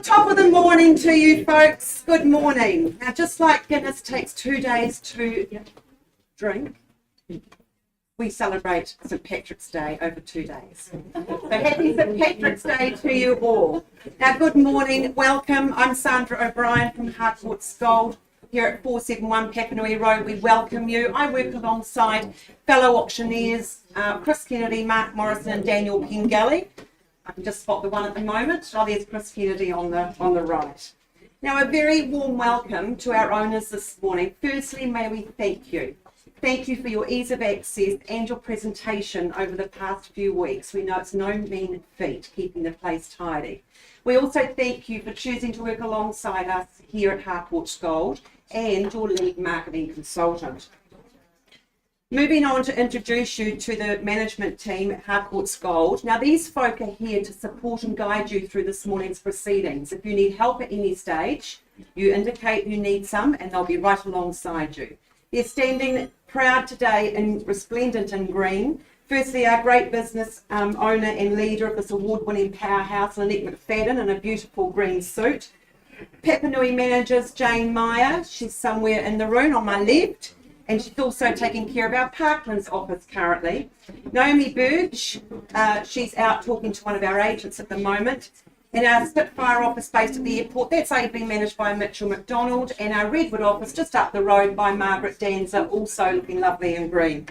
Top of the morning to you folks. Good morning. Now, just like Guinness takes 2 days to drink, we celebrate St. Patrick's Day over 2 days. So happy St. Patrick's Day to you all. Now, good morning. Welcome. I'm Sandra O'Brien from Harcourts Gold here at 471 Papanui Road. We welcome you. I work alongside fellow auctioneers Chris Kennedy, Mark Morrison and Daniel Pengelly. I can just spot the one at the moment. Oh, there's Chris Kennedy on the right. Now, a very warm welcome to our owners this morning. Firstly, may we thank you. Thank you for your ease of access and your presentation over the past few weeks. We know it's no mean feat keeping the place tidy. We also thank you for choosing to work alongside us here at Harcourts Gold and your lead marketing consultant. Moving on to introduce you to the management team at Harcourts Gold. Now, these folk are here to support and guide you through this morning's proceedings. If you need help at any stage, you indicate you need some and they'll be right alongside you. They're standing proud today and resplendent in green. Firstly, our great business owner and leader of this award-winning powerhouse, Lynette McFadden, in a beautiful green suit. Papanui managers Jane Meyer, she's somewhere in the room on my left. And she's also taking care of our Parklands office currently. Naomi Burge, she's out talking to one of our agents at the moment. And our Spitfire office based at the airport, that's being managed by Mitchell McDonald. And our Redwood office just up the road by Margaret Danza, also looking lovely and green.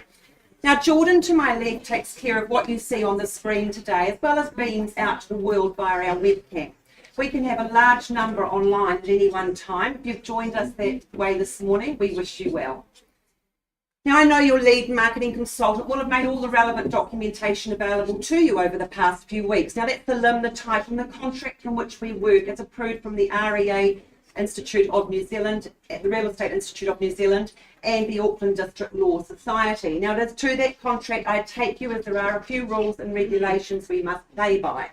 Now, Jordan to my left takes care of what you see on the screen today, as well as beams out to the world via our webcam. We can have a large number online at any one time. If you've joined us that way this morning, we wish you well. Now, I know your lead marketing consultant will have made all the relevant documentation available to you over the past few weeks. Now, that's the limb, the type and the contract from which we work. It's approved from the REA Institute of New Zealand, the Real Estate Institute of New Zealand and the Auckland District Law Society. Now, it is to that contract I take you as there are a few rules and regulations we must play by.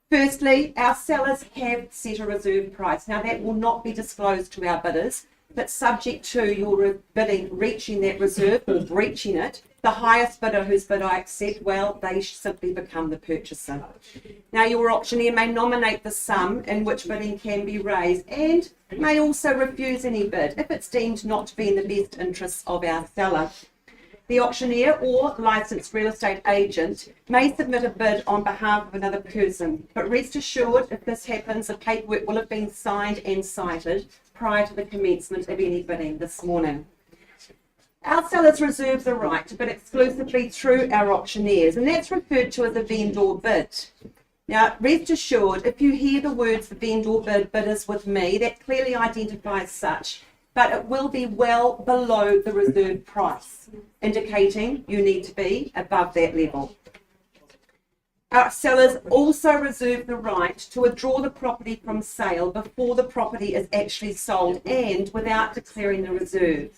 Firstly, our sellers have set a reserve price. Now, that will not be disclosed to our bidders, but subject to your bidding reaching that reserve or breaching it, the highest bidder whose bid I accept, well, they simply become the purchaser. Now, your auctioneer may nominate the sum in which bidding can be raised and may also refuse any bid if it's deemed not to be in the best interests of our seller. The auctioneer or licensed real estate agent may submit a bid on behalf of another person, but rest assured, if this happens, the paperwork will have been signed and cited prior to the commencement of any bidding this morning. Our sellers reserve the right to bid exclusively through our auctioneers, and that's referred to as a vendor bid. Now, rest assured, if you hear the words the vendor bid is with me, that clearly identifies such, but it will be well below the reserve price, indicating you need to be above that level. Our sellers also reserve the right to withdraw the property from sale before the property is actually sold and without declaring the reserve.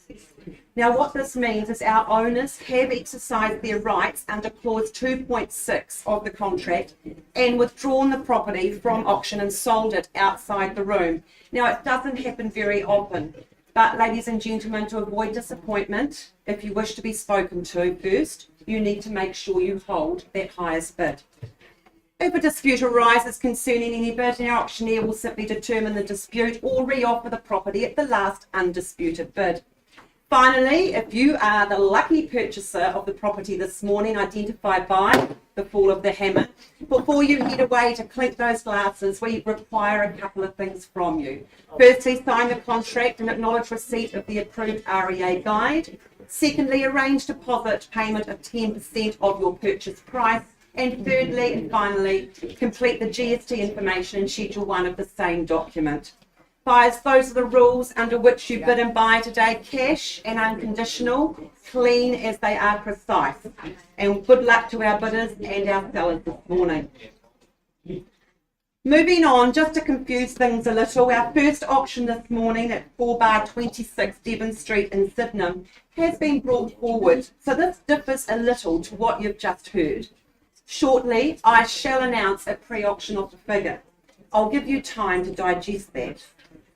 Now, what this means is our owners have exercised their rights under clause 2.6 of the contract and withdrawn the property from auction and sold it outside the room. Now, it doesn't happen very often, but ladies and gentlemen, to avoid disappointment, if you wish to be spoken to first, you need to make sure you hold that highest bid. If a dispute arises concerning any bid, our auctioneer will simply determine the dispute or reoffer the property at the last undisputed bid. Finally, if you are the lucky purchaser of the property this morning, identified by the fall of the hammer, before you head away to clink those glasses, we require a couple of things from you. Firstly, sign the contract and acknowledge receipt of the approved REA guide. Secondly, arrange deposit payment of 10% of your purchase price. And thirdly and finally, complete the GST information in Schedule 1 of the same document. Buyers, those are the rules under which you bid and buy today: cash and unconditional, clean as they are precise. And good luck to our bidders and our sellers this morning. Moving on, just to confuse things a little, our first auction this morning at 4 bar 26 Devon Street in Sydenham has been brought forward. So this differs a little to what you've just heard. Shortly, I shall announce a pre-auction offer figure. I'll give you time to digest that.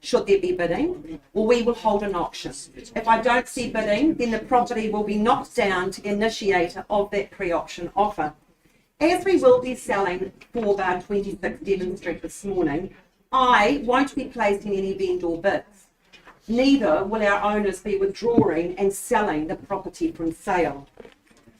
Should there be bidding, or we will hold an auction. If I don't see bidding, then the property will be knocked down to the initiator of that pre-auction offer. As we will be selling 4 bar 26 Devon Street this morning, I won't be placing any vendor bids. Neither will our owners be withdrawing and selling the property from sale.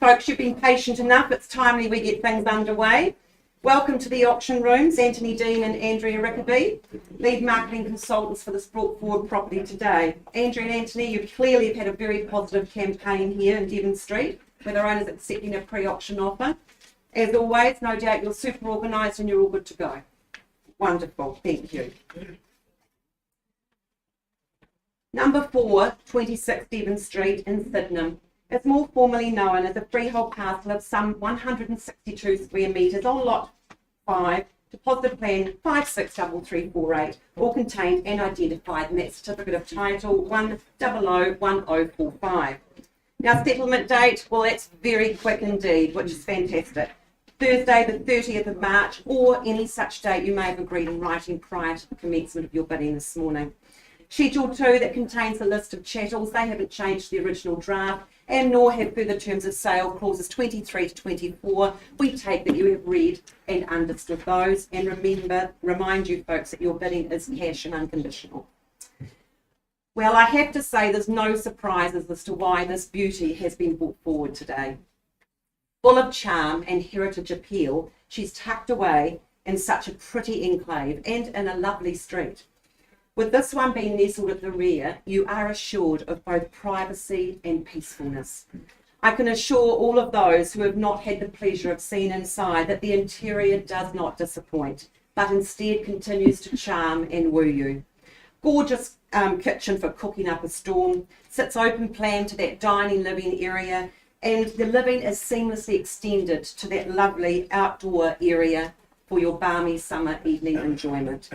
Folks, you've been patient enough. It's timely we get things underway. Welcome to the auction rooms, Anthony Dean and Andrea Rickaby, lead marketing consultants for this brought forward property today. Andrea and Anthony, you clearly have had a very positive campaign here in Devon Street, with our owners accepting a pre-auction offer. As always, no doubt you're super organised and you're all good to go. Wonderful, thank you. Number 4, 26 Devon Street in Sydenham. It's more formally known as a freehold parcel of some 162 square metres on lot 5, deposit plan 563348, all contained and identified in that certificate of title 1001045. Now, settlement date, well, that's very quick indeed, which is fantastic. Thursday the 30th of March, or any such date you may have agreed in writing prior to the commencement of your bidding this morning. Schedule 2, that contains a list of chattels. They haven't changed the original draft, and nor have further terms of sale clauses 23 to 24. We take that you have read and understood those, and remind you folks that your bidding is cash and unconditional. Well, I have to say there's no surprises as to why this beauty has been brought forward today. Full of charm and heritage appeal, she's tucked away in such a pretty enclave and in a lovely street. With this one being nestled at the rear, you are assured of both privacy and peacefulness. I can assure all of those who have not had the pleasure of seeing inside that the interior does not disappoint, but instead continues to charm and woo you. Gorgeous kitchen for cooking up a storm, sits open plan to that dining living area, and the living is seamlessly extended to that lovely outdoor area for your balmy summer evening enjoyment.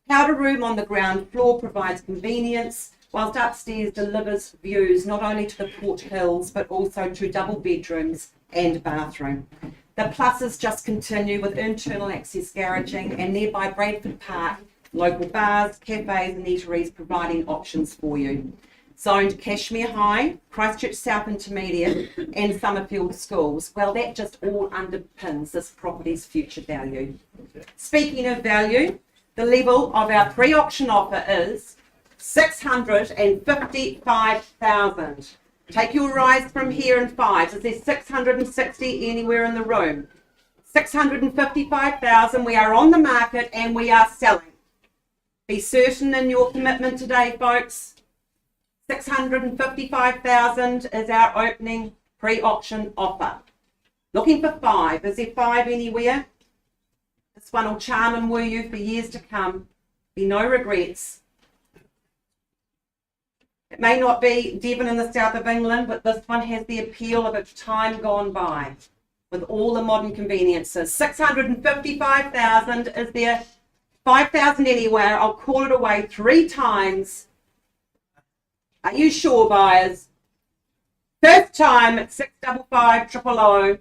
Powder room on the ground floor provides convenience, whilst upstairs delivers views not only to the Port Hills but also to double bedrooms and bathroom. The pluses just continue with internal access garaging and nearby Bradford Park, local bars, cafes and eateries providing options for you. Zoned Cashmere High, Christchurch South Intermediate and Summerfield schools. Well, that just all underpins this property's future value. Speaking of value, the level of our pre-auction offer is $655,000. Take your rise from here in fives. Is there 660 anywhere in the room? $655,000. We are on the market and we are selling. Be certain in your commitment today, folks. $655,000 is our opening pre-auction offer. Looking for 5. Is there 5 anywhere? This one will charm and woo you for years to come. Be no regrets. It may not be Devon in the south of England, but this one has the appeal of its time gone by with all the modern conveniences. $655,000. Is there 5,000 anywhere? I'll call it away 3 times. Are you sure, buyers? First time at 655 000.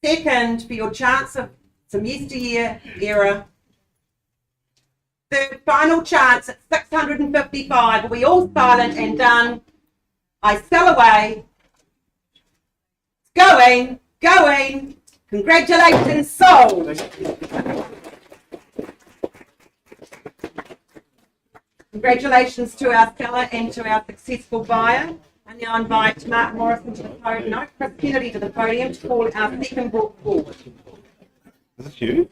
Second, for your chance of some yesteryear era. Third, final chance at 655. Are we all silent and done? I sell away. Going. Congratulations, sold. Congratulations to our seller and to our successful buyer. I now invite Mark Morrison to the podium, no, Chris Kennedy to the podium to call our second brought forward. Thank you.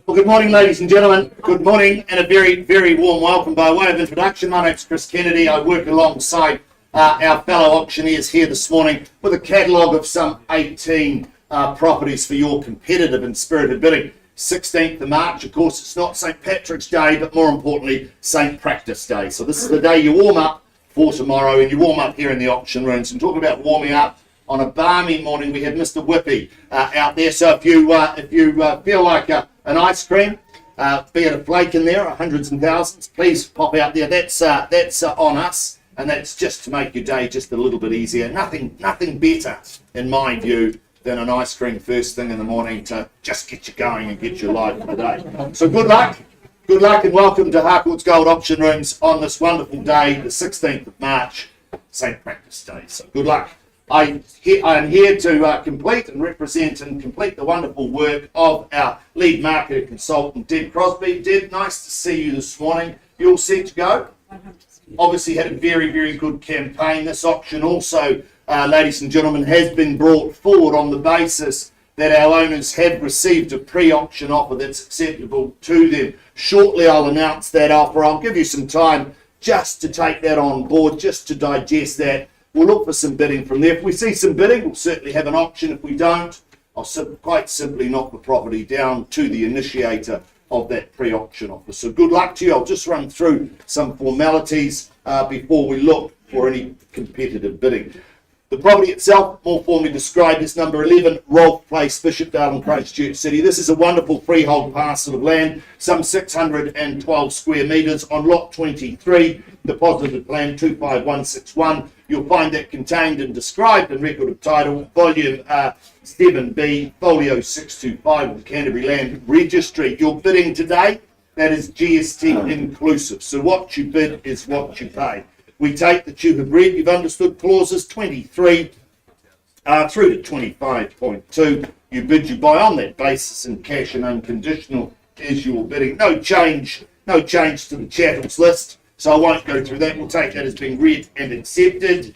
Well, good morning, ladies and gentlemen. Good morning, and a very, very warm welcome by way of introduction. My name's Chris Kennedy. I work alongside our fellow auctioneers here this morning with a catalogue of some 18 properties for your competitive and spirited bidding. 16th of March, of course, it's not St. Patrick's Day, but more importantly, St. Practice Day. So this is the day you warm up for tomorrow, and you warm up here in the auction rooms. And talking about warming up, on a balmy morning, we have Mr. Whippy out there. So if you feel like an ice cream, be it a flake in there, hundreds and thousands, please pop out there. That's on us, and that's just to make your day just a little bit easier. Nothing better, in my view, than an ice cream first thing in the morning to just get you going and get you live for the day. So good luck, and welcome to Harcourts Gold Auction Rooms on this wonderful day, the 16th of March, St. Practice Day. So good luck. I am here to complete the wonderful work of our lead marketing consultant, Deb Crosby. Deb, nice to see you this morning. You all set to go? 100%. Obviously had a very, very good campaign. This auction also, ladies and gentlemen, has been brought forward on the basis that our owners have received a pre-auction offer that's acceptable to them. Shortly I'll announce that offer. I'll give you some time just to take that on board, just to digest that. We'll look for some bidding from there. If we see some bidding, we'll certainly have an auction. If we don't, I'll quite simply knock the property down to the initiator of that pre-auction offer. So good luck to you. I'll just run through some formalities before we look for any competitive bidding. The property itself, more formally described as number 11 Rolfe Place, Bishopdale in Christchurch City. This is a wonderful freehold parcel of land, some 612 square metres on lot 23, deposited plan 25161. You'll find that contained and described in Record of Title, Volume 7B, Folio 625 of the Canterbury Land Registry. Your bidding today, that is GST inclusive. So what you bid is what you pay. We take that you have read, you've understood clauses 23 through to 25.2. You bid, you buy on that basis in cash and unconditional is your bidding. No change to the chattels list. So I won't go through that. We'll take that as being read and accepted.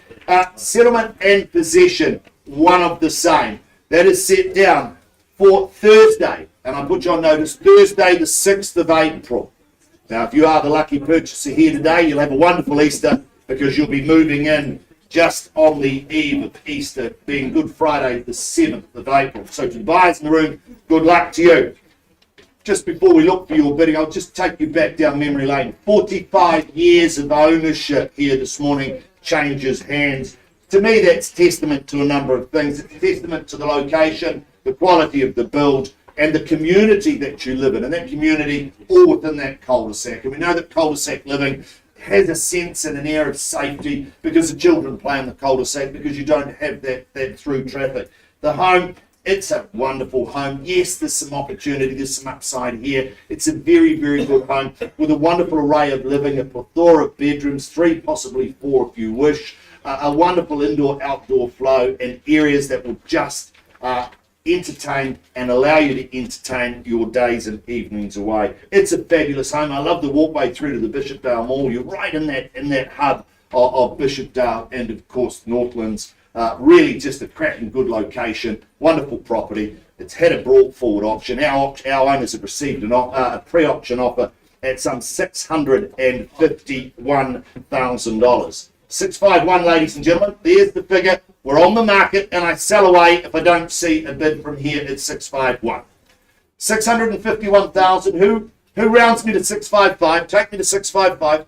Settlement and possession, one of the same. That is set down for Thursday. And I put you on notice, Thursday the 6th of April. Now, if you are the lucky purchaser here today, you'll have a wonderful Easter because you'll be moving in just on the eve of Easter, being Good Friday the 7th of April. So to the buyers in the room, good luck to you. Just before we look for your bidding, I'll just take you back down memory lane. 45 years of ownership here this morning changes hands. To me, that's testament to a number of things. It's testament to the location, the quality of the build, and the community that you live in. And that community, all within that cul-de-sac. And we know that cul-de-sac living has a sense and an air of safety because the children play in the cul-de-sac, because you don't have that through traffic. The home, it's a wonderful home. Yes, there's some opportunity, there's some upside here. It's a very, very good home with a wonderful array of living, a plethora of bedrooms, 3, possibly 4 if you wish, a wonderful indoor-outdoor flow and areas that will just entertain and allow you to entertain your days and evenings away. It's a fabulous home. I love the walkway through to the Bishopdale Mall. You're right in that hub of Bishopdale and of course Northlands. Really just a cracking good location, wonderful property. It's had a brought forward auction. Our owners have received a pre-auction offer at some $651,000. 651, ladies and gentlemen, there's the figure. We're on the market, and I sell away if I don't see a bid from here at 651. 651,000. Who rounds me to 655? Take me to 655.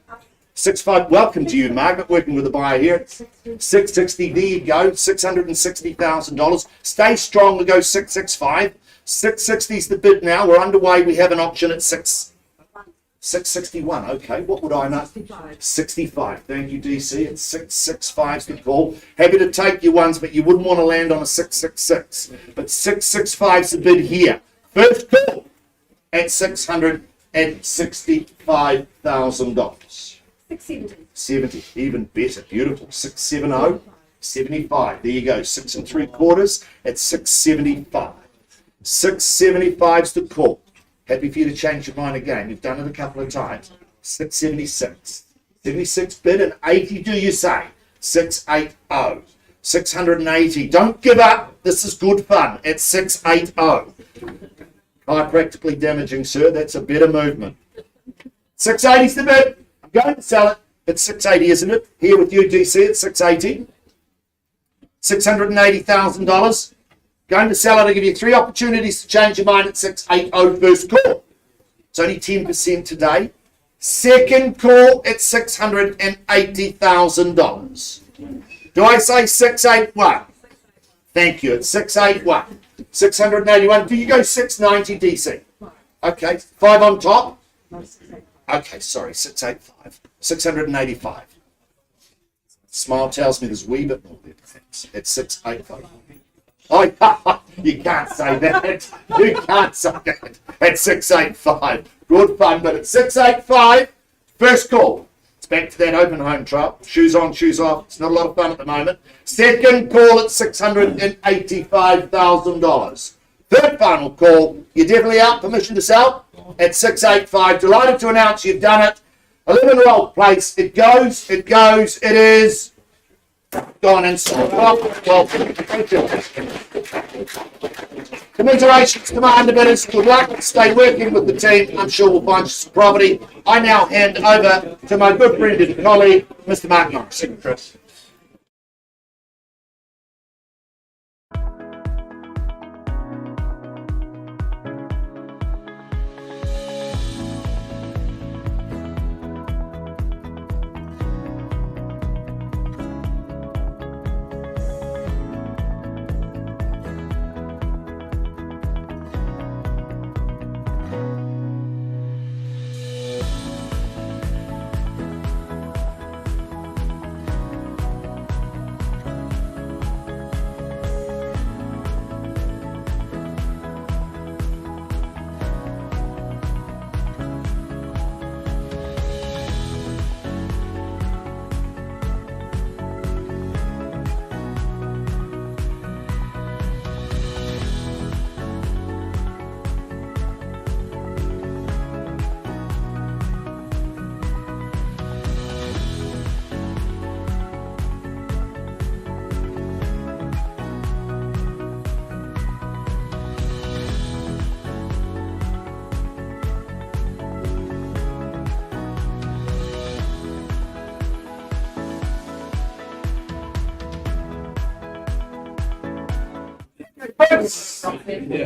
65. Welcome to you, Margaret, working with a buyer here. 660. There you go. $660,000. Stay strong to go 665. 660 is the bid now. We're underway. We have an auction at 661. Okay, what would I know? 65. Thank you, DC. It's 665 is the call. Happy to take your ones, but you wouldn't want to land on a 666. But 665 is the bid here. First call at $665,000. 670. Even better. Beautiful. 670. 75. There you go. 6 3/4 at 675. 675 is the call. Happy for you to change your mind again. You've done it a couple of times. 676. 76 bid and 80, do you say? 680. 680. Don't give up. This is good fun at 680. Practically damaging, sir. That's a better movement. 680 is the bid. I'm going to sell it. It's 680, isn't it? Here with you, DC, at 680. $680,000. Going to sell it. I'll give you 3 opportunities to change your mind at 680 first call. It's only 10% today. Second call at $680,000. Do I say 681? Thank you. It's 681. 681. Do you go 690 DC? Okay. 5 on top? Okay, sorry. 685. 685. Smile tells me there's a wee bit more there. It's 685. Oh, you can't say that. You can't say that. At 685. Good fun, but at 685, first call. It's back to that open home trial. Shoes on, shoes off. It's not a lot of fun at the moment. Second call at $685,000. Third final call. You're definitely out. Permission to sell at 685. Delighted to announce you've done it. 11-year-old place. It goes. It goes. It is. Gone and sold. Commiserations, Commander Bidders. Good luck. Stay working with the team. I'm sure we'll find you some property. I now hand over to my good friend and colleague, Mr. Mark Norris. Chris.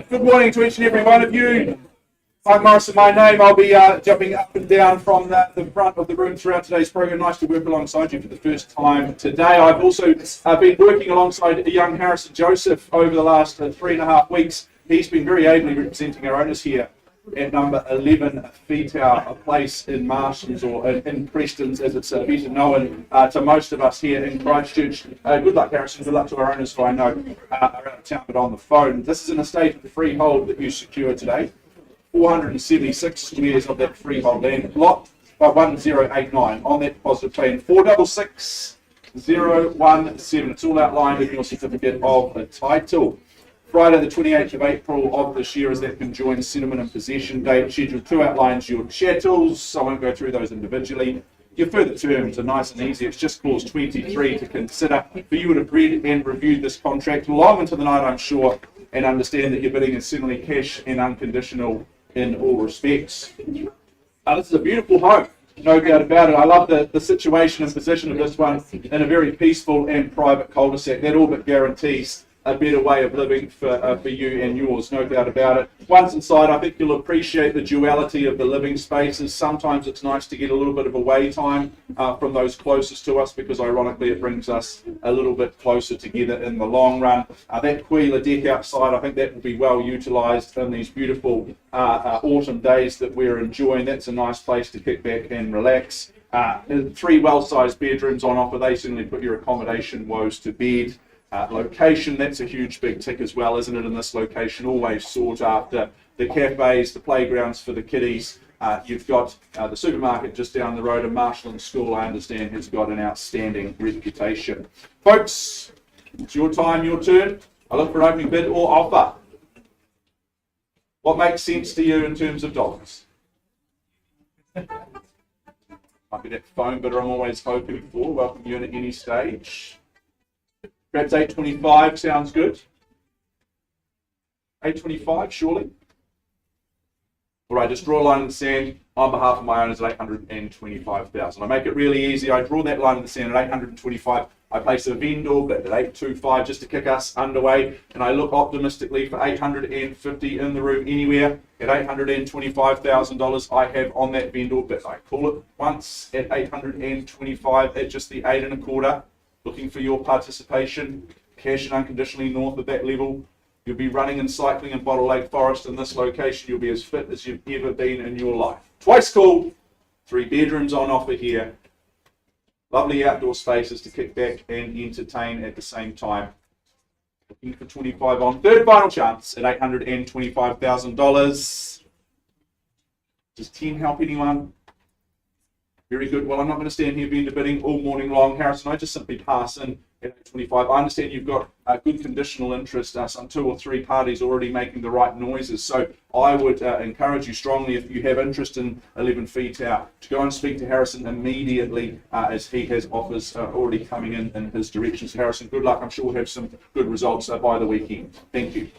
Good morning to each and every one of you. I'm Morrison, my name. I'll be jumping up and down from the front of the room throughout today's program. Nice to work alongside you for the first time today. I've also been working alongside young Harrison Joseph over the last 3.5 weeks. He's been very ably representing our owners here at number 11 Faitout, a place in Marston's or in Preston's as it's better known to most of us here in Christchurch. Good luck, Harrison. Good luck to our owners who I know are out of town but on the phone. This is an estate of the freehold that you secure today. 476 squares of that freehold land lot by 1089 on that deposit plan 466017. It's all outlined in your certificate of title. Friday the 28th of April of this year is that conjoined settlement and possession date. Schedule 2 outlines your chattels. I won't go through those individually. Your further terms are nice and easy. It's just clause 23 to consider. For you to have read and reviewed this contract long into the night, I'm sure, and understand that your bidding is certainly cash and unconditional in all respects. This is a beautiful home, no doubt about it. I love the situation and position of this one in a very peaceful and private cul-de-sac. That all but guarantees a better way of living for you and yours, no doubt about it. Once inside, I think you'll appreciate the duality of the living spaces. Sometimes it's nice to get a little bit of away time from those closest to us, because ironically it brings us a little bit closer together in the long run. That Quila deck outside, I think that will be well utilised in these beautiful autumn days that we're enjoying. That's a nice place to kick back and relax. 3 well-sized bedrooms on offer. They certainly put your accommodation woes to bed. Location, that's a huge big tick as well, isn't it? In this location, always sought after. The cafes, the playgrounds for the kiddies. You've got the supermarket just down the road. A Marshland School, I understand, has got an outstanding reputation. Folks, it's your time, your turn. I look for an opening bid or offer. What makes sense to you in terms of dollars? Might be that phone bidder I'm always hoping for. Welcome you in at any stage. Perhaps 825 sounds good. 825, surely. All right, just draw a line in the sand on behalf of my owners at 825,000. I make it really easy. I draw that line in the sand at 825. I place a vendor bid at 825 just to kick us underway, and I look optimistically for 850 in the room anywhere at $825,000 I have on that vendor bid. I call it once at 825 at just the 8.25. Looking for your participation, cash and unconditionally north of that level. You'll be running and cycling in Bottle Lake Forest in this location. You'll be as fit as you've ever been in your life. Twice cool, 3 bedrooms on offer here. Lovely outdoor spaces to kick back and entertain at the same time. Looking for 25 on. Third final chance at $825,000. Does 10 help anyone? Very good. Well, I'm not going to stand here vendor bidding all morning long. Harrison, I just simply pass in at 25. I understand you've got good conditional interest, some 2 or 3 parties already making the right noises. So I would encourage you strongly, if you have interest in 11 Faitout, to go and speak to Harrison immediately as he has offers already coming in his direction. So Harrison, good luck. I'm sure we'll have some good results by the weekend. Thank you.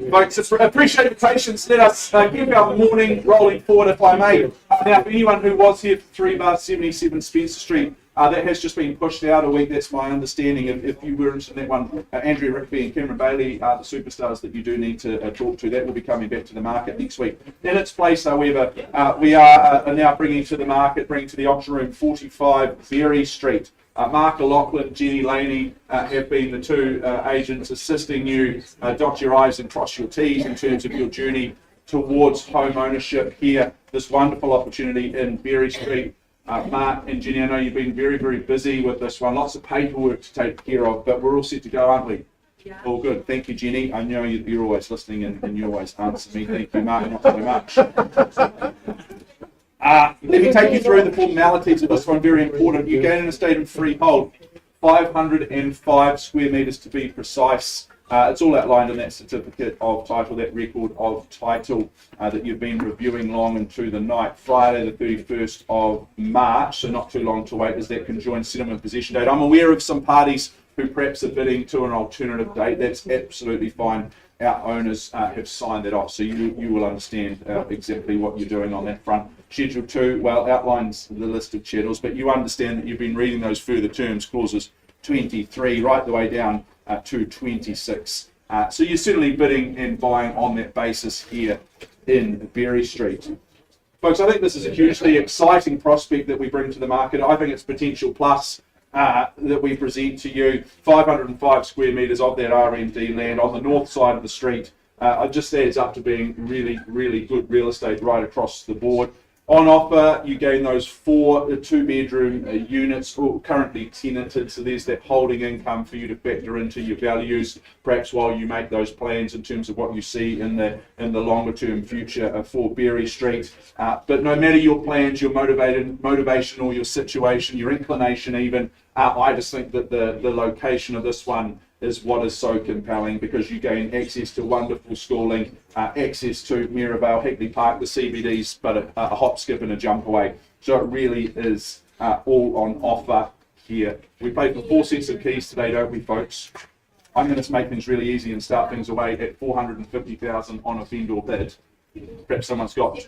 Folks, appreciate the patience. Let us keep our morning rolling forward, if I may. Now, for anyone who was here for 3 bar 77 Spencer Street, that has just been pushed out a week. That's my understanding. If you were interested in that one, Andrea Rigby and Cameron Bailey are the superstars that you do need to talk to. That will be coming back to the market next week. In its place, however, we are now bringing to the auction room 45 Berry Street. Mark Lachlan, Jenny Laney have been the 2 agents assisting you dot your I's and cross your T's in terms of your journey towards home ownership here. This wonderful opportunity in Berry Street. Mark and Jenny, I know you've been very, very busy with this one. Lots of paperwork to take care of, but we're all set to go, aren't we? Yeah. All good. Thank you, Jenny. I know you're always listening and you always answer me. Thank you, Mark, not so much. Let me take you through the formalities of this one, very important. You gain an estate in freehold, 505 square metres to be precise. It's all outlined in that certificate of title, that record of title that you've been reviewing long into the night. Friday the 31st of March, so not too long to wait, as that conjoined settlement possession date. I'm aware of some parties who perhaps are bidding to an alternative date. That's absolutely fine. Our owners have signed that off, so you will understand exactly what you're doing on that front. Schedule 2, well, outlines the list of chattels, but you understand that you've been reading those further terms, clauses 23 right the way down to 26. So you're certainly bidding and buying on that basis here in Berry Street. Folks, I think this is a hugely exciting prospect that we bring to the market. I think it's potential plus. that we present to you. 505 square metres of that R&D land on the north side of the street. It just adds up to being really, really good real estate right across the board. On offer, you gain those 4 2-bedroom units, currently tenanted, so there's that holding income for you to factor into your values, perhaps while you make those plans in terms of what you see in the longer term future for Berry Street. But no matter your plans, your motivation or your situation, your inclination even, I just think that the location of this one is what is so compelling, because you gain access to wonderful schooling, access to Mirabelle, Hickley Park, the CBDs, but a hop, skip and a jump away. So it really is all on offer here. We play for 4 sets of keys today, don't we, folks? I'm going to make things really easy and start things away at $450,000 on a vendor bid. Perhaps someone's got.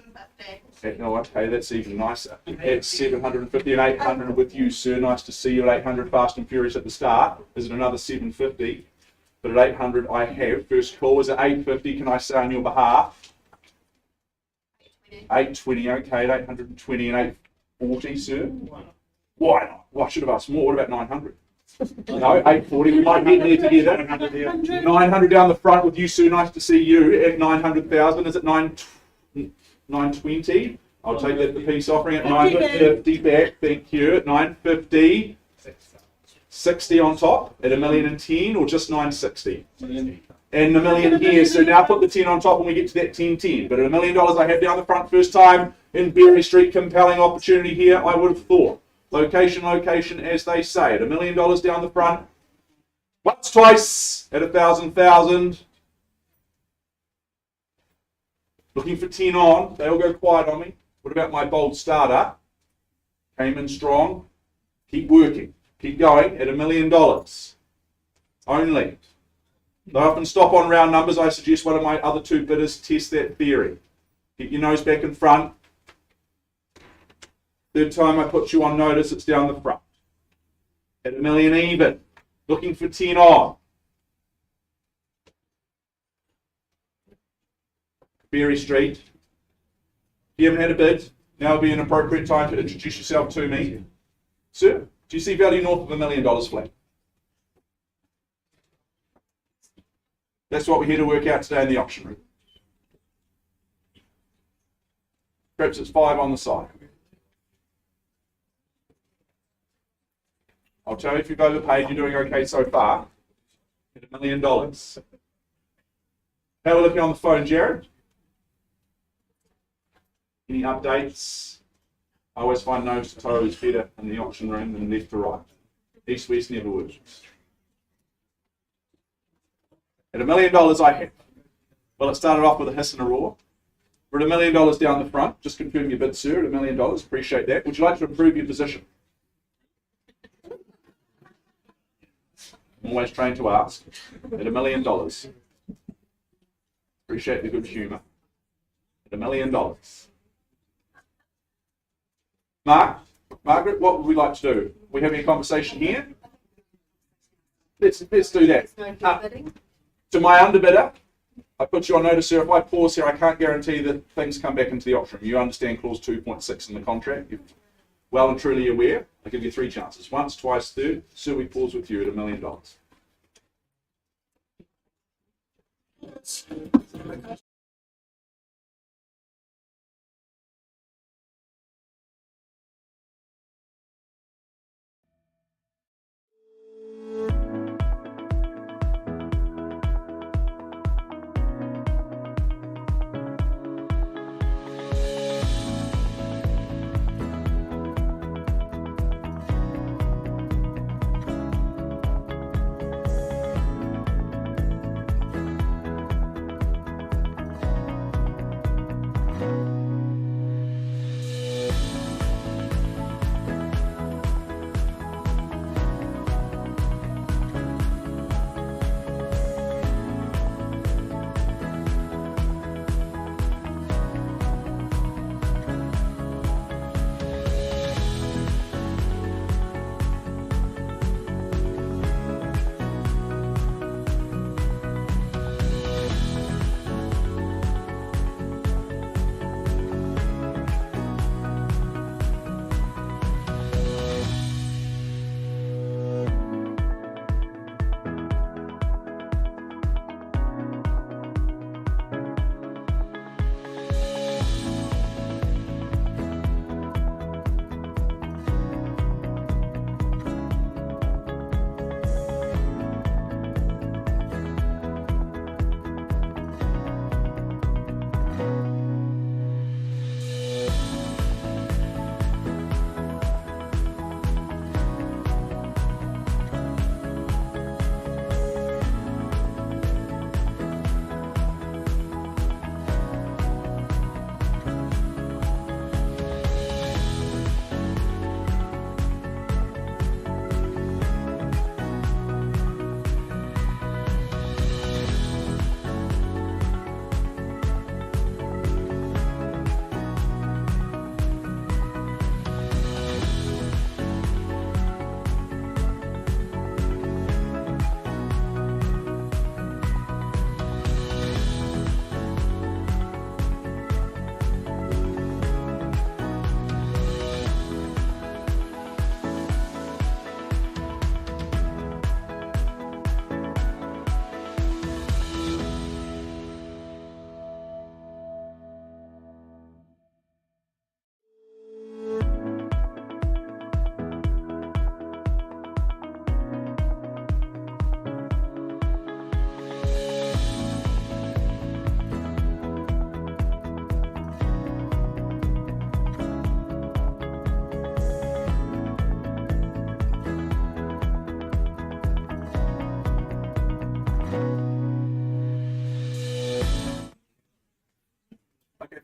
No, okay, that's even nicer. It's 750 and 800 with you, sir. Nice to see you at 800, fast and furious at the start. Is it another 750? But at 800, I have. First call is at 850. Can I say on your behalf? 820, okay, at 820 and 840, sir. Why not? Why should have asked more? What about 900? No, 840. We might get there together. 900 down the front with you, sir. Nice to see you at 900,000. Is it 920? I'll take that the peace offering at 950 back. Thank you. At 950. 60 on top at $1,010,000 or just 960? And $1 million here. So now put the 10 on top when we get to that 1010. But at $1 million I have down the front, first time in Berry Street, compelling opportunity here, I would have thought. Location, as they say. At $1 million down the front. Once, twice at 1,000. Looking for 10 on. They all go quiet on me. What about my bold starter? Came in strong. Keep working. Keep going at $1 million. Only. They often stop on round numbers. I suggest one of my other 2 bidders test that theory. Keep your nose back in front. Third time I put you on notice, it's down the front. At $1 million even. Looking for 10 on. Berry Street. If you haven't had a bid, now would be an appropriate time to introduce yourself to me. Sir, do you see value north of $1 million flat? That's what we're here to work out today in the auction room. Perhaps it's 5 on the side. I'll tell you if you've overpaid, you're doing okay so far. At $1 million. How are we looking on the phone, Jared? Any updates? I always find nose to toe is better in the auction room than left to right. East west never works. At $1 million I have. Well, it started off with a hiss and a roar. We're at $1 million down the front. Just confirm your bid, sir, at $1 million. Appreciate that. Would you like to improve your position? I'm always trained to ask. At $1 million. Appreciate the good humour. At $1 million. Margaret, what would we like to do? We having a conversation here? Let's do that. To my underbidder, I put you on notice, sir. If I pause here, I can't guarantee that things come back into the auction. You understand clause 2.6 in the contract. You're well and truly aware. I give you 3 chances. Once, twice, third. Sir, we pause with you at $1 million.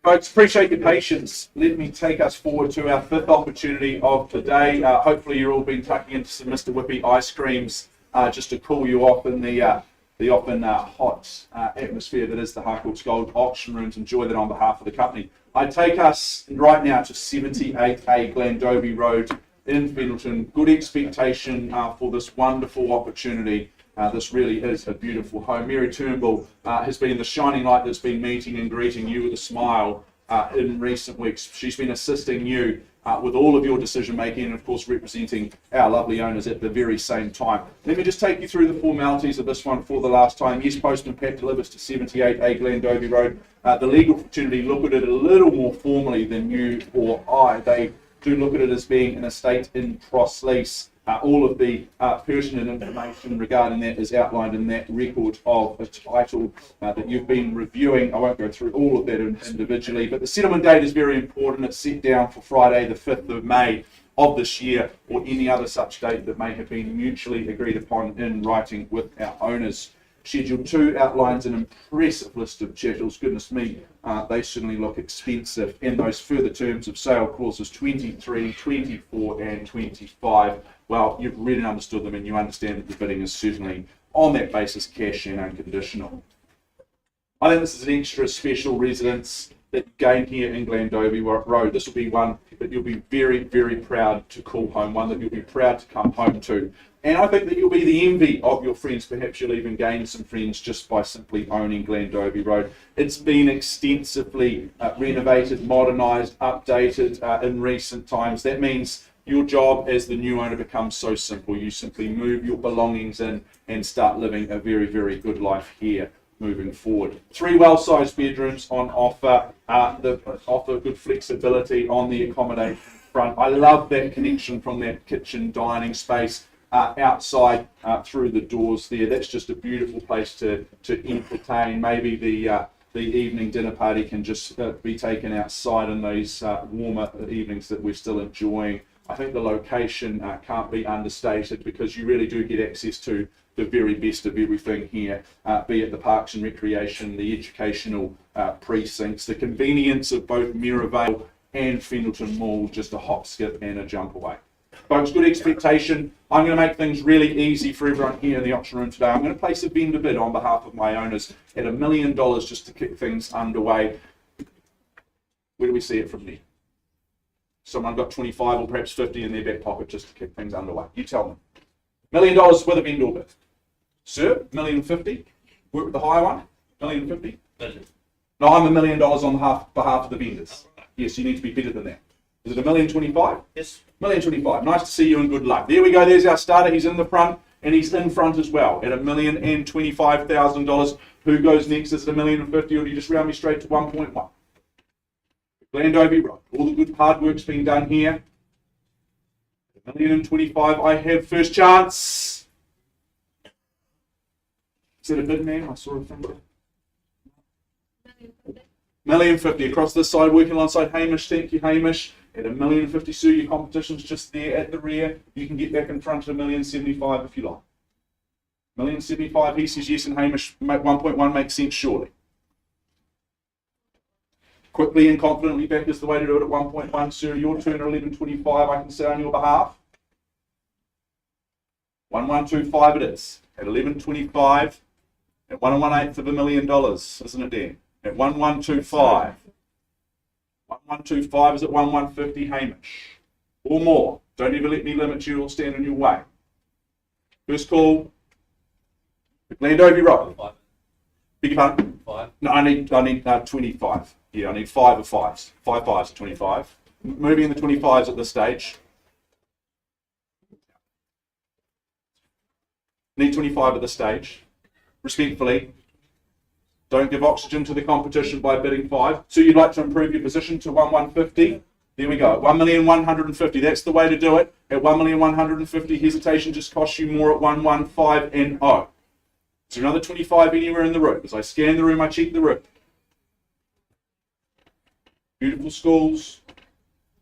Folks, appreciate your patience. Let me take us forward to our fifth opportunity of today. Hopefully you're all been tucking into some Mr. Whippy ice creams just to cool you off in the often hot atmosphere that is the Harcourts Gold Auction Rooms. Enjoy that on behalf of the company. I take us right now to 78A Glendovey Road in Fendleton. Good expectation for this wonderful opportunity. This really is a beautiful home. Mary Turnbull has been the shining light that's been meeting and greeting you with a smile in recent weeks. She's been assisting you with all of your decision making and of course representing our lovely owners at the very same time. Let me just take you through the formalities of this one for the last time. Yes, Postman Pat delivers to 78A Glendovey Road. The legal fraternity look at it a little more formally than you or I. They do look at it as being an estate in cross lease. All of the pertinent information regarding that is outlined in that record of a title that you've been reviewing. I won't go through all of that individually, but the settlement date is very important. It's set down for Friday, the 5th of May of this year, or any other such date that may have been mutually agreed upon in writing with our owners. Schedule 2 outlines an impressive list of chattels. Goodness me, they certainly look expensive. And those further terms of sale clauses 23, 24 and 25. Well, you've read and understood them and you understand that the bidding is certainly on that basis cash and unconditional. I think this is an extra special residence that you gain here in Glendovey Road. This will be one that you'll be very, very proud to call home, one that you'll be proud to come home to. And I think that you'll be the envy of your friends. Perhaps you'll even gain some friends just by simply owning Glendovey Road. It's been extensively renovated, modernised, updated in recent times. That means your job as the new owner becomes so simple. You simply move your belongings in and start living a very, very good life here moving forward. 3 well-sized bedrooms on offer, offer good flexibility on the accommodation front. I love that connection from that kitchen dining space outside through the doors there. That's just a beautiful place to entertain. Maybe the evening dinner party can just be taken outside in those warmer evenings that we're still enjoying. I think the location can't be understated because you really do get access to the very best of everything here, be it the parks and recreation, the educational precincts, the convenience of both Maryvale and Fendleton Mall, just a hop, skip and a jump away. Folks, good expectation. I'm going to make things really easy for everyone here in the auction room today. I'm going to place a vendor bid on behalf of my owners at $1 million just to kick things underway. Where do we see it from there? Someone got 25 or perhaps 50 in their back pocket just to kick things underway. You tell them. $1 million with a vendor bid. Sir, $1,050,000. Work with the higher one. $1,050,000. No, I'm $1 million on behalf of the vendors. Yes, you need to be better than that. Is it $1,025,000? Yes. $1,025,000. Nice to see you and good luck. There we go. There's our starter. He's in the front and he's in front as well at $1,025,000. Who goes next? Is it $1,050,000 or do you just round me straight to 1.1? Glendovey Road. All the good hard work's being done here. $1,025,000. I have first chance. Is that a bid, man? I saw a finger. $1,050,000 across this side, working alongside Hamish. Thank you, Hamish. At $1,050,000, sir, your competition's just there at the rear. You can get back in front at $1,075,000 if you like. $1,075,000. He says yes, and Hamish 1.1 makes sense, surely. Quickly and confidently back is the way to do it at 1.1, sir. Your turn at 11.25. I can say on your behalf. 1125 it is at 11.25 at 1 1/8 of $1 million, isn't it, Dan? At 1125. 1125 is at 1150, Hamish. Or more. Don't ever let me limit you or stand in your way. First call. Glendovey Road. Beg your pardon? 5. No, I need 25. Yeah, I need 5 of 5s. 5 5s at 25. Moving in the 25s at this stage. Need 25 at this stage. Respectfully, don't give oxygen to the competition by bidding 5. So you'd like to improve your position to 1,150. There we go. 1,150,000. That's the way to do it. At 1,150,000, hesitation just costs you more at 115 and 0. Is there another 25 anywhere in the room? As I scan the room, I check the room. Beautiful schools,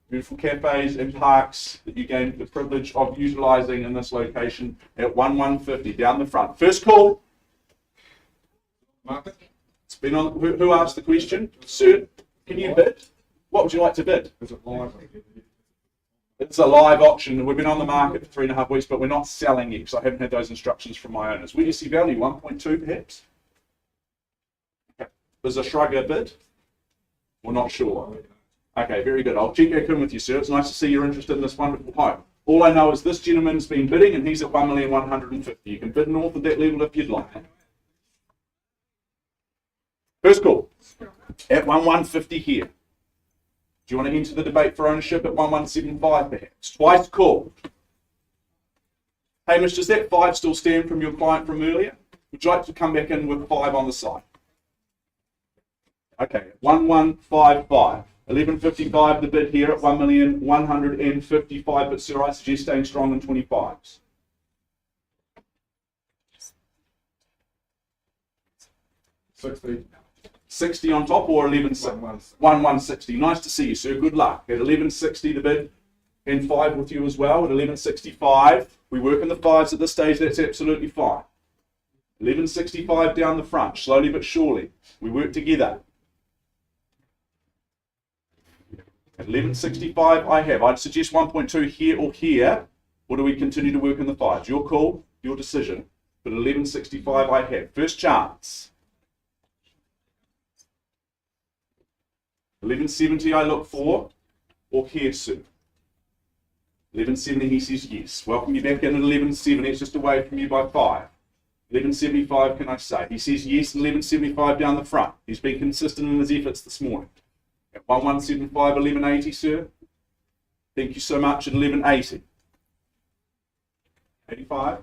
beautiful cafes and parks that you gain the privilege of utilising in this location at 1,150 down the front. First call. Market. It's been on. Who asked the question? Sir. Can you bid? What would you like to bid? It's a live auction. We've been on the market for 3.5 weeks, but we're not selling yet because I haven't had those instructions from my owners. Where do you see value? 1.2 perhaps? Okay. Does a shrugger bid? We're not sure. Okay, very good. I'll check back in with you, sir. It's nice to see you're interested in this wonderful home. All I know is this gentleman's been bidding and he's at 1,150,000. You can bid north of that level if you'd like. First call. At 1,150 here. Do you want to enter the debate for ownership at 1,175 perhaps? Twice called. Hamish, does that 5 still stand from your client from earlier? Would you like to come back in with 5 on the side? Okay, 1,155. 11.55 the bid here at 1,155,000, but sir, I suggest staying strong in 25s. $60 on top or 1,160. Nice to see you, sir. Good luck. At 11.60 the bid, and 5 with you as well. At 11.65, we work in the 5s at this stage. That's absolutely fine. 11.65 down the front, slowly but surely. We work together. At 11.65 I have. I'd suggest 1.2 here or here. Or do we continue to work in the 5s? Your call, your decision. But 11.65 I have. First chance. 11.70 I look for. Or here, sir. 11.70 he says yes. Welcome you back in at 11.70. It's just away from you by 5. 11.75 can I say? He says yes, 11.75 down the front. He's been consistent in his efforts this morning. At 1,175, 11.80, sir. Thank you so much at 11.80. 85.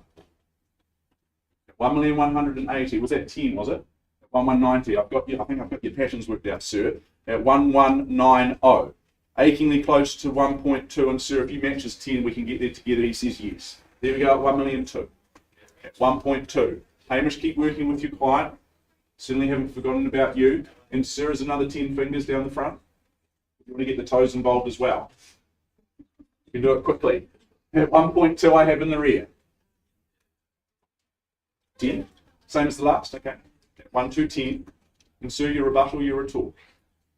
At 1,180. Was that 10, was it? At 1,190. I think I've got your passions worked out, sir. At 1,190. Achingly close to 1.2, and sir, if you match his 10, we can get there together. He says yes. There we go at 1,000,002. At 1.2. Hamish, keep working with your client. Certainly haven't forgotten about you. And sir, is another 10 fingers down the front. You want to get the toes involved as well. You can do it quickly. At 1.2 I have in the rear. 10. Same as the last, okay. At 1,210. And sir, your rebuttal, your retort.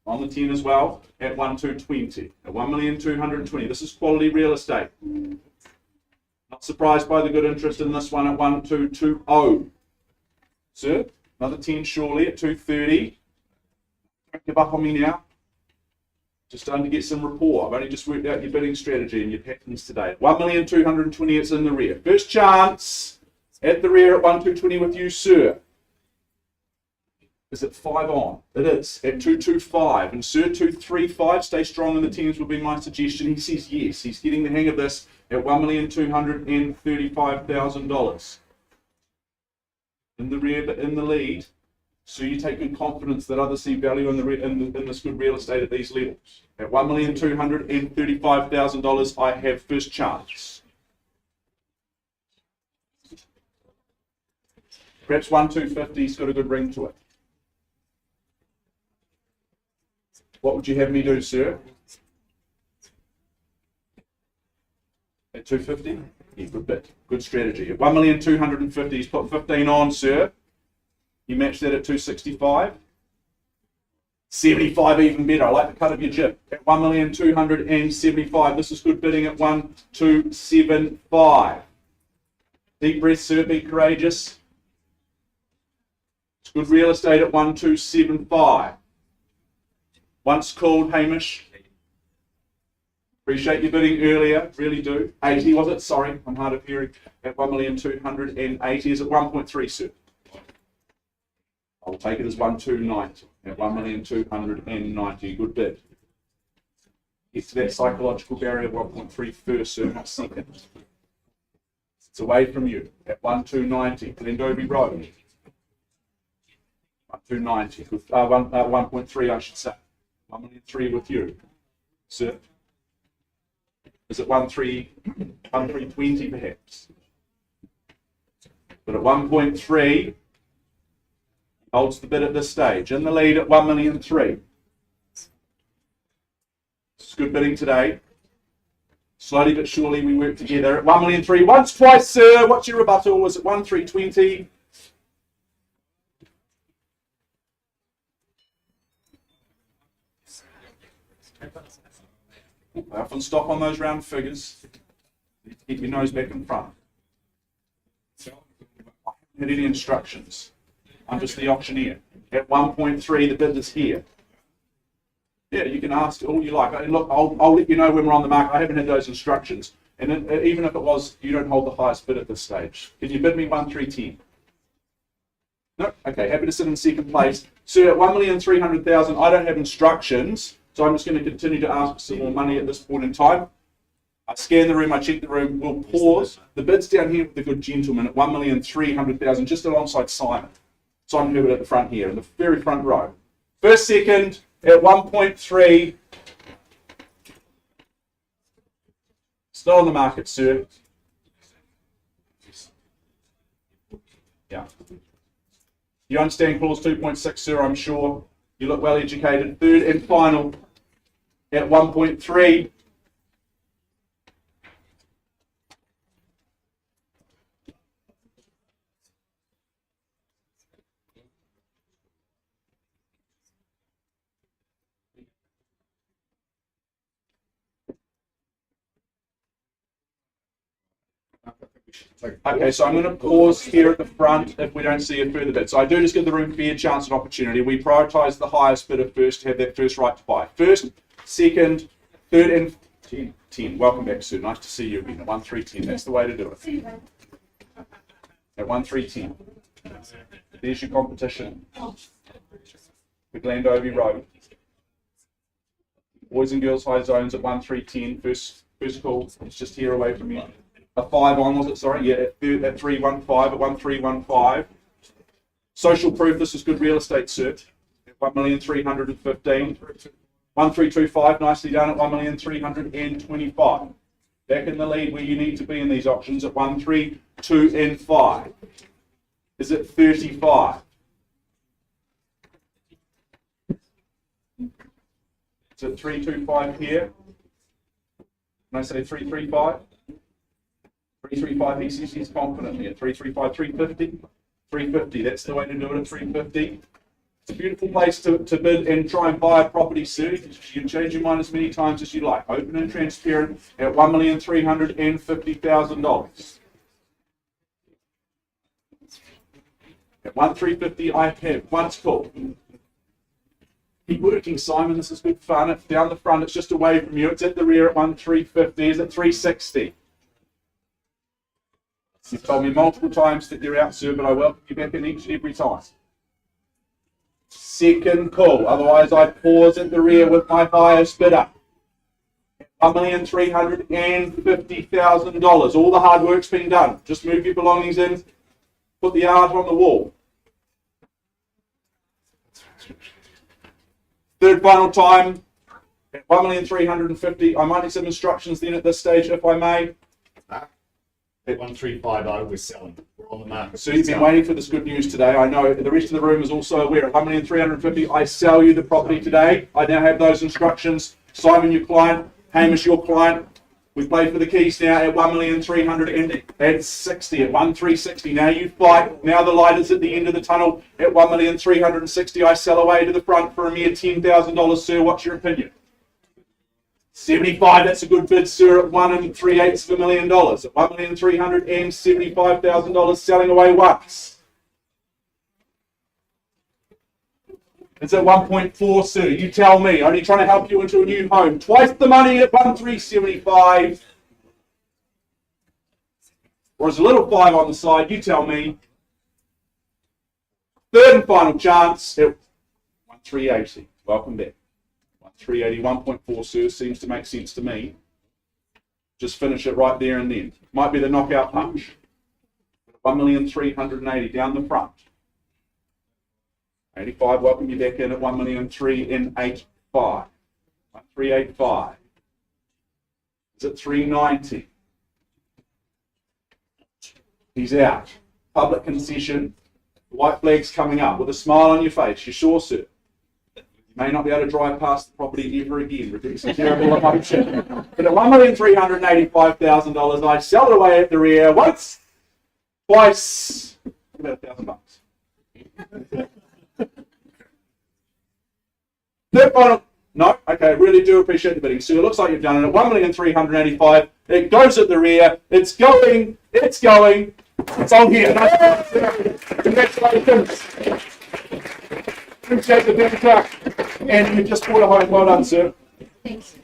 On the 10 as well, at 1,220. At 1,220. This is quality real estate. Not surprised by the good interest in this one at 1,220. Sir, another 10 surely at 230. Don't give up on me now. Just starting to get some rapport. I've only just worked out your bidding strategy and your patterns today. 1,220, it's in the rear. First chance at the rear at 1,220 with you, sir. Is it 5 on? It is. At 225. And sir, 235. Stay strong in the 10s would be my suggestion. He says yes. He's getting the hang of this at $1,235,000. In the rear, but in the lead. So you take good confidence that others see value in this good real estate at these levels. At $1,235,000, I have first chance. Perhaps 1,250's got a good ring to it. What would you have me do, sir? At 250? Yeah, good bit. Good strategy. At 1,250,000, he's put 15 on, sir. You match that at 265. 75 even better. I like the cut of your jib. At 1,275,000. This is good bidding at 1,275. Deep breath, sir. Be courageous. It's good real estate at 1,275. Once called, Hamish. Appreciate your bidding earlier. Really do. 80 was it? Sorry, I'm hard of hearing. At 1,280. Is it 1.3, sir? I'll take it as 1,290 at 1,290. Good bid. Get to that psychological barrier of 1.3 first, sir, not second. It's away from you at 1,290. Glendovey Road. 1,290. 1.3, I should say. 1,300,000 with you, sir. Is it 1,320 perhaps? But at 1.3. Holds the bid at this stage. In the lead at 1,300,000. It's good bidding today. Slowly but surely we work together at 1,300,000. Once, twice, sir. What's your rebuttal? Was it 1,320? I often stop on those round figures. Keep your nose back in front. I haven't had any instructions. I'm just the auctioneer. At 1.3, the bid is here. Yeah, you can ask all you like. And look, I'll let you know when we're on the market. I haven't had those instructions. And even if it was, you don't hold the highest bid at this stage. Can you bid me 1,310? No? Okay, happy to sit in second place. So at 1,300,000, I don't have instructions, so I'm just going to continue to ask for some more money at this point in time. I scan the room, I check the room, we'll pause. The bid's down here with the good gentleman at 1,300,000, just alongside Simon. Simon Herbert at the front here, in the very front row. First, second, at 1.3. It's not on the market, sir. Yeah. You understand clause 2.6, sir, I'm sure. You look well educated. Third and final at 1.3. Okay, so I'm going to pause here at the front if we don't see a further bid. So I do just give the room fair chance and opportunity. We prioritise the highest bidder first to have that first right to buy. First, second, third, and 10. Welcome back, sir. Nice to see you again at 1,310. That's the way to do it. At 1,310. There's your competition. The Glendovey Road. Boys and girls high zones at 1,310. First call. It's just here away from you. A 5 on, was it? Sorry, yeah, at 315, at 1,315. Social proof, this is good real estate, sir. At 1,315. 1,325, nicely done at 1,325. Back in the lead where you need to be in these auctions at 1,325. Is it 35? Is it 325 here? Can I say 335? 335 ECC is confidently at 335, 350, 350. That's the way to do it at 350. It's a beautiful place to bid and try and buy a property, sir. You can change your mind as many times as you like. Open and transparent at $1,350,000. At 1,350, I have once called. Keep working, Simon. This is good fun. It's down the front. It's just away from you. It's at the rear at 1,350. Is it 360? You've told me multiple times that you're out, sir, but I welcome you back in each and every time. Second call. Otherwise, I pause at the rear with my highest bidder. $1,350,000. All the hard work's been done. Just move your belongings in. Put the art on the wall. Third final time. At 1,350,000. I might need some instructions then at this stage, if I may. At 1,350, we're selling. We're on the market. So you've been waiting for this good news today. I know the rest of the room is also aware. At 1,350,000, I sell you the property today. I now have those instructions. Simon, your client. Hamish, your client. We play for the keys now at 1,360,000. At 1,360,000. Now you fight. Now the light is at the end of the tunnel. At 1,360,000, I sell away to the front for a mere $10,000. Sir, what's your opinion? 75, that's a good bid, sir, at $1 3/8 million. At $1,375,000, selling away once. It's at 1.4, sir. You tell me. Only trying to help you into a new home. Twice the money at 1,375. Or is a little 5 on the side? You tell me. Third and final chance at 1,380. Welcome back. 380, 1.4, sir, seems to make sense to me. Just finish it right there and then. Might be the knockout punch. 1,380,000 down the front. 85, welcome you back in at 1,385,000. 1,385. Is it 390? He's out. Public concession. White flag's coming up with a smile on your face. You sure, sir? May not be able to drive past the property ever again. It's a terrible emotion. But at $1,385,000, I sell it away at the rear once, twice, about $1,000. Third final No? Okay, really do appreciate the bidding. So it looks like you've done it at 1,385,000. It goes at the rear. It's going. It's on here. Congratulations. Appreciate the big truck. And you just bought a home. Well done, sir. Thanks.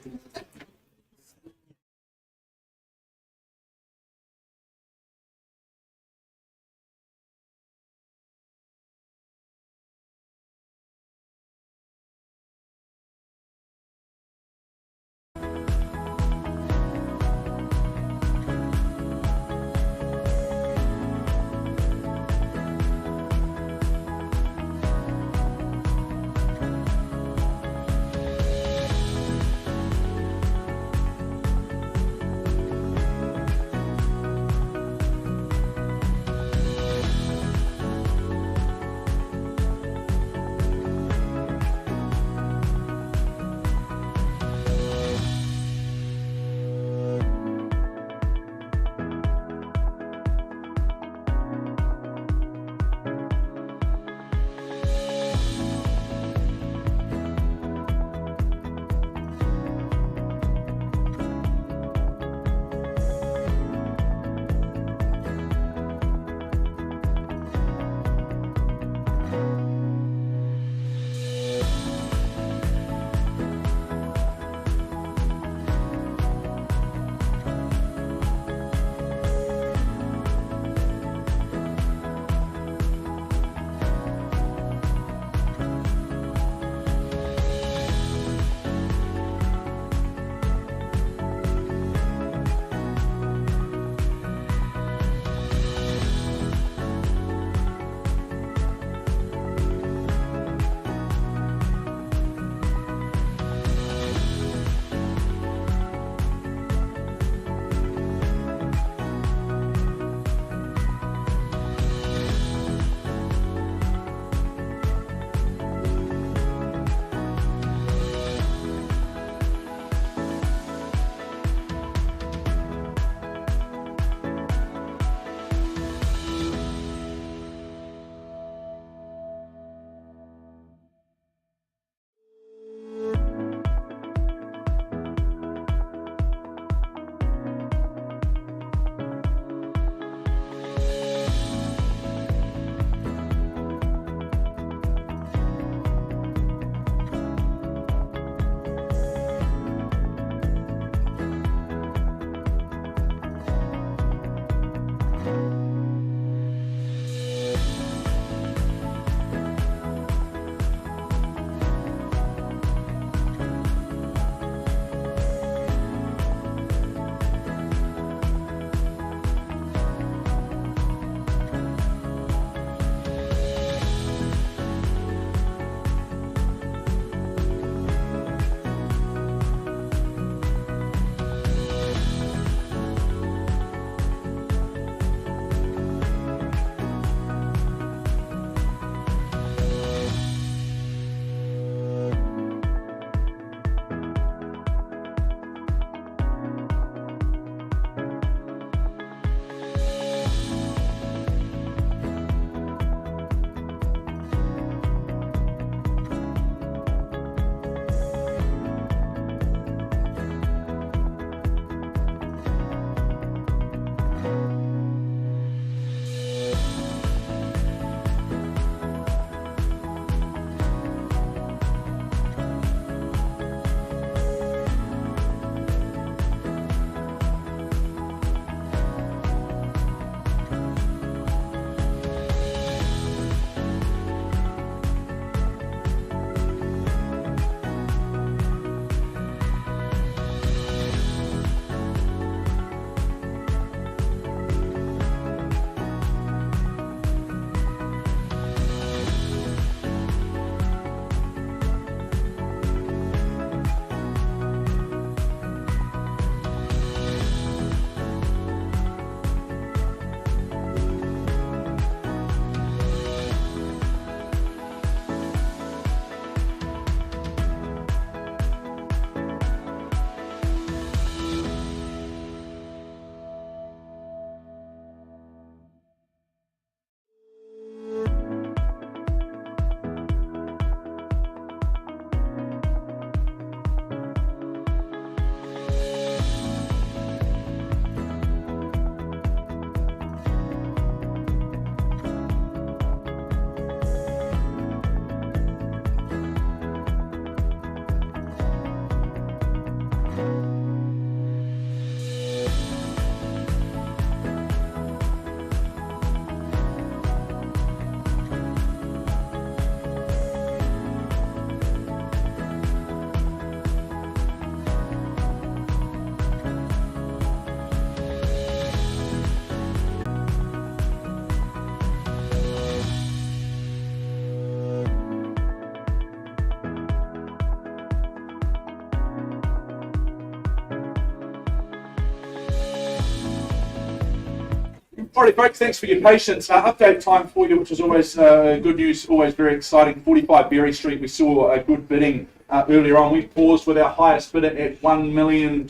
Alright folks, thanks for your patience. Update time for you, which is always good news, always very exciting. 45 Berry Street, we saw a good bidding earlier on. We paused with our highest bidder at $1 million.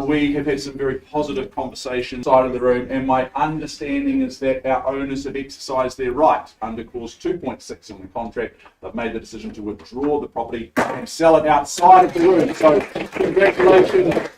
We have had some very positive conversations inside of the room, and my understanding is that our owners have exercised their right under clause 2.6 in the contract. They've made the decision to withdraw the property and sell it outside of the room. So congratulations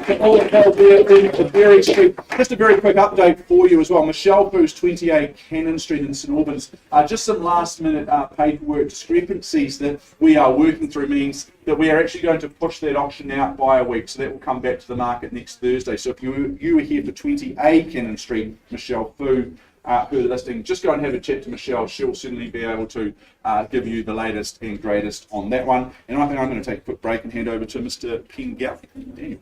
to all held there in Berry Street. Just a very quick update for you as well. Michelle Foo's 28 Cannon Street in St Albans. Just some last minute paperwork discrepancies that we are working through means that we are actually going to push that auction out by a week. So that will come back to the market next Thursday. So if you were here for 20A Cannon Street, Michelle Foo, her listing, just go and have a chat to Michelle. She'll certainly be able to give you the latest and greatest on that one. And I think I'm going to take a quick break and hand over to Mr. Pengal. Daniel.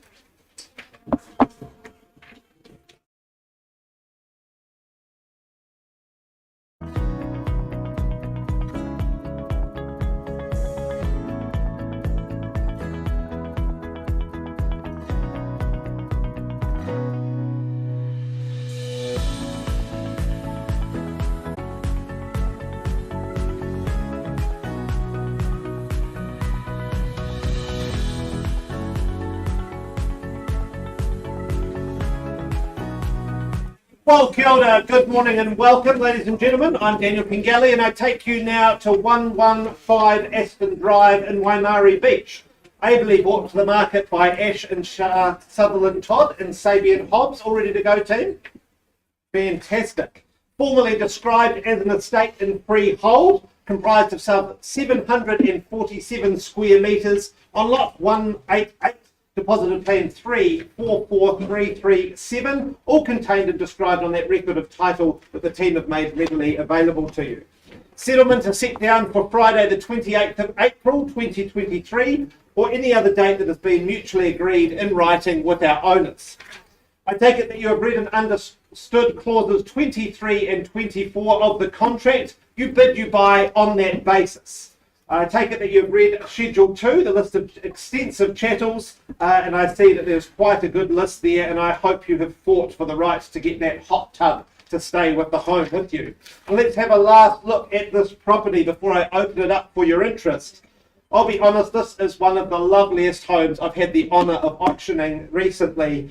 Well, kia ora, good morning and welcome, ladies and gentlemen. I'm Daniel Pengali and I take you now to 115 Aspen Drive in Waimarie Beach. Ably brought to the market by Ash and Sutherland Todd and Sabian Hobbs. All ready to go, team? Fantastic. Formerly described as an estate in freehold, comprised of some 747 square metres on lot 188. Deposited plan 344337, all contained and described on that record of title that the team have made readily available to you. Settlement is set down for Friday the 28th of April 2023 or any other date that has been mutually agreed in writing with our owners. I take it that you have read and understood clauses 23 and 24 of the contract. You bid, you buy on that basis. I take it that you've read Schedule 2, the list of extensive chattels, and I see that there's quite a good list there, and I hope you have fought for the right to get that hot tub to stay with the home with you. And let's have a last look at this property before I open it up for your interest. I'll be honest, this is one of the loveliest homes I've had the honour of auctioning recently.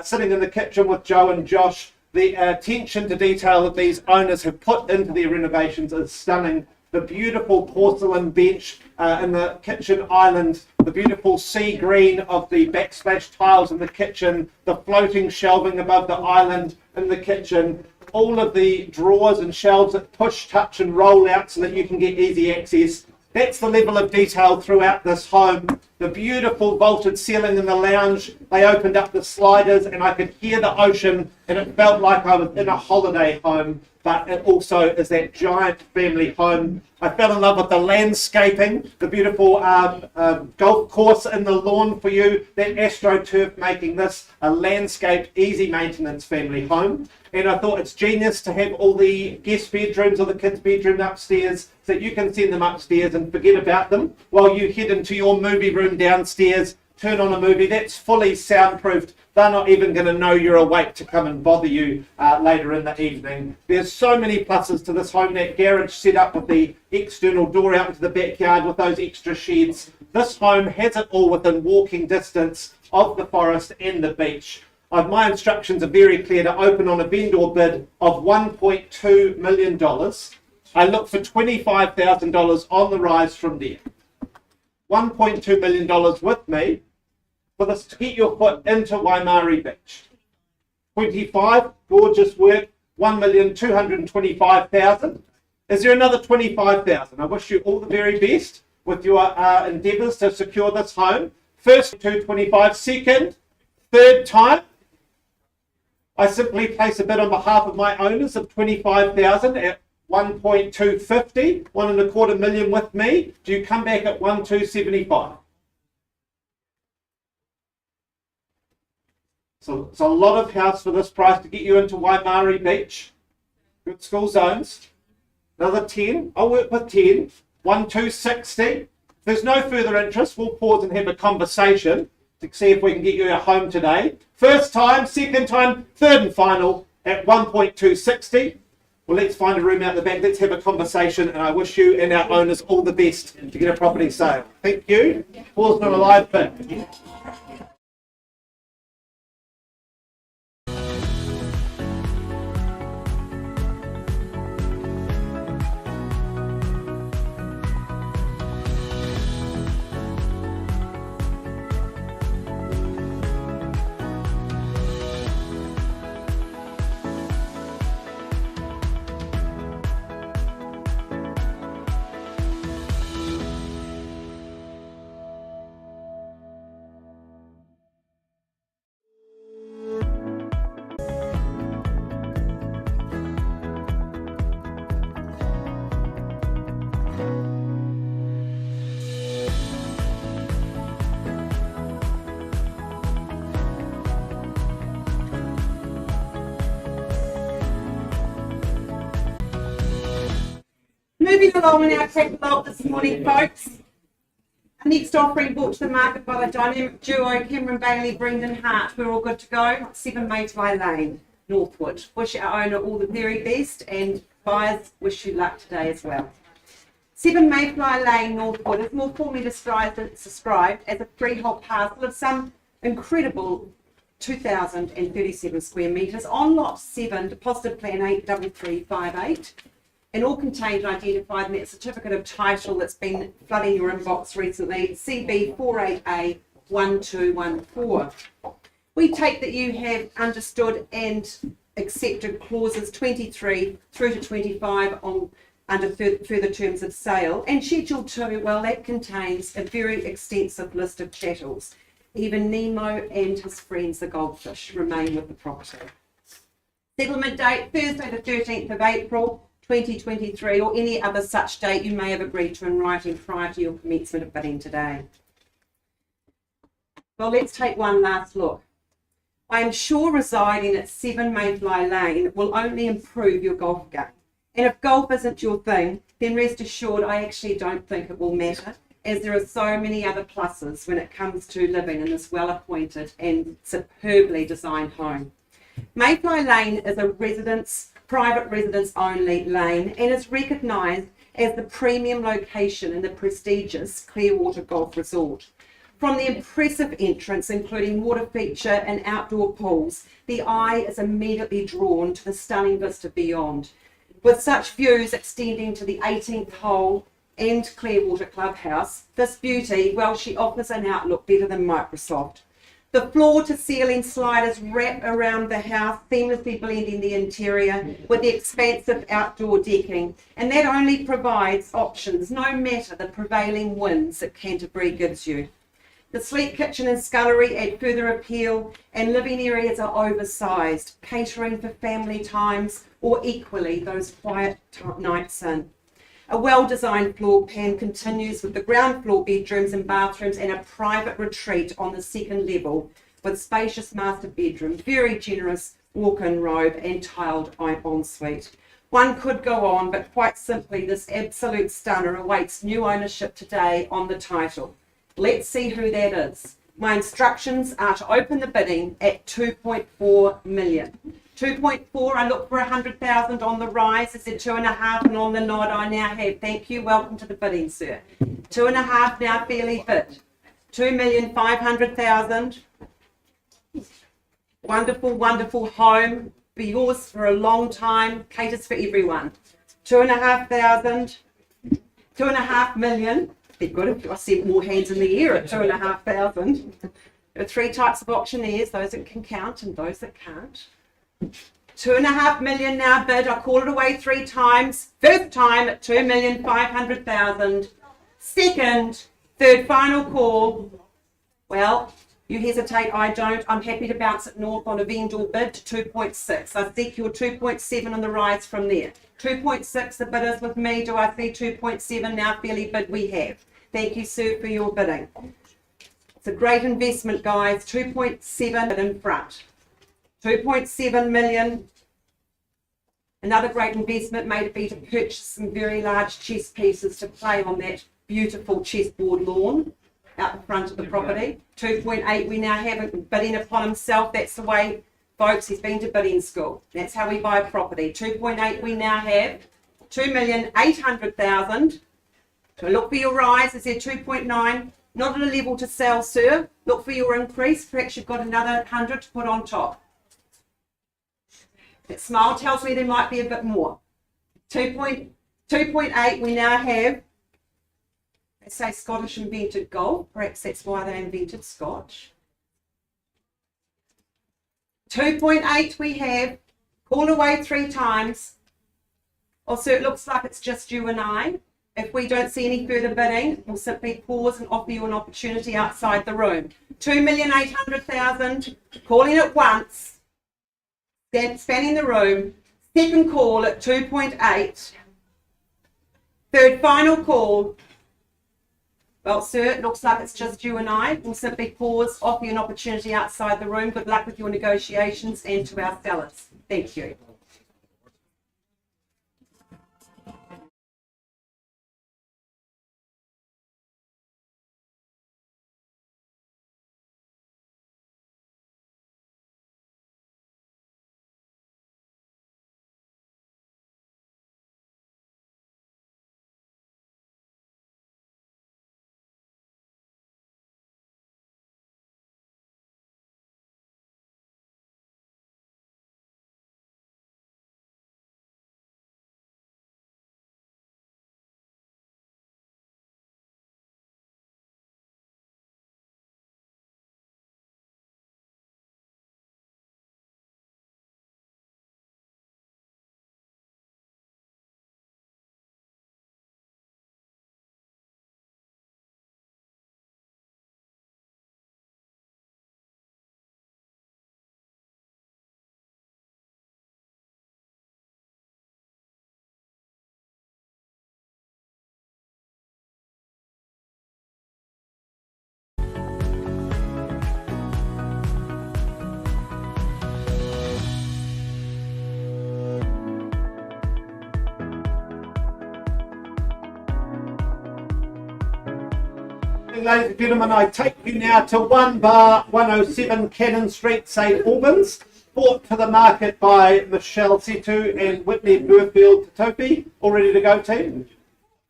Sitting in the kitchen with Joe and Josh, the attention to detail that these owners have put into their renovations is stunning. The beautiful porcelain bench in the kitchen island, the beautiful sea green of the backsplash tiles in the kitchen, the floating shelving above the island in the kitchen, all of the drawers and shelves that push, touch and roll out so that you can get easy access. That's the level of detail throughout this home. The beautiful vaulted ceiling in the lounge. They opened up the sliders and I could hear the ocean and it felt like I was in a holiday home, but it also is that giant family home. I fell in love with the landscaping, the beautiful golf course in the lawn for you, that AstroTurf making this a landscaped, easy maintenance family home. And I thought it's genius to have all the guest bedrooms or the kids' bedroom upstairs so that you can send them upstairs and forget about them while you head into your movie room downstairs, turn on a movie that's fully soundproofed. They're not even going to know you're awake to come and bother you later in the evening. There's so many pluses to this home. That garage set up with the external door out into the backyard with those extra sheds. This home has it all within walking distance of the forest and the beach. My instructions are very clear to open on a vendor bid of $1.2 million. I look for $25,000 on the rise from there. $1.2 million with me for this to get your foot into Waimarie Beach. 25, gorgeous work, 1,225,000. Is there another 25,000? I wish you all the very best with your endeavours to secure this home. First, 225. Second, third time, I simply place a bid on behalf of my owners of 25,000 at 1.250, $1.25 million with me. Do you come back at 1.275? So it's a lot of house for this price to get you into Waimarie Beach. Good school zones. Another 10. I'll work with 10. 1.260. If there's no further interest, we'll pause and have a conversation to see if we can get you a home today. First time, second time, third and final, at 1.260. Well, let's find a room out the back. Let's have a conversation, and I wish you and our owners all the best to get a property sale. Thank you. Pause on a live bit. Moving along in our catalogue this morning, folks. Our next offering brought to the market by the dynamic duo Cameron Bailey, Brendan Hart. We're all good to go. 7 Mayfly Lane, Northwood. Wish our owner all the very best, and buyers wish you luck today as well. 7 Mayfly Lane, Northwood is more formally described as a freehold parcel of some incredible 2,037 square metres on lot 7, deposited plan 83358. And all contained and identified in that certificate of title that's been flooding your inbox recently, CB48A1214. We take that you have understood and accepted clauses 23 through to 25 under further terms of sale, and Schedule 2, well, that contains a very extensive list of chattels. Even Nemo and his friends, the goldfish, remain with the property. Settlement date, Thursday the 13th of April, 2023, or any other such date you may have agreed to in writing prior to your commencement of bidding today. Well, let's take one last look. I am sure residing at 7 Mayfly Lane will only improve your golf game. And if golf isn't your thing, then rest assured I actually don't think it will matter, as there are so many other pluses when it comes to living in this well-appointed and superbly designed home. Mayfly Lane is a private residence only lane, and is recognised as the premium location in the prestigious Clearwater Golf Resort. From the impressive entrance, including water feature and outdoor pools, the eye is immediately drawn to the stunning vista beyond. With such views extending to the 18th hole and Clearwater Clubhouse, this beauty, well, she offers an outlook better than Microsoft. The floor-to-ceiling sliders wrap around the house, seamlessly blending the interior with the expansive outdoor decking, and that only provides options, no matter the prevailing winds that Canterbury gives you. The sleek kitchen and scullery add further appeal, and living areas are oversized, catering for family times or equally those quiet nights in. A well-designed floor plan continues with the ground floor bedrooms and bathrooms and a private retreat on the second level with spacious master bedroom, very generous walk-in robe and tiled ensuite. One could go on, but quite simply this absolute stunner awaits new ownership today on the title. Let's see who that is. My instructions are to open the bidding at 2.4 million. 2.4, I look for 100,000 on the rise. Is it 2.5? And on the nod I now have. Thank you. Welcome to the bidding, sir. 2.5 now fairly bid. 2,500,000. Wonderful, wonderful home. Be yours for a long time. Caters for everyone. 2,500. 2.5 million. Be good if I see more hands in the air at 2,500. There are 3 types of auctioneers, those that can count and those that can't. 2.5 million now bid. I call it away 3 times. First time at 2,500,000. Second, third, final call. Well, you hesitate, I don't. I'm happy to bounce it north on a vendor bid to 2.6. I seek your 2.7 on the rise from there. 2.6, the bidders with me. Do I see 2.7 now fairly bid? We have. Thank you, sir, for your bidding. It's a great investment, guys. 2.7 in front. 2.7 million. Another great investment may be to purchase some very large chess pieces to play on that beautiful chessboard lawn out the front of the property. 2.8 we now have bidding upon himself. That's the way Folks, he's been to bidding school. That's how we buy property. 2.8 we now have. 2,800,000. So look for your rise. Is there 2.9? Not at a level to sell, sir. Look for your increase. Perhaps you've got another 100 to put on top. That smile tells me there might be a bit more. 2.8 we now have. They say Scottish invented gold. Perhaps that's why they invented Scotch. 2.8 we have. Call away 3 times. Also, it looks like it's just you and I. If we don't see any further bidding, we'll simply pause and offer you an opportunity outside the room. 2,800,000. Calling it once. Then spanning the room. Second call at 2.8. Third final call. Well, sir, it looks like it's just you and I. We'll simply pause, offer you an opportunity outside the room. Good luck with your negotiations and to our sellers. Thank you. Ladies and gentlemen, I take you now to 1 bar 107 Cannon Street, St Albans, brought to the market by Michelle Setu and Whitney Burfield Topi. All ready to go, team?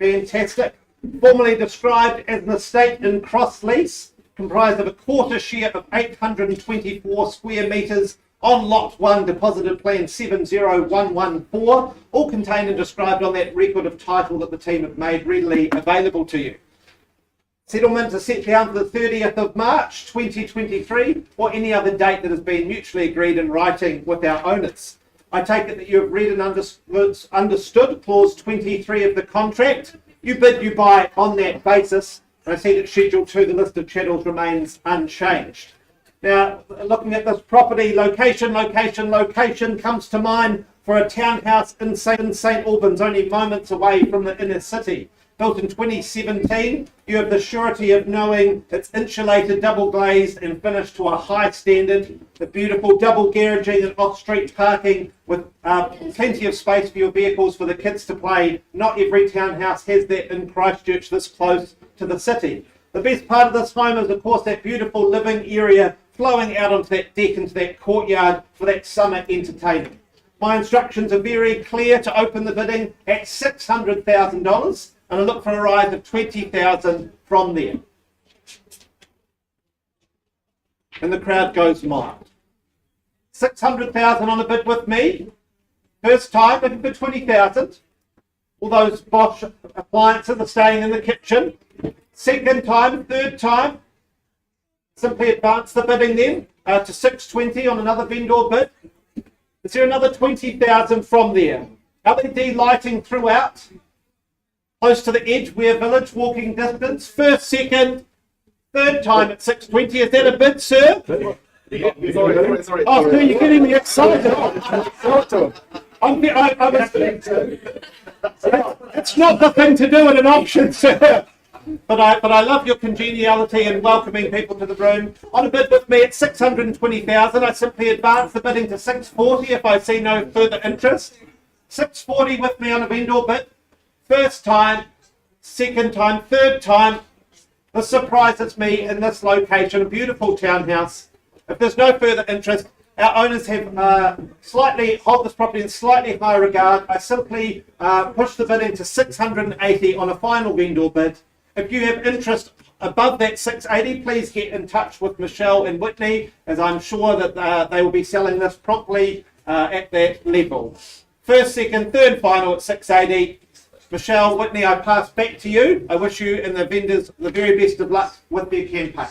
Fantastic. Formerly described as an estate in cross lease, comprised of a quarter share of 824 square metres on Lot 1, deposited plan 70114, all contained and described on that record of title that the team have made readily available to you. Settlement is set down for the 30th of March 2023 or any other date that has been mutually agreed in writing with our owners. I take it that you have read and understood clause 23 of the contract. You bid, you buy on that basis. And I see that Schedule 2, the list of chattels, remains unchanged. Now, looking at this property, location comes to mind for a townhouse in St Albans, only moments away from the inner city. Built in 2017, you have the surety of knowing it's insulated, double glazed and finished to a high standard. The beautiful double garaging and off-street parking with plenty of space for your vehicles for the kids to play. Not every townhouse has that in Christchurch this close to the city. The best part of this home is, of course, that beautiful living area flowing out onto that deck into that courtyard for that summer entertainment. My instructions are very clear to open the bidding at $600,000. And I look for a rise of 20,000 from there. And the crowd goes mild. 600,000 on a bid with me. First time, looking for 20,000. All those Bosch appliances are staying in the kitchen. Second time, third time. Simply advance the bidding then to 620 on another vendor bid. Is there another 20,000 from there? LED lighting throughout. Close to the Edgeware Village, walking distance. First, second, third time at 620. Is that a bid, sir? Sorry. Oh, sir, you're getting me excited. It's not the thing to do at an auction, sir. But I love your congeniality and welcoming people to the room. On a bid with me at 620,000, I simply advance the bidding to 640 if I see no further interest. 640 with me on a vendor bid. First time, second time, third time. This surprises me in this location, a beautiful townhouse. If there's no further interest, Our owners have slightly hold this property in slightly higher regard. I simply push the bidding to 680 on a final vendor bid. If you have interest above that 680, please get in touch with Michelle and Whitney, as I'm sure that they will be selling this promptly at that level. First, second, third final at 680. Michelle, Whitney, I pass back to you. I wish you and the vendors the very best of luck with their campaign.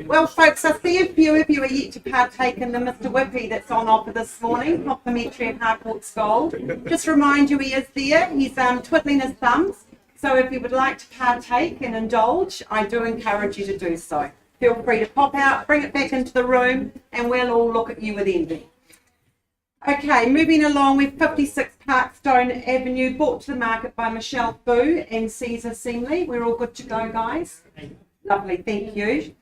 Well, folks, I see a few of you are yet to partake in the Mr. Whippy that's on offer this morning, complimentary at Harcourts Gold. Just remind you he is there. He's twiddling his thumbs. So if you would like to partake and indulge, I do encourage you to do so. Feel free to pop out, bring it back into the room, and we'll all look at you with envy. Okay, moving along with 56 Parkstone Avenue, brought to the market by Michelle Boo and Caesar Seamley. We're all good to go, guys? Lovely, thank you.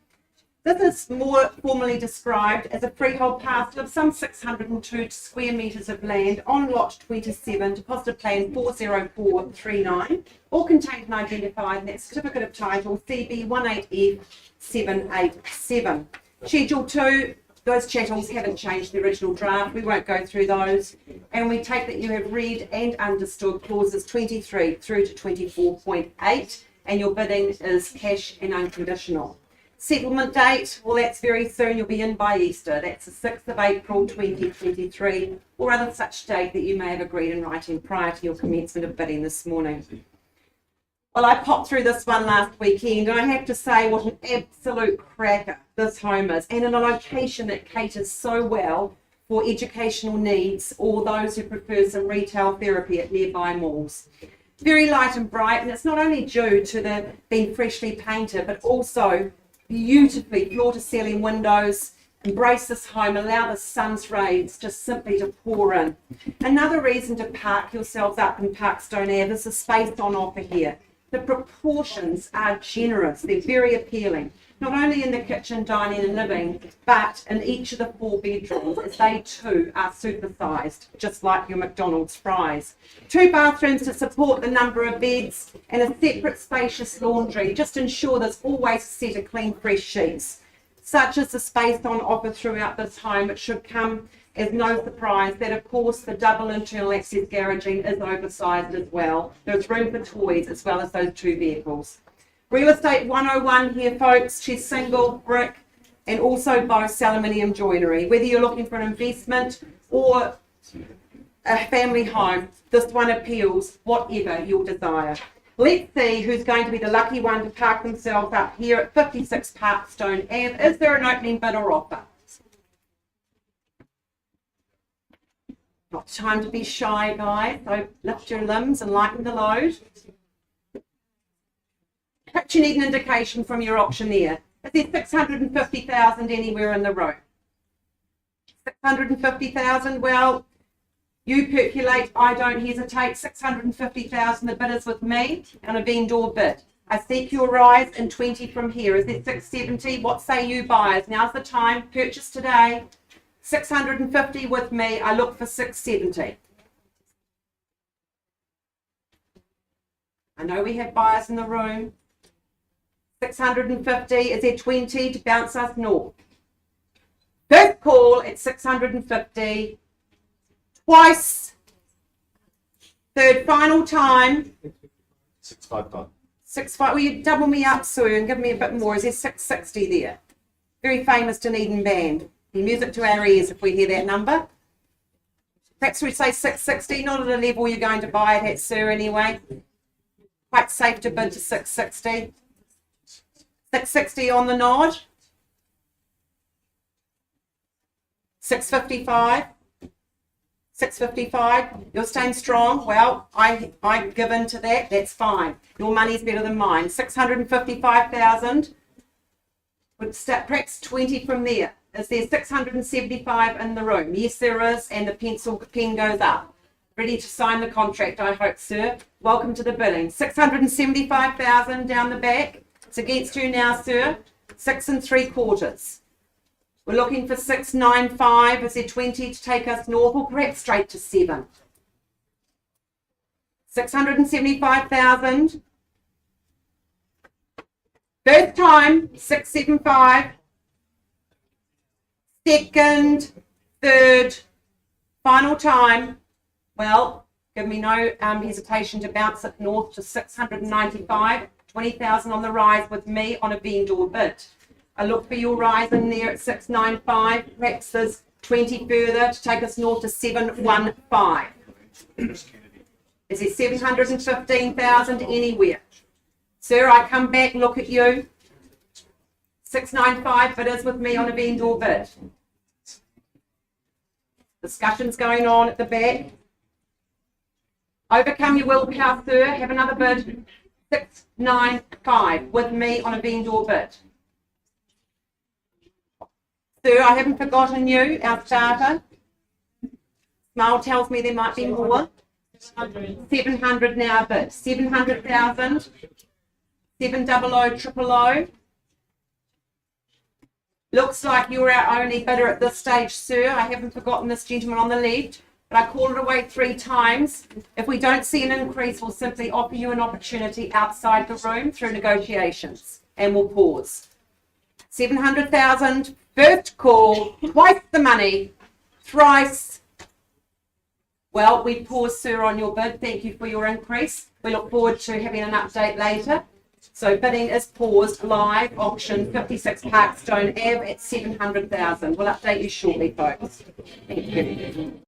This is more formally described as a freehold parcel of some 602 square metres of land on lot 27, deposit plan 40439, all contained and identified in that certificate of title CB18F787. Schedule 2, those chattels haven't changed the original draft. We won't go through those. And we take that you have read and understood clauses 23 through to 24.8, and your bidding is cash and unconditional. Settlement date, well, that's very soon. You'll be in by Easter. That's the 6th of April 2023, or other such date that you may have agreed in writing prior to your commencement of bidding this morning. Well, I popped through this one last weekend, and I have to say what an absolute cracker this home is, and in a location that caters so well for educational needs or those who prefer some retail therapy at nearby malls. Very light and bright, and it's not only due to the being freshly painted, but also beautifully floor-to-ceiling windows. Embrace this home, allow the sun's rays just simply to pour in. Another reason to park yourselves up in Parkstone Ave is the space on offer here. The proportions are generous. They're very appealing. Not only in the kitchen, dining and living, but in each of the 4 bedrooms, as they too are supersized, just like your McDonald's fries. 2 bathrooms to support the number of beds and a separate spacious laundry. Just ensure there's always a set of clean, fresh sheets. Such is the space on offer throughout this home. It should come as no surprise that, of course, the double internal access garaging is oversized as well. There's room for toys as well as those 2 vehicles. Real Estate 101 here, folks. She's single, brick, and also boasts aluminium joinery. Whether you're looking for an investment or a family home, this one appeals, whatever your desire. Let's see who's going to be the lucky one to park themselves up here at 56 Parkstone Ave. Is there an opening bid or offer? Not time to be shy, guys. So lift your limbs and lighten the load. Perhaps you need an indication from your auctioneer. Is there 650,000 anywhere in the room? 650,000? Well, you percolate, I don't hesitate. 650,000, the bid is with me on a vendor bid. I seek your rise in 20 from here. Is there 670? What say you buyers? Now's the time. Purchase today. 650 with me. I look for 670. I know we have buyers in the room. 650. Is there 20 to bounce us north? First call at 650. Twice. Third final time. 655. 65. Will you double me up, Sue, and give me a bit more? Is there 660 there? Very famous Dunedin band. The music to our ears if we hear that number. Perhaps we say 660, not at a level you're going to buy it at, Sue, anyway. Quite safe to bid to 660. 660 on the nod. 655. 655. You're staying strong. Well, I give in to that. That's fine. Your money's better than mine. 655,000. Would start perhaps 20 from there. Is there 675 in the room? Yes, there is, and the pen goes up. Ready to sign the contract, I hope, sir. Welcome to the bidding. 675,000 down the back. It's against you now, sir. 6 3/4. We're looking for 695. Is there 20 to take us north, or perhaps straight to 7? 675,000. First time, 675. Second, third, final time. Well, give me no hesitation to bounce it north to 695. 20,000 on the rise with me on a vendor bid. I look for your rise in there at 695. Perhaps there's 20 further to take us north to 715. Is there 715,000 anywhere? Sir, I come back, look at you. 695, but is with me on a vendor bid. Discussions going on at the back. Overcome your willpower, sir. Have another bid. 695 with me on a vendor bid. Sir, I haven't forgotten you, our starter. Smile tells me there might be more. 700 now a bid. 700,000. 700 000. Looks like you're our only bidder at this stage, sir. I haven't forgotten this gentleman on the left, but I called it away 3 times. If we don't see an increase, we'll simply offer you an opportunity outside the room through negotiations, and we'll pause. 700,000, first call, twice the money, thrice. Well, we pause, sir, on your bid. Thank you for your increase. We look forward to having an update later. So bidding is paused, live, auction, 56 Parkstone Ave at 700,000. We'll update you shortly, folks. Thank you.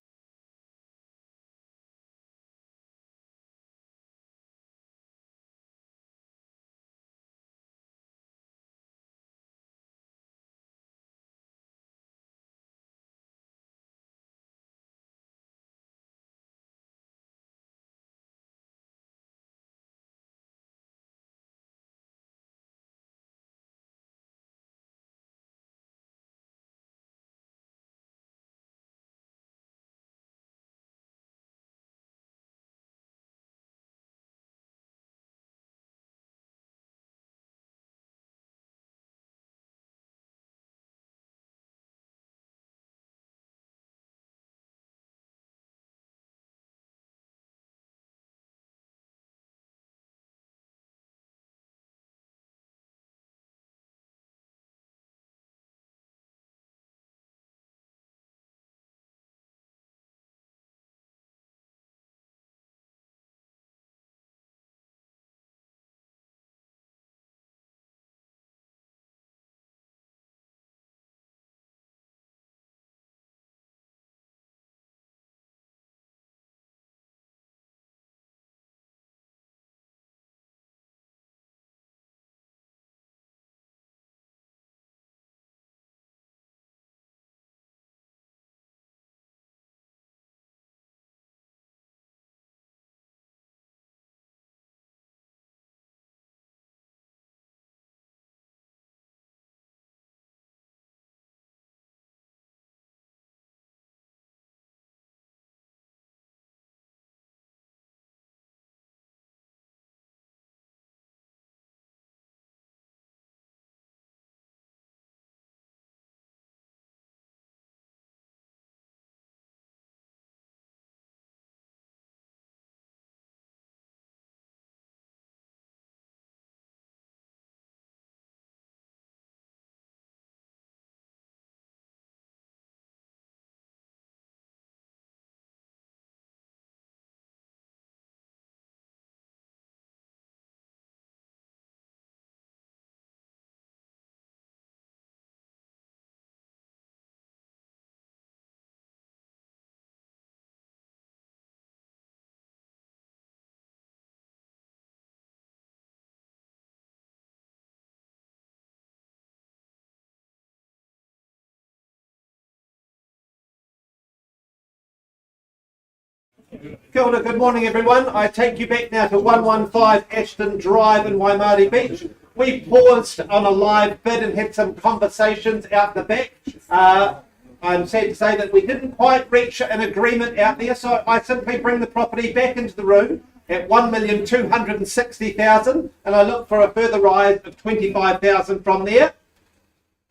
Kia ora, good morning everyone. I take you back now to 115 Aspen Drive in Waimari Beach. We paused on a live bid and had some conversations out the back. I'm sad to say that we didn't quite reach an agreement out there, so I simply bring the property back into the room at 1,260,000, and I look for a further rise of 25,000 from there.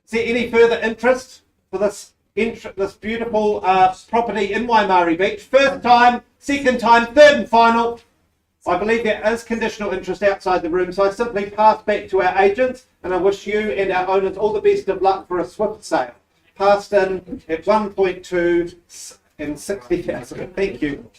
Is there any further interest for this beautiful property in Waimari Beach? First time, second time, third and final. I believe there is conditional interest outside the room, so I simply pass back to our agents, and I wish you and our owners all the best of luck for a swift sale. Passed in at 1.2 and 60,000. Thank you.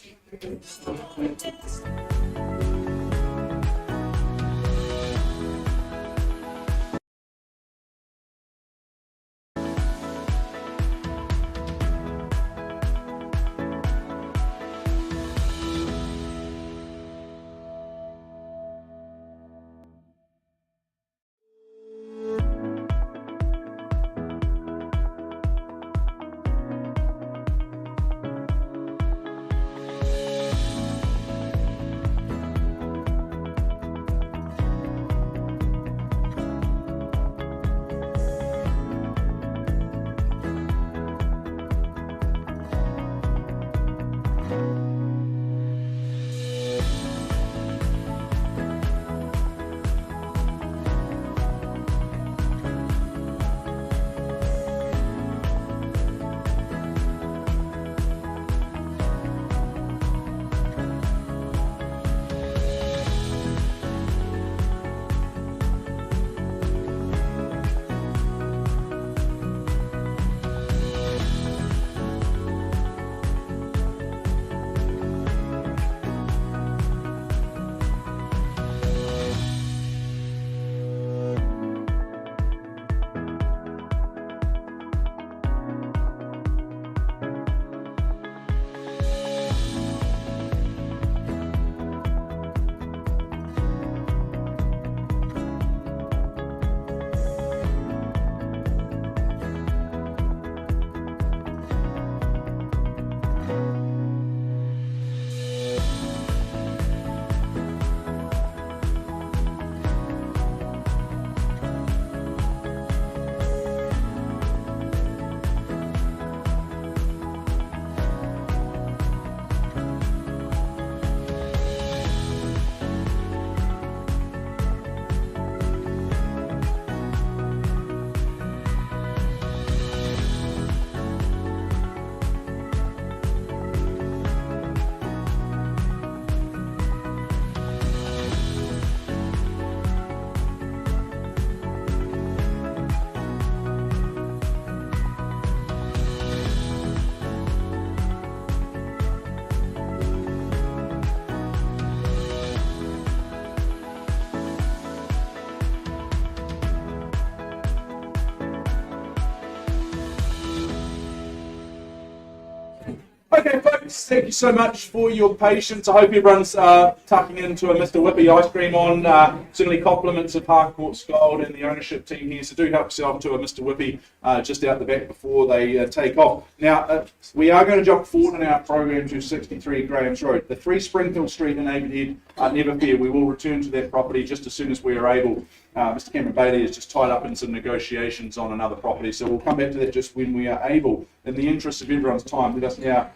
Okay, folks, thank you so much for your patience. I hope everyone's tucking into a Mr. Whippy ice cream on. Certainly compliments of Harcourts Gold and the ownership team here, so do help yourself to a Mr. Whippy just out the back before they take off. Now, we are going to jump forward in our program to 63 Graham's Road. The 3 Springfield Street in Avonhead, never fear, we will return to that property just as soon as we are able. Mr. Cameron Bailey is just tied up in some negotiations on another property, so we'll come back to that just when we are able. In the interest of everyone's time, let us now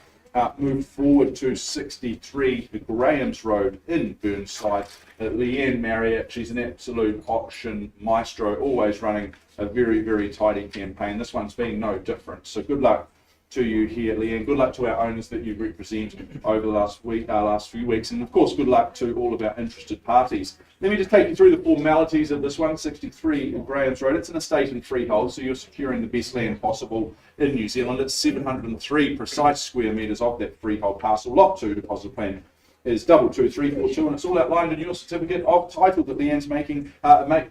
move forward to 63 Graham's Road in Burnside. Leanne Marriott, she's an absolute auction maestro, always running a very, very tidy campaign. This one's been no different. So good luck to you here, Leanne. Good luck to our owners that you represent over the last few weeks, and of course, good luck to all of our interested parties. Let me just take you through the formalities of this one. 63 Graham's Road. It's an estate and freehold, so you're securing the best land possible in New Zealand. It's 703 precise square metres of that freehold parcel. Lot 2 deposit plan is 22342, and it's all outlined in your certificate of title that Leanne's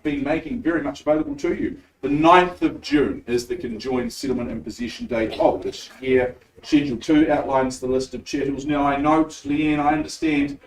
been making very much available to you. The 9th of June is the conjoined settlement and possession date of this year. Schedule 2 outlines the list of chattels. Now I note, Leanne, I understand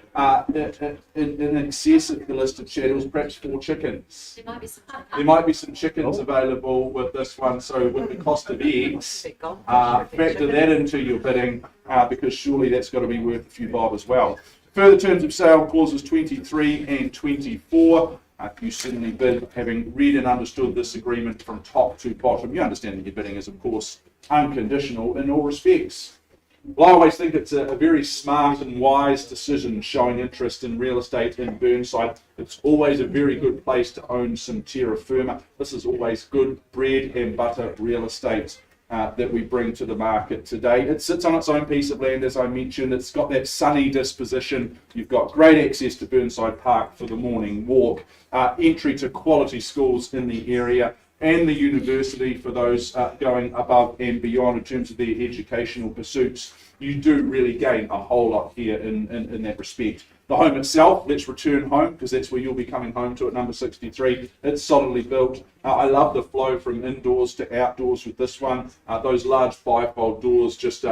in excess of the list of chattels, perhaps 4 chickens. There might be some. There might be some chickens available with this one, so with the cost of eggs, factor that into your bidding because surely that's got to be worth a few bob as well. Further terms of sale, clauses 23 and 24. You certainly bid, having read and understood this agreement from top to bottom. You understand that your bidding is, of course, unconditional in all respects. Well, I always think it's a very smart and wise decision showing interest in real estate in Burnside. It's always a very good place to own some terra firma. This is always good bread and butter real estate that we bring to the market today. It sits on its own piece of land, as I mentioned. It's got that sunny disposition. You've got great access to Burnside Park for the morning walk, entry to quality schools in the area, and the university for those going above and beyond in terms of their educational pursuits. You do really gain a whole lot here in that respect. The home itself, let's return home because that's where you'll be coming home to at number 63. It's solidly built. I love the flow from indoors to outdoors with this one. Those large bifold doors just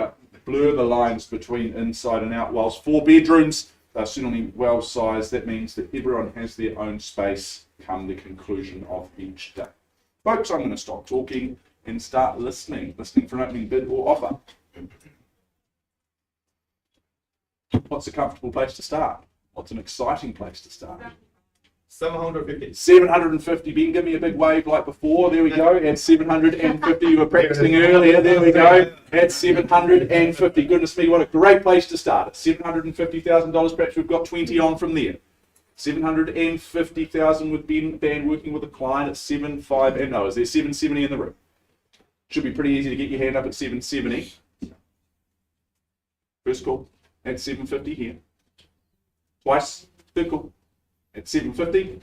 blur the lines between inside and out. Whilst 4 bedrooms are certainly well sized, that means that everyone has their own space come the conclusion of each day. Folks, I'm going to stop talking and start listening for an opening bid or offer. What's a comfortable place to start? What's an exciting place to start? 750. 750. Ben, give me a big wave like before. There we go. At 750. You were practicing earlier. There we go. At 750. Goodness me, what a great place to start. At $750,000. Perhaps we've got 20 on from there. 750,000 with Ben working with a client at 75. And no, is there 770 in the room? Should be pretty easy to get your hand up at 770. First call at 750 here. Twice. Third call at 750.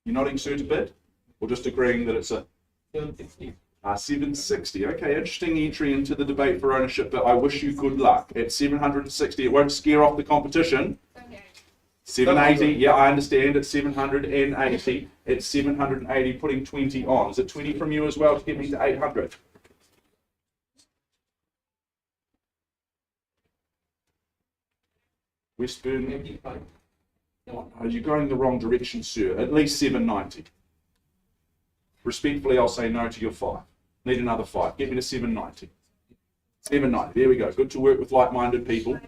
You're nodding sir to bid, or just agreeing that it's a 760. 760. Okay, interesting entry into the debate for ownership, but I wish you good luck. At 760, it won't scare off the competition. 780, yeah, I understand. At 780, at 780, putting 20 on. Is it 20 from you as well to get me to 800? Westburn. Oh, you're going the wrong direction, sir. At least 790. Respectfully, I'll say no to your 5. Need another 5. Get me to 790. 790. There we go. Good to work with like-minded people.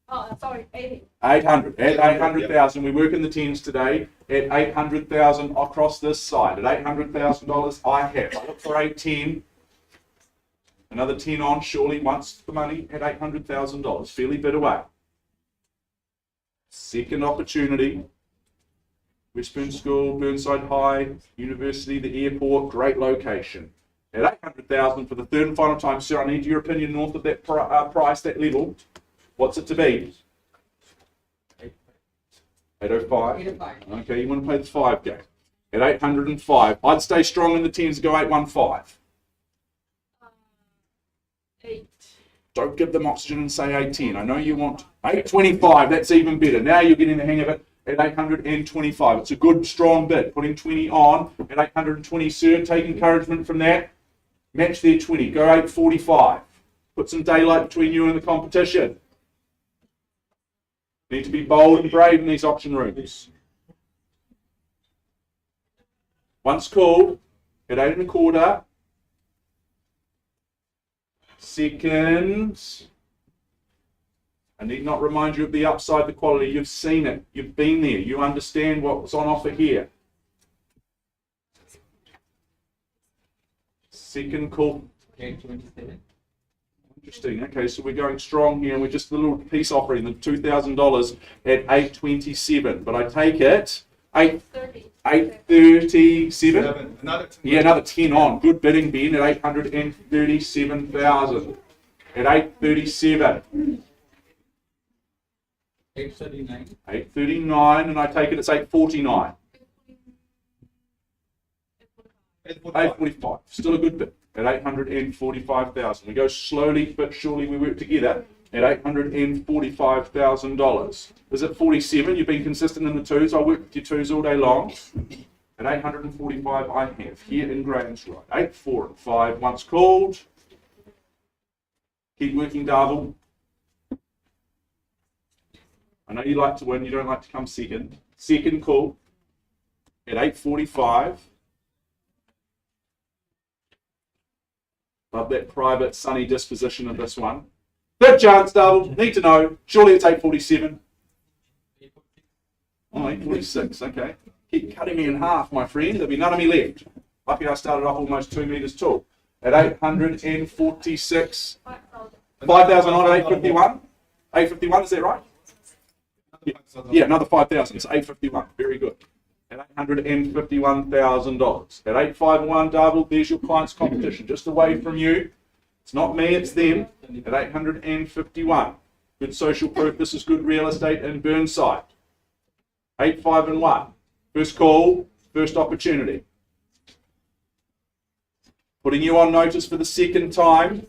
Oh, sorry, 80. 800. At 800,000. We work in the tens today. At 800,000 across this side. At $800,000, I have. I look for 810. Another 10 on, surely, once the money at $800,000. Fairly bit away. Second opportunity. Westburn School, Burnside High, University, the airport, great location. At 800,000 for the third and final time, sir, I need your opinion north of that price, that level. What's it to be? 805. Okay, you want to play the 5 game. At 805, I'd stay strong in the 10s, go 815. 8. Don't give them oxygen and say 810. I know you want 825, that's even better. Now you're getting the hang of it. At 825, it's a good strong bid. Putting 20 on at 820, sir. Take encouragement from that. Match their 20. Go 845. Put some daylight between you and the competition. Need to be bold and brave in these auction rooms. Once called at 825. Second. I need not remind you of the upside, the quality. You've seen it. You've been there. You understand what's on offer here. Second call. 827. Interesting. Okay, so we're going strong here, and we're just a little piece offering the $2,000 at 827. But I take it 837. Another 10. Yeah, another 10 on. Good bidding, Ben, at 837,000. At 837. 839. 839, and I take it it's 849. 845. Still a good bit at 845,000. We go slowly but surely. We work together at $845,000. Is it 47? You've been consistent in the 2s. I work with your 2s all day long. At 845, I have here in Graham's Right. 8, 4, and 5 once called. Keep working, Darvel. I know you like to win, you don't like to come second. Second call at 845. Love that private, sunny disposition of this one. Third chance, Darvel. Need to know. Surely it's 847. Oh, 846, okay. Keep cutting me in half, my friend. There'll be none of me left. Lucky I started off almost 2 meters tall. At 846. 5,000 on at 851. 851, is that right? Yeah, another 5,000. So 851. Very good. At $851,000. At 851, Darvel, there's your client's competition. Just away from you. It's not me, it's them. At 851. Good social proof. This is good real estate in Burnside. 8, 5, and 1. First call, first opportunity. Putting you on notice for the second time.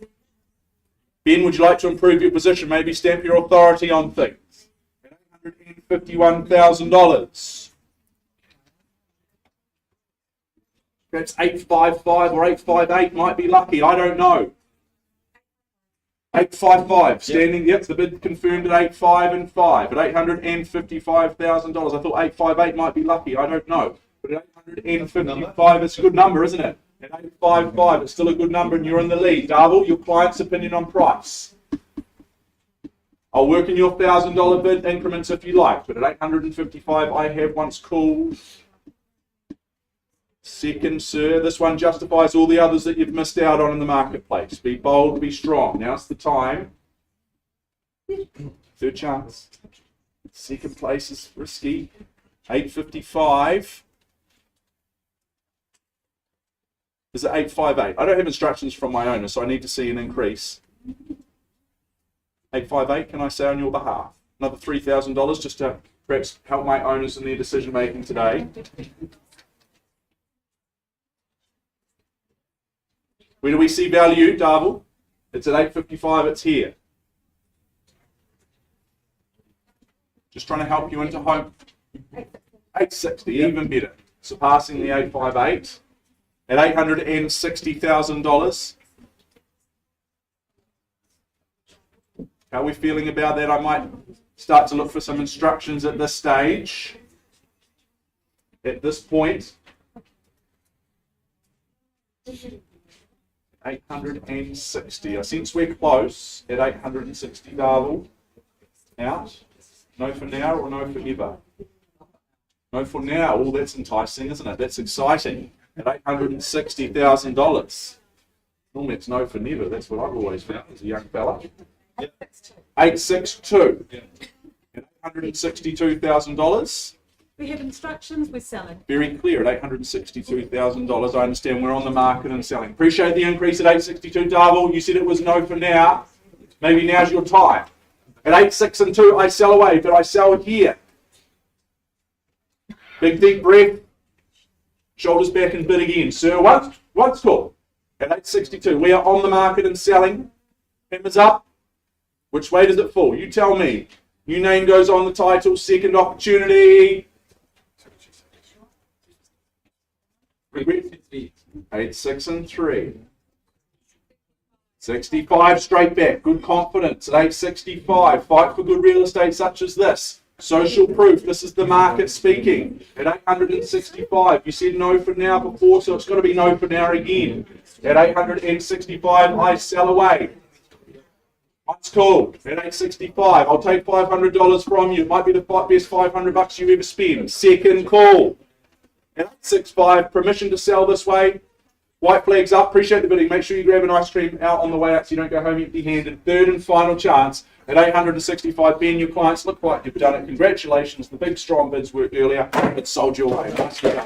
Ben, would you like to improve your position? Maybe stamp your authority on things. $851,000. Perhaps 855 or 858 might be lucky. I don't know. 855 standing. Yep, the bid confirmed at 85 and 5 at $855,000. I thought 858 might be lucky. I don't know, but at 855, it's a good number, isn't it? At 855, it's still a good number, and you're in the lead. Darvel, your client's opinion on price. I'll work in your $1,000 bid increments if you like, but at 855, I have once called. Second, sir, this one justifies all the others that you've missed out on in the marketplace. Be bold, be strong. Now's the time. Third chance. Second place is risky. 855. Is it 858? I don't have instructions from my owner, so I need to see an increase. 858, can I say on your behalf? Another $3,000 just to perhaps help my owners in their decision making today. Where do we see value, Darvel? It's at 855, it's here. Just trying to help you into home. 860, even better. Surpassing the 858 at $860,000. How are we feeling about that? I might start to look for some instructions at this stage. At this point. 860. I sense we're close at 860, Darvel. Out. No for now or no for ever? No for now. Oh, that's enticing, isn't it? That's exciting. At $860,000. Normally it's no for never. That's what I've always found as a young fella. 862. At $862,000. We have instructions, we're selling. Very clear at $862,000. I understand we're on the market and selling. Appreciate the increase at 862, Darvel. You said it was no for now. Maybe now's your time. At 862, I sell away, but I sell here. Big deep breath. Shoulders back and bid again. Sir, once call. At 862, we are on the market and selling. Hammers up. Which way does it fall? You tell me. New name goes on the title. Second opportunity. 8, 6, and 3. 65 straight back. Good confidence at 865. Fight for good real estate such as this. Social proof. This is the market speaking. At 865. You said no for now before, so it's got to be no for now again. At 865, I sell away. Once called at 865. I'll take $500 from you. It might be the best $500 you ever spend. Second call. At 865, permission to sell this way. White flags up. Appreciate the bidding. Make sure you grab an ice cream out on the way out so you don't go home empty-handed. Third and final chance at 865. Ben, your clients look like you've done it. Congratulations. The big strong bids worked earlier. It sold your way. Nicely done.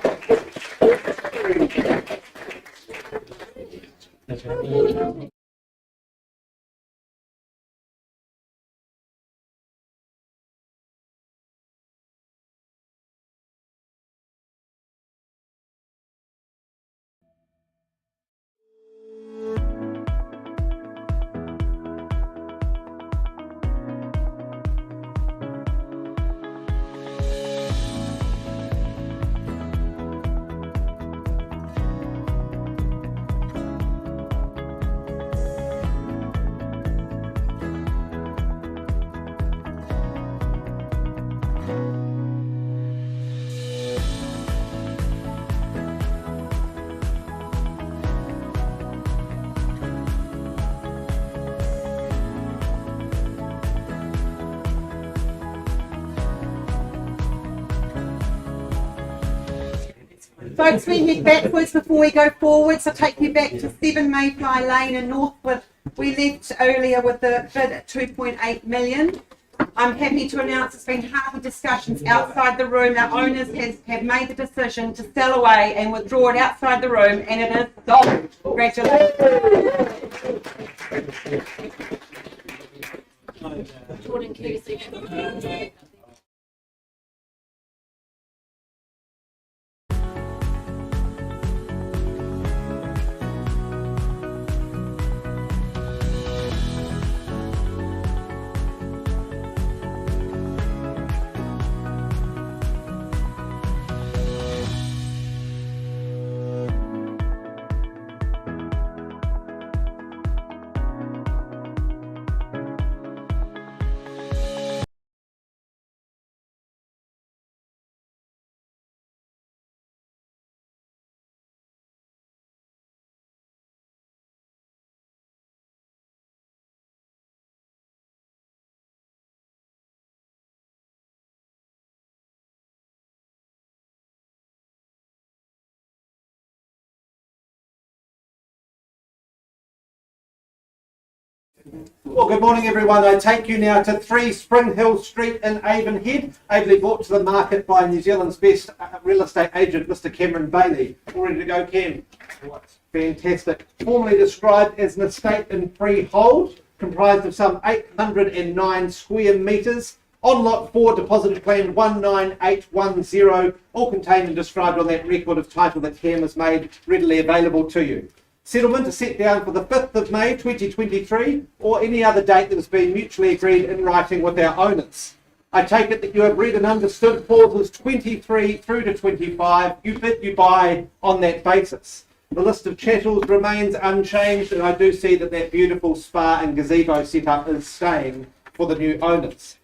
Folks, we head backwards before we go forwards. I'll take you back to 7 Mayfly Lane in Northwood. We left earlier with the bid at 2.8 million. I'm happy to announce there's been hearty discussions outside the room. Our owners have made the decision to sell away and withdraw it outside the room, and it is sold. Congratulations. Jordan Casey. Well, good morning, everyone. I take you now to 3 Spring Hill Street in Avonhead, ably brought to the market by New Zealand's best real estate agent, Mr. Cameron Bailey. All ready to go, Cam? Fantastic. Formerly described as an estate in freehold, comprised of some 809 square metres. On lot 4, deposited plan 19810, all contained and described on that record of title that Cam has made readily available to you. Settlement is set down for the 5th of May 2023 or any other date that has been mutually agreed in writing with our owners. I take it that you have read and understood clauses 23 through to 25. You bid, you buy on that basis. The list of chattels remains unchanged, and I do see that that beautiful spa and gazebo setup is staying for the new owners.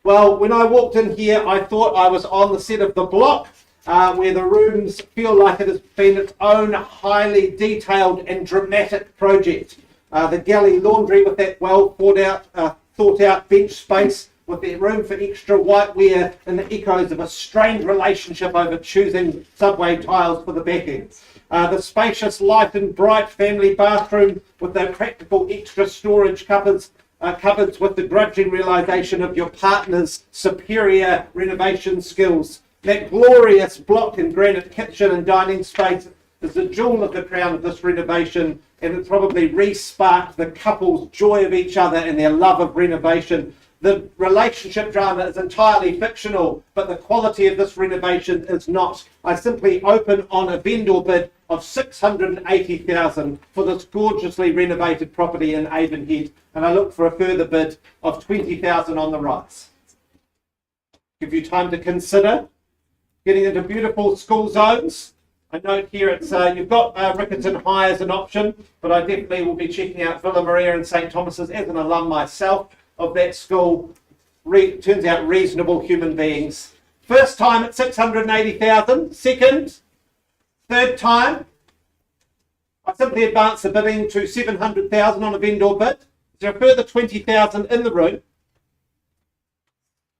Well, when I walked in here, I thought I was on the set of The Block, where the rooms feel like it has been its own highly detailed and dramatic project. The galley laundry with that well thought out bench space with the room for extra whiteware and the echoes of a strained relationship over choosing subway tiles for the backing. The spacious, light and bright family bathroom with the practical extra storage cupboards with the grudging realisation of your partner's superior renovation skills. That glorious block and granite kitchen and dining space is the jewel of the crown of this renovation, and it's probably re-sparked the couple's joy of each other and their love of renovation. The relationship drama is entirely fictional, but the quality of this renovation is not. I simply open on a vendor bid of $680,000 for this gorgeously renovated property in Avonhead, and I look for a further bid of $20,000 on the rise. Give you time to consider. Getting into beautiful school zones. I note here it's you've got Riccarton High as an option, but I definitely will be checking out Villa Maria and St Thomas's as an alum myself of that school. Turns out reasonable human beings. First time at 680,000. Second, third time, I simply advance the bidding to 700,000 on a vendor bid. Is there a further 20,000 in the room?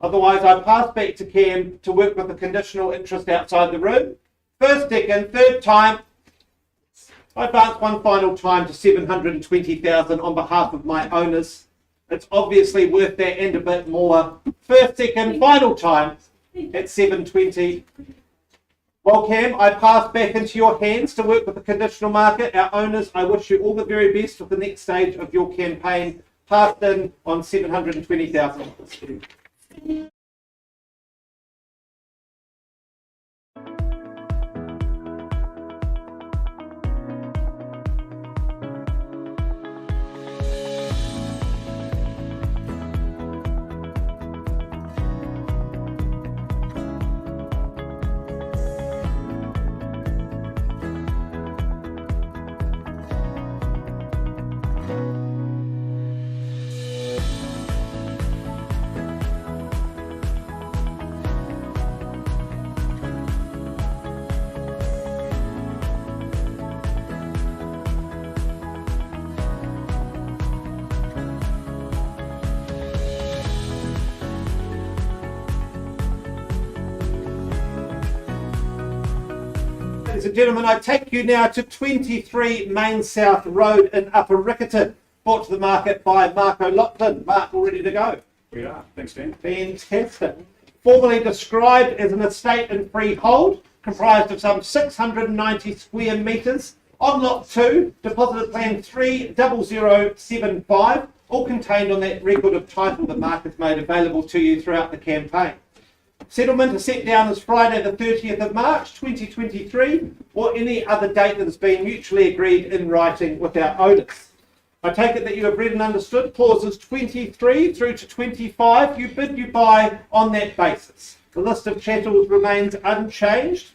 Otherwise, I pass back to Cam to work with the conditional interest outside the room. First, second, third time, I advance one final time to 720,000 on behalf of my owners. It's obviously worth that and a bit more. First, second, final time at 720. Well, Cam, I pass back into your hands to work with the conditional market. Our owners, I wish you all the very best for the next stage of your campaign. Passed in on 720,000. ladies and gentlemen, I take you now to 23 Main South Road in Upper Riccarton, brought to the market by Mark O'Loughlin. Mark, all ready to go? We are. Thanks, Dan. Fantastic. Formerly described as an estate and freehold, comprised of some 690 square metres. On lot 2, deposited plan 30075, all contained on that record of title that Mark has made available to you throughout the campaign. Settlement is set down as Friday the 30th of March 2023, or any other date that has been mutually agreed in writing with our owners. I take it that you have read and understood clauses 23 through to 25. You bid, you buy on that basis. The list of chattels remains unchanged.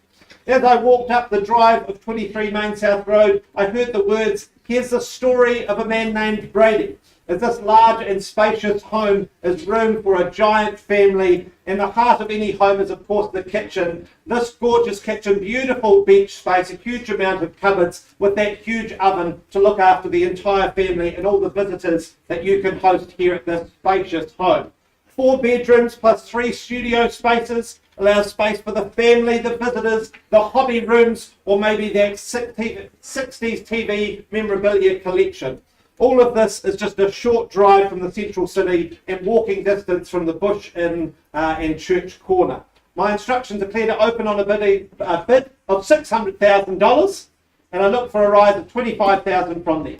As I walked up the drive of 23 Main South Road, I heard the words, "Here's the story of a man named Brady." As this large and spacious home is room for a giant family, and the heart of any home is of course the kitchen. This gorgeous kitchen, beautiful bench space, a huge amount of cupboards with that huge oven to look after the entire family and all the visitors that you can host here at this spacious home. 4 bedrooms plus 3 studio spaces allows space for the family, the visitors, the hobby rooms, or maybe that 60s TV memorabilia collection. All of this is just a short drive from the central city and walking distance from the Bush Inn and Church Corner. My instructions are clear to open on a bid of $600,000, and I look for a rise of $25,000 from there.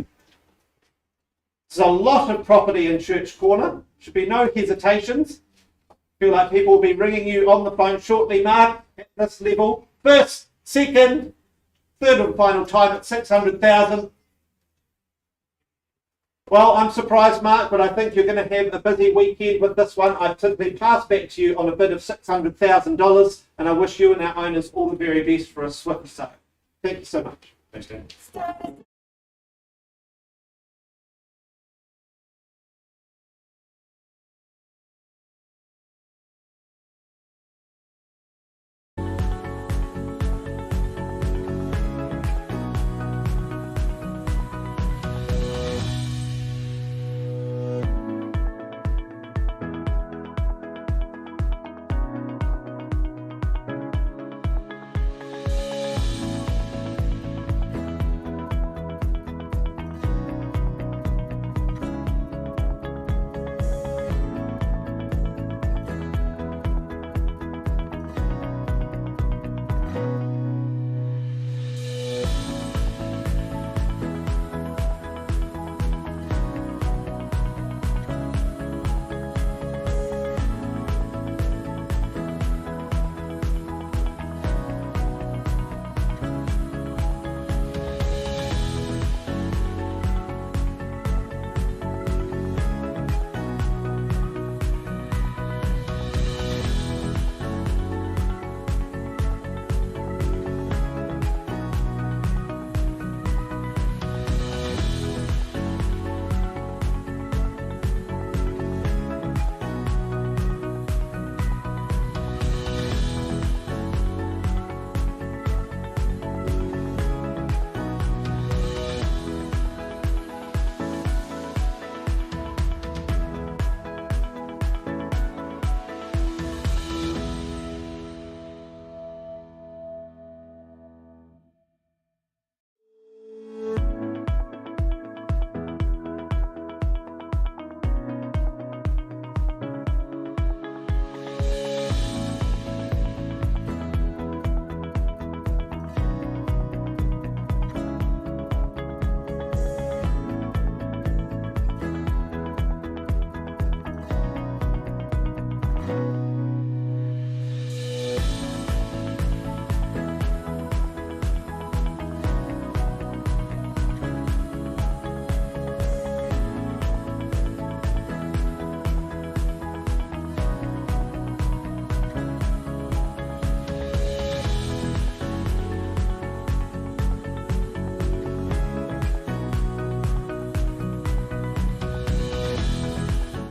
There's a lot of property in Church Corner. Should be no hesitations. Feel like people will be ringing you on the phone shortly, Mark, at this level. First, second, third and final time at $600,000. Well, I'm surprised, Mark, but I think you're going to have a busy weekend with this one. I simply pass back to you on a bid of $600,000, and I wish you and our owners all the very best for a swift sale. Thank you so much. Thanks, Dan.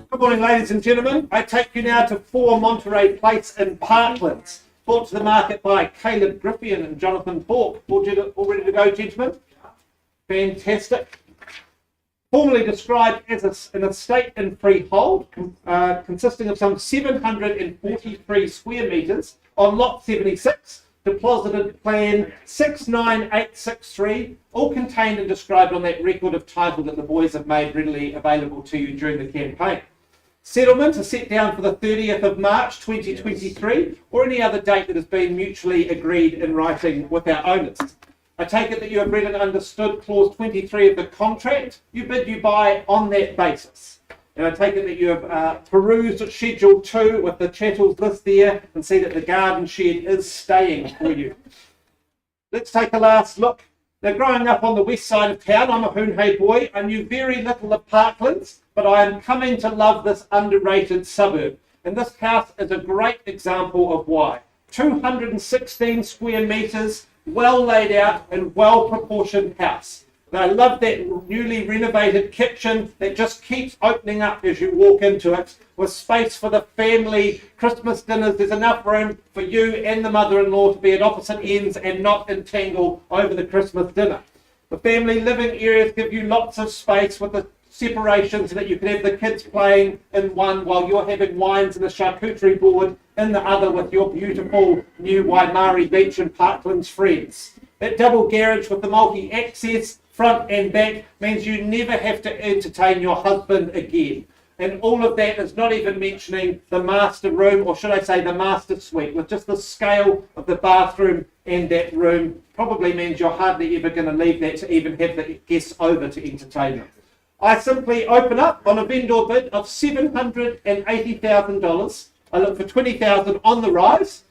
Good morning, ladies and gentlemen. I take you now to 4 Monterey Place in Parklands, brought to the market by Caleb Griffian and Jonathan Bork. All ready to go, gentlemen? Fantastic. Formerly described as an estate and freehold, consisting of some 743 square metres on lot 76, deposited plan 69863, all contained and described on that record of title that the boys have made readily available to you during the campaign. Settlement is set down for the 30th of March 2023 or any other date that has been mutually agreed in writing with our owners. I take it that you have read and understood clause 23 of the contract. You bid, you buy on that basis. And I take it that you have perused Schedule 2 with the chattels list there and see that the garden shed is staying for you. Let's take a last look. Now, growing up on the west side of town, I'm a Hoonhay boy. I knew very little of Parklands, but I am coming to love this underrated suburb. And this house is a great example of why. 216 square metres, well laid out and well proportioned house. And I love that newly renovated kitchen that just keeps opening up as you walk into it, with space for the family Christmas dinners. There's enough room for you and the mother-in-law to be at opposite ends and not entangle over the Christmas dinner. The family living areas give you lots of space with the separation so that you can have the kids playing in one while you're having wines and a charcuterie board in the other with your beautiful new Waimari Beach and Parklands friends. That double garage with the multi-access front and back means you never have to entertain your husband again. And all of that is not even mentioning the master room, or should I say the master suite, with just the scale of the bathroom and that room probably means you're hardly ever going to leave that to even have the guests over to entertain them. I simply open up on a vendor bid of $780,000. I look for $20,000 on the rise.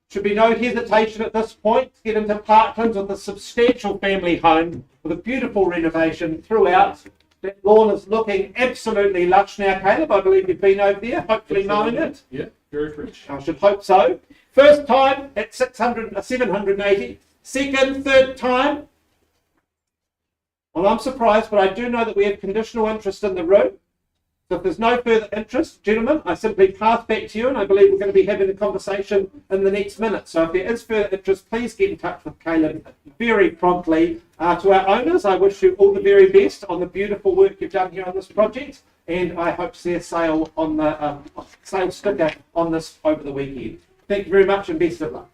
Should be no hesitation at this point to get into Parklands with a substantial family home with a beautiful renovation throughout. That lawn is looking absolutely lush now, Caleb. I believe you've been over there, hopefully mowing it. Yeah, very rich. I should hope so. First time at 780. Second, third time. Well, I'm surprised, but I do know that we have conditional interest in the room. So if there's no further interest, gentlemen, I simply pass back to you, and I believe we're going to be having a conversation in the next minute. So if there is further interest, please get in touch with Caleb very promptly. To our owners, I wish you all the very best on the beautiful work you've done here on this project, and I hope to see a sale on the sale sticker on this over the weekend. Thank you very much, and best of luck.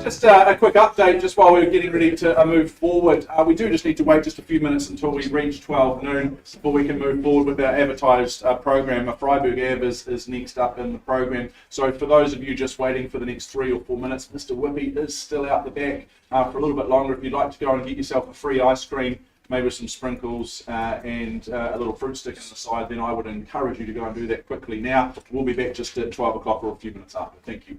Just a quick update, just while we're getting ready to move forward. We do just need to wait just a few minutes until we reach 12 noon before we can move forward with our advertised program. Freyberg Ave is next up in the program. So for those of you just waiting for the next 3 or 4 minutes, Mr. Whippy is still out the back for a little bit longer. If you'd like to go and get yourself a free ice cream, maybe with some sprinkles and a little fruit stick on the side, then I would encourage you to go and do that quickly now. We'll be back just at 12 o'clock or a few minutes after. Thank you.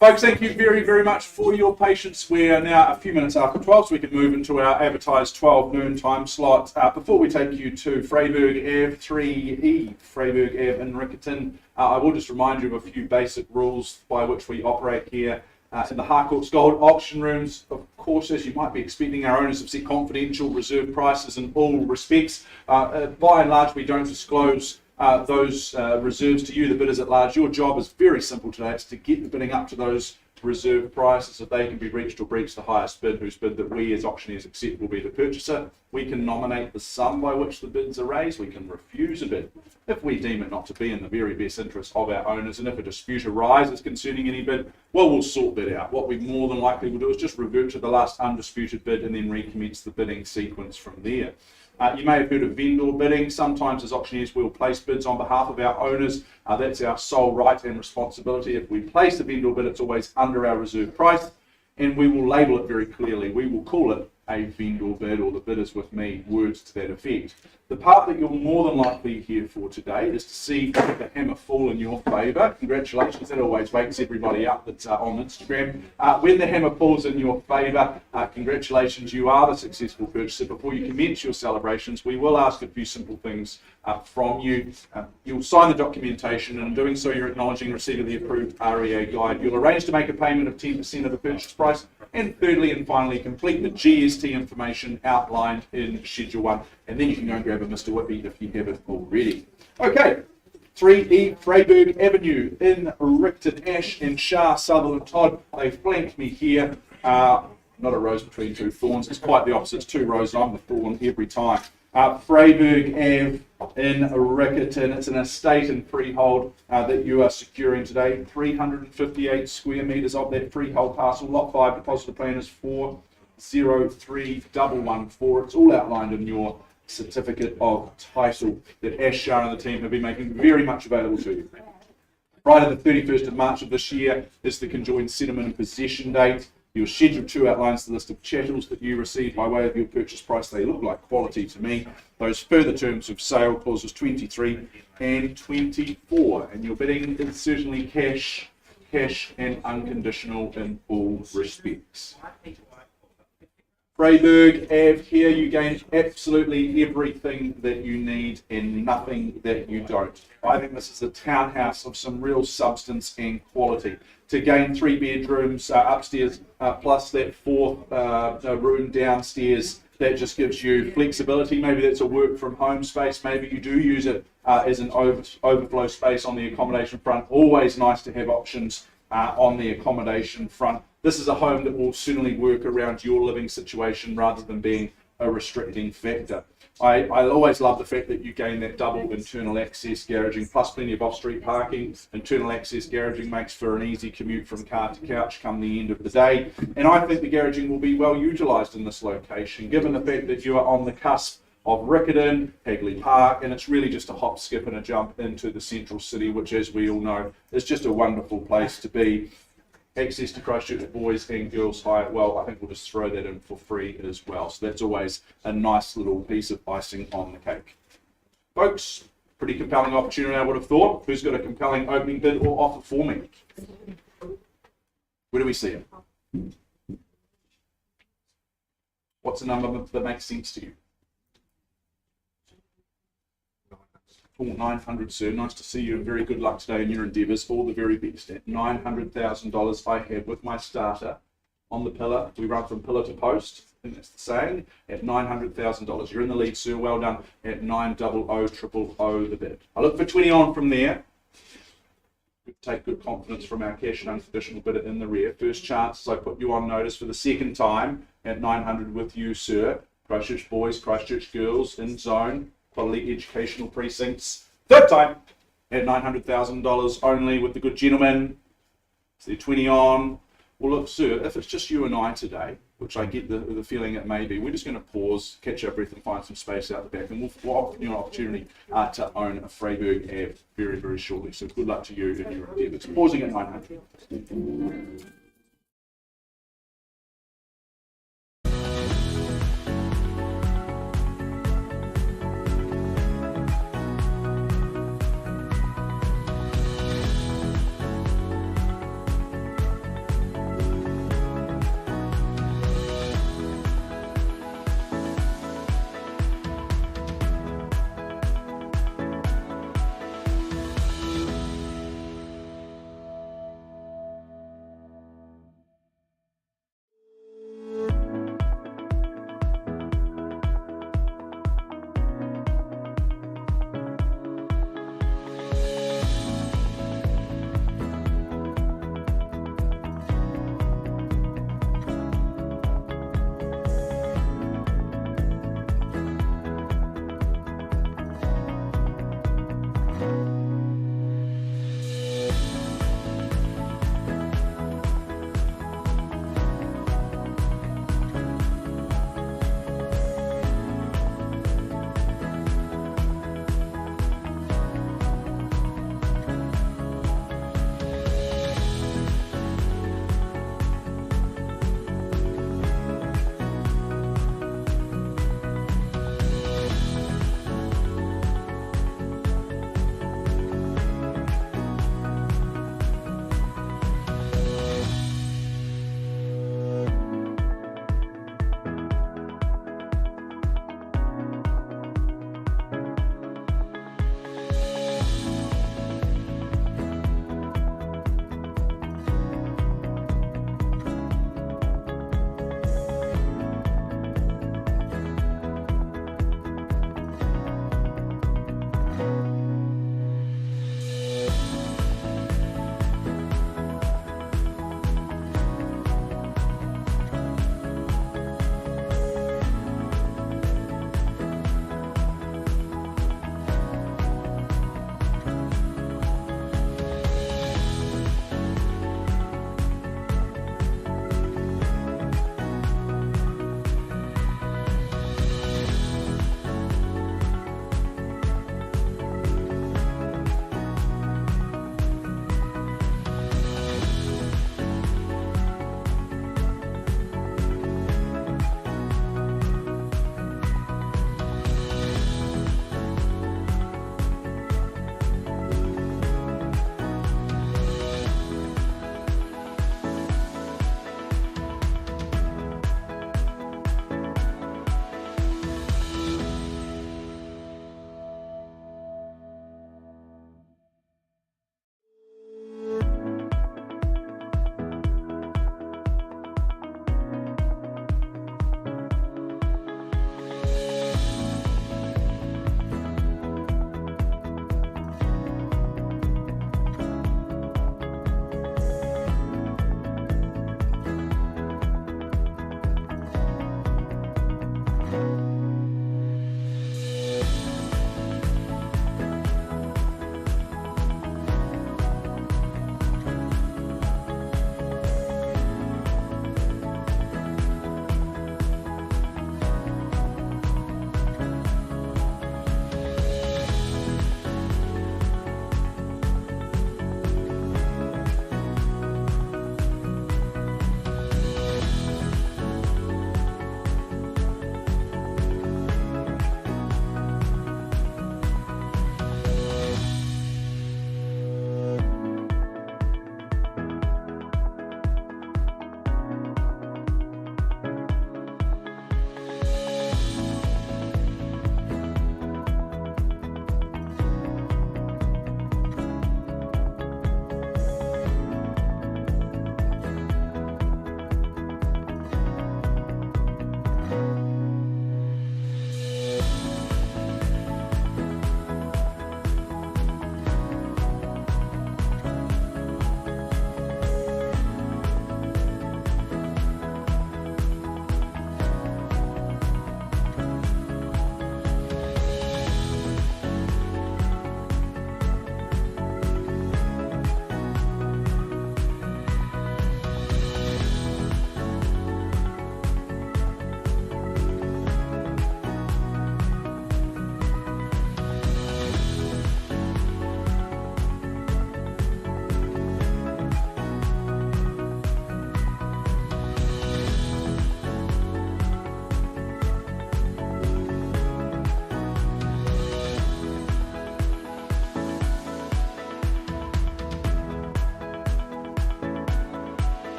Folks, thank you very, very much for your patience. We are now a few minutes after 12, so we can move into our advertised 12 noon time slot. Before we take you to Freyberg Ave 3E, Freyberg Ave in Riccarton, I will just remind you of a few basic rules by which we operate here in the Harcourts Gold auction rooms. Of course, as you might be expecting, our owners have set confidential reserve prices in all respects. By and large, we don't disclose those reserves to you, the bidders at large. Your job is very simple today. It's to get the bidding up to those reserve prices so they can be reached or breach the highest bid, whose bid that we as auctioneers accept will be the purchaser. We can nominate the sum by which the bids are raised. We can refuse a bid if we deem it not to be in the very best interest of our owners, and if a dispute arises concerning any bid, well, we'll sort that out. What we more than likely will do is just revert to the last undisputed bid and then recommence the bidding sequence from there. You may have heard of vendor bidding. Sometimes as auctioneers we'll place bids on behalf of our owners. That's our sole right and responsibility. If we place a vendor bid, it's always under our reserve price, and we will label it very clearly. We will call it a vendor bid, or the bidders with me, words to that effect. The part that you're more than likely here for today is to see the hammer fall in your favour. Congratulations, that always wakes everybody up that's on Instagram. When the hammer falls in your favour, congratulations, you are the successful purchaser. Before you commence your celebrations, we will ask a few simple things from you. You'll sign the documentation, and in doing so you're acknowledging receipt of the approved REA guide. You'll arrange to make a payment of 10% of the purchase price, and thirdly and finally complete the GST information outlined in Schedule 1, and then you can go and grab a Mr. Whippy if you haven't already. Okay, 3E Freyberg Avenue in Riccarton. Ash and Shah, Sutherland, Todd, they flank me here. Not a rose between two thorns, it's quite the opposite. It's two roses, I'm the thorn every time. Freyberg Ave in Riccarton. It's an estate and freehold that you are securing today. 358 square metres of that freehold parcel. Lot 5 deposit plan is 403114. It's all outlined in your certificate of title that Ash, Shah and the team have been making very much available to you. Friday the 31st of March of this year is the conjoined settlement and possession date. Your Schedule 2 outlines the list of chattels that you receive by way of your purchase price. They look like quality to me. Those further terms of sale, clauses 23 and 24. And your bidding is certainly cash and unconditional in all respects. Freyberg Ave, here you gain absolutely everything that you need and nothing that you don't. I think this is a townhouse of some real substance and quality. To gain 3 bedrooms upstairs plus that 4th room downstairs, that just gives you flexibility. Maybe that's a work from home space. Maybe you do use it as an overflow space on the accommodation front. Always nice to have options on the accommodation front. This is a home that will certainly work around your living situation rather than being a restricting factor. I always love the fact that you gain that double internal access garaging plus plenty of off-street parking. Internal access garaging makes for an easy commute from car to couch come the end of the day. And I think the garaging will be well utilised in this location, given the fact that you are on the cusp of Riccarton, Hagley Park, and it's really just a hop, skip and a jump into the central city, which, as we all know, is just a wonderful place to be. Access to Christchurch boys and girls high, well, I think we'll just throw that in for free as well. So that's always a nice little piece of icing on the cake. Folks, pretty compelling opportunity, I would have thought. Who's got a compelling opening bid or offer for me? Where do we see it? What's a number that makes sense to you? Oh, 900, sir. Nice to see you and very good luck today in your endeavours. All the very best. At $900,000 I have with my starter on the pillar. We run from pillar to post. I think that's the saying. At $900,000. You're in the lead, sir. Well done. At 900,000 the bid. I look for 20 on from there. We take good confidence from our cash and unconditional bidder in the rear. First chance, I put you on notice for the second time at 900 with you, sir. Christchurch boys, Christchurch girls in zone. Quality educational precincts. Third time at $900,000 only with the good gentleman. So 20 on. Well, look, sir, if it's just you and I today, which I get the feeling it may be, we're just going to pause, catch our breath and find some space out the back, and we'll offer you an opportunity to own a Freyberg Ave very, very shortly. So good luck to you in your endeavours. Pausing at 900.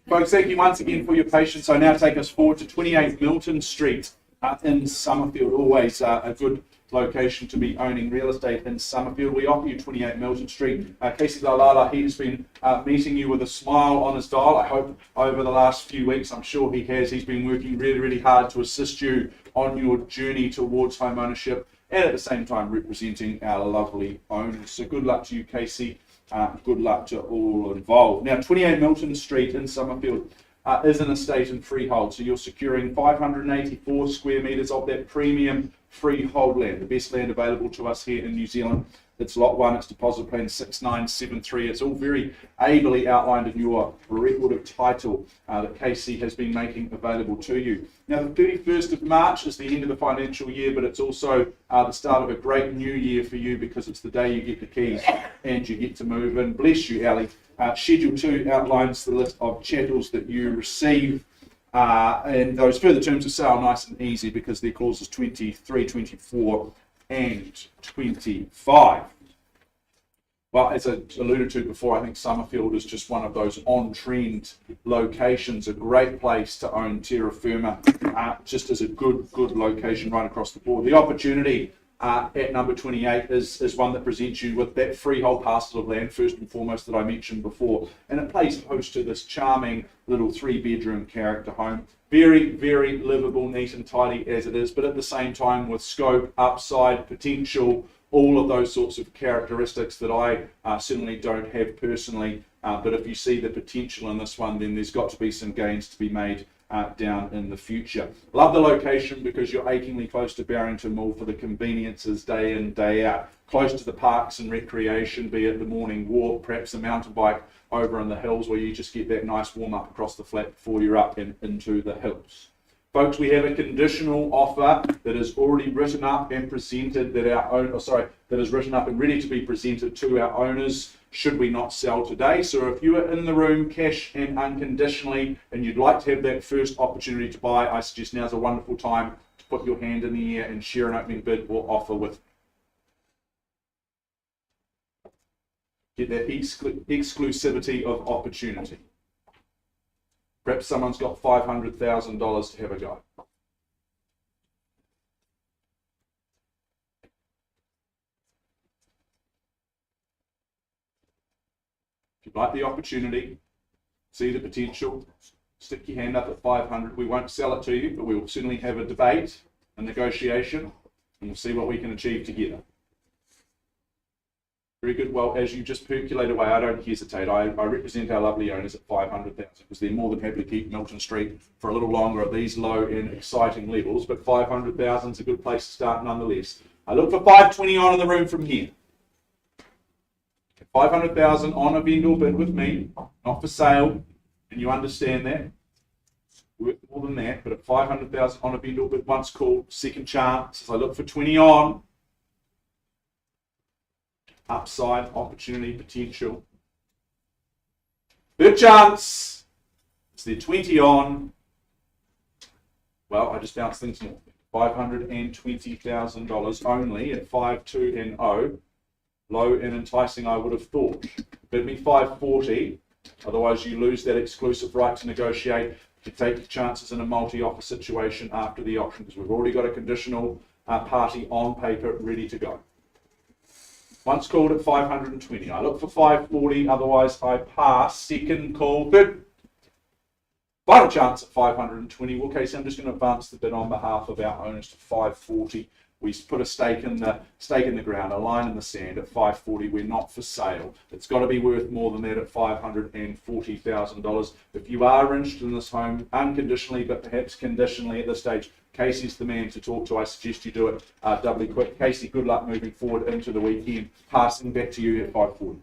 Folks, thank you once again for your patience. I now take us forward to 28 Milton Street in Summerfield. Always a good location to be owning real estate in Summerfield. We offer you 28 Milton Street. Casey Dalala, he's been meeting you with a smile on his dial. I hope over the last few weeks, I'm sure he has. He's been working really, really hard to assist you on your journey towards home ownership and at the same time representing our lovely owners. So good luck to you, Casey. Good luck to all involved. Now, 28 Milton Street in Summerfield is an estate and freehold, so you're securing 584 square metres of that premium freehold land, the best land available to us here in New Zealand. It's Lot 1, it's Deposit Plan 6973. It's all very ably outlined in your record of title that Casey has been making available to you. Now, the 31st of March is the end of the financial year, but it's also the start of a great new year for you because it's the day you get the keys and you get to move in. Bless you, Ali. Schedule 2 outlines the list of chattels that you receive. And those further terms of sale nice and easy because they're clauses 23, 24 and 25. Well, as I alluded to before, I think Summerfield is just one of those on-trend locations, a great place to own terra firma, just as a good location right across the board. The opportunity at number 28 is one that presents you with that freehold parcel of land, first and foremost, that I mentioned before. And it plays host to this charming little 3-bedroom character home. Very, very livable, neat and tidy as it is, but at the same time with scope, upside, potential, all of those sorts of characteristics that I certainly don't have personally. But if you see the potential in this one, then there's got to be some gains to be made down in the future. Love the location because you're achingly close to Barrington Mall for the conveniences day in, day out. Close to the parks and recreation, be it the morning walk, perhaps a mountain bike over in the hills where you just get that nice warm up across the flat before you're up and into the hills. Folks, we have a conditional offer that is already written up and presented that that is written up and ready to be presented to our owners should we not sell today. So if you are in the room cash and unconditionally and you'd like to have that first opportunity to buy, I suggest now's a wonderful time to put your hand in the air and share an opening bid or offer with. Get that exclusivity of opportunity. Perhaps someone's got $500,000 to have a go. If you'd like the opportunity, see the potential, stick your hand up at 500. We won't sell it to you, but we will certainly have a debate, a negotiation, and we'll see what we can achieve together. Very good. Well, as you just percolate away, I don't hesitate. I represent our lovely owners at 500,000 because they're more than happy to keep Milton Street for a little longer at these low and exciting levels. But 500,000 is a good place to start nonetheless. I look for 520 on in the room from here. 500,000 on a vendor bid with me, not for sale, and you understand that. Worth more than that, but at 500,000 on a vendor bid, once called, second chance. I look for 20 on. Upside, opportunity, potential. Third chance. It's the 20 on. Well, I just bounced things more. $520,000 only at 5.2 and 0. Low and enticing, I would have thought. Bid me 540. Otherwise, you lose that exclusive right to negotiate. You take your chances in a multi-offer situation after the auction because we've already got a conditional party on paper ready to go. Once called at 520. I look for 540, otherwise I pass. Second call, bid. Final chance at 520. Well, Casey, I'm just going to advance the bid on behalf of our owners to 540. We put a stake in the ground, a line in the sand at 540. We're not for sale. It's got to be worth more than that at $540,000. If you are interested in this home unconditionally, but perhaps conditionally at this stage, Casey's the man to talk to. I suggest you do it doubly quick. Casey, good luck moving forward into the weekend. Passing back to you at 540.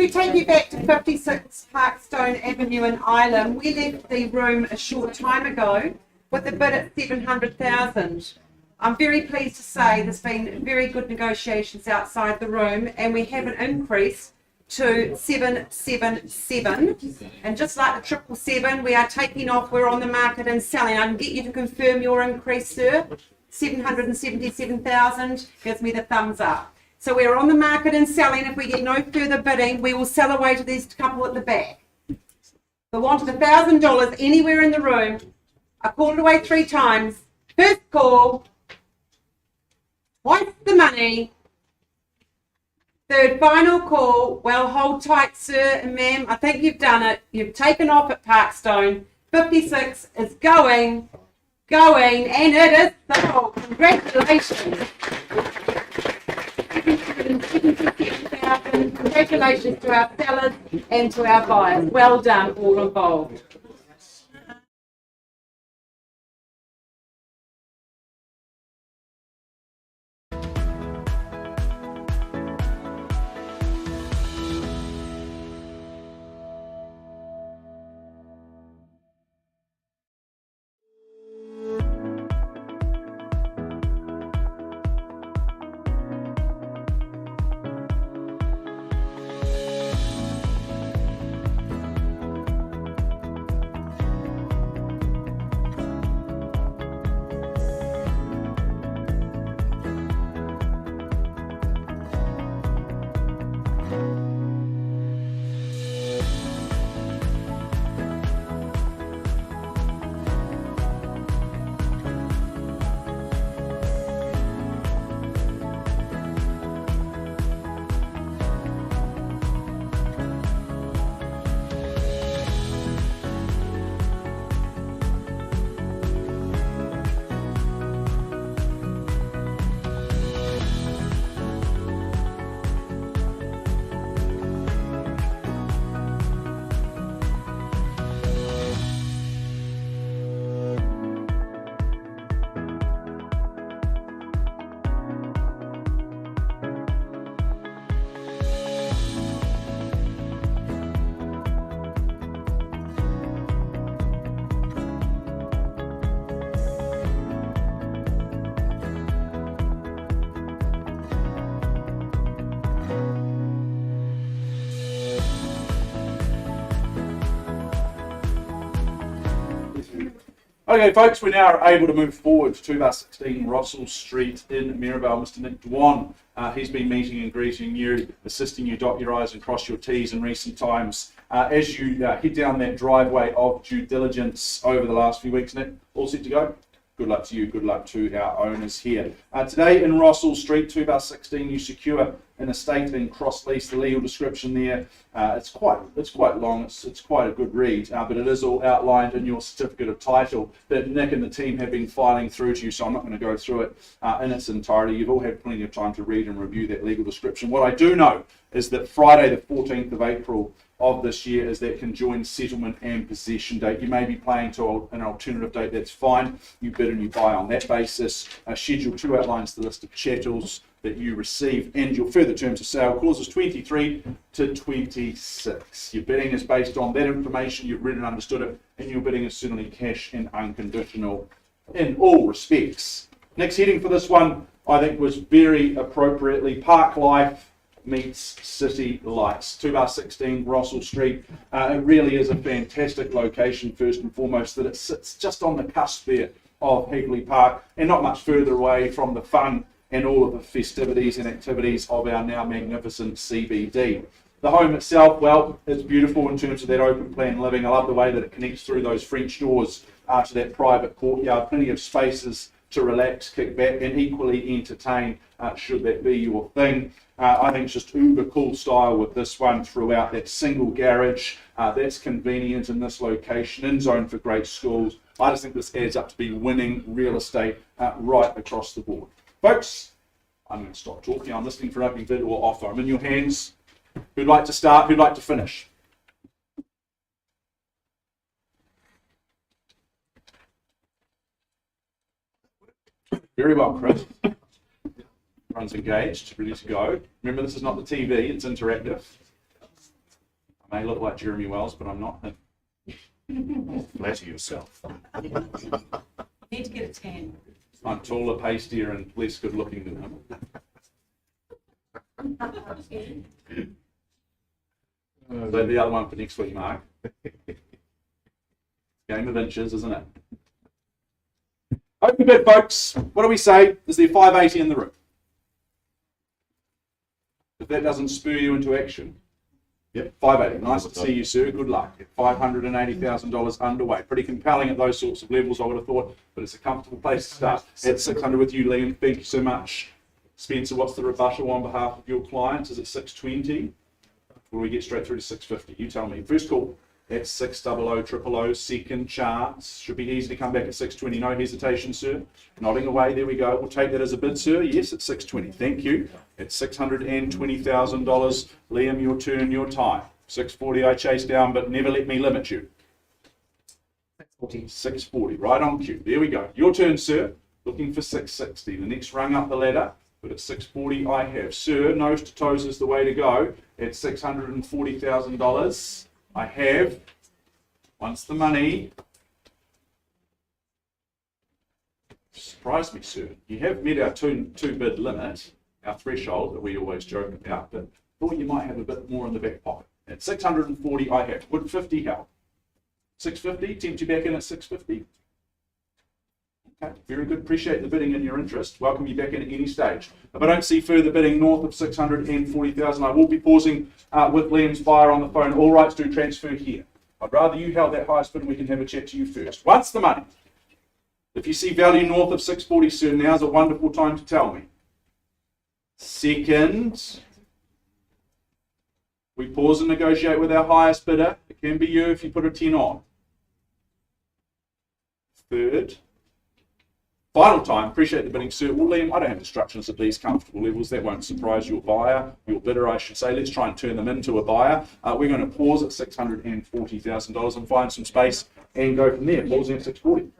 we take you back to 56 Parkstone Avenue in Ireland, we left the room a short time ago with a bid at 700,000. I'm very pleased to say there's been very good negotiations outside the room, and we have an increase to 777. And just like the 777, we are taking off, we're on the market and selling. I can get you to confirm your increase, sir. 777,000 gives me the thumbs up. So we're on the market and selling. If we get no further bidding, we will sell away to these couple at the back. The wanted $1,000 anywhere in the room. I called it away 3 times. First call, twice the money. Third final call. Well, hold tight, sir and ma'am. I think you've done it. You've taken off at Parkstone. 56 is going, and it is sold. Congratulations. Congratulations to our sellers and to our buyers. Well done, all involved. Okay, folks, we now are able to move forward to bar 16 Russell Street in Mirabel. Mr. Nick Devon, he's been meeting and greeting you, assisting you dot your I's and cross your T's in recent times. As you head down that driveway of due diligence over the last few weeks, Nick, all set to go? Good luck to you, good luck to our owners here. Today in Russell Street, 2 bar 16, you secure an estate and cross-lease. The legal description there, it's quite long, it's quite a good read, but it is all outlined in your certificate of title that Nick and the team have been filing through to you, so I'm not going to go through it in its entirety. You've all had plenty of time to read and review that legal description. What I do know is that Friday the 14th of April of this year is that conjoined settlement and possession date. You may be playing to an alternative date, that's fine. You bid and you buy on that basis. Schedule 2 outlines the list of chattels that you receive and your further terms of sale, clauses 23 to 26. Your bidding is based on that information, you've read and understood it, and your bidding is certainly cash and unconditional in all respects. Next heading for this one, I think, was very appropriately Park Life meets City Lights. 2 bar 16 Russell Street. It really is a fantastic location, first and foremost, that it sits just on the cusp there of Hagley Park and not much further away from the fun and all of the festivities and activities of our now magnificent CBD. The home itself, well, it's beautiful in terms of that open plan living. I love the way that it connects through those French doors to that private courtyard. Plenty of spaces to relax, kick back, and equally entertain, should that be your thing. I think it's just uber cool style with this one throughout. That single garage, that's convenient in this location, in zone for great schools. I just think this adds up to be winning real estate right across the board. Folks, I'm going to stop talking. I'm listening for an opening bid or offer. I'm in your hands. Who'd like to start? Who'd like to finish? Very well, Chris. Everyone's engaged, ready to go. Remember, this is not the TV, it's interactive. May look like Jeremy Wells, but I'm not him. Flatter yourself. Need to get a tan. I'm taller, pastier, and less good looking than him. So the other one for next week, Mark. Game of inches, isn't it? Open bid, folks. What do we say? Is there 580 in the room? If that doesn't spur you into action. Yep, 580. Nice to see you, sir. Good luck. $580,000 underway. Pretty compelling at those sorts of levels, I would have thought, but it's a comfortable place to start. At 600 with you, Liam. Thank you so much. Spencer, what's the rebuttal on behalf of your clients? Is it 620? Or we get straight through to 650? You tell me. First call at 600 000. Second chance. Should be easy to come back at 620. No hesitation, sir. Nodding away. There we go. We'll take that as a bid, sir. Yes, at 620. Thank you. At $620,000. Liam, your turn, your time. 640 I chase down, but never let me limit you. 640. Right on cue. There we go. Your turn, sir. Looking for 660. The next rung up the ladder. But at 640 I have. Sir, nose to toes is the way to go. At $640,000 I have. Once the money. Surprised me, sir. You have met our two bid limit, our threshold that we always joke about, but thought you might have a bit more in the back pocket. At 640 I have. Would 50 help? 650? Tempt you back in at 650? Okay, very good. Appreciate the bidding and your interest. Welcome you back in at any stage. If I don't see further bidding north of 640,000, I will be pausing with Liam's buyer on the phone. All rights do transfer here. I'd rather you held that highest bid and we can have a chat to you first. Once the money. If you see value north of 640, sir, now's a wonderful time to tell me. Second, we pause and negotiate with our highest bidder. It can be you if you put a 10 on. Third, final time, appreciate the bidding, sir. Well, Liam, I don't have instructions at these comfortable levels. That won't surprise your buyer, your bidder, I should say. Let's try and turn them into a buyer. We're going to pause at $640,000 and find some space and go from there. Pausing at 640.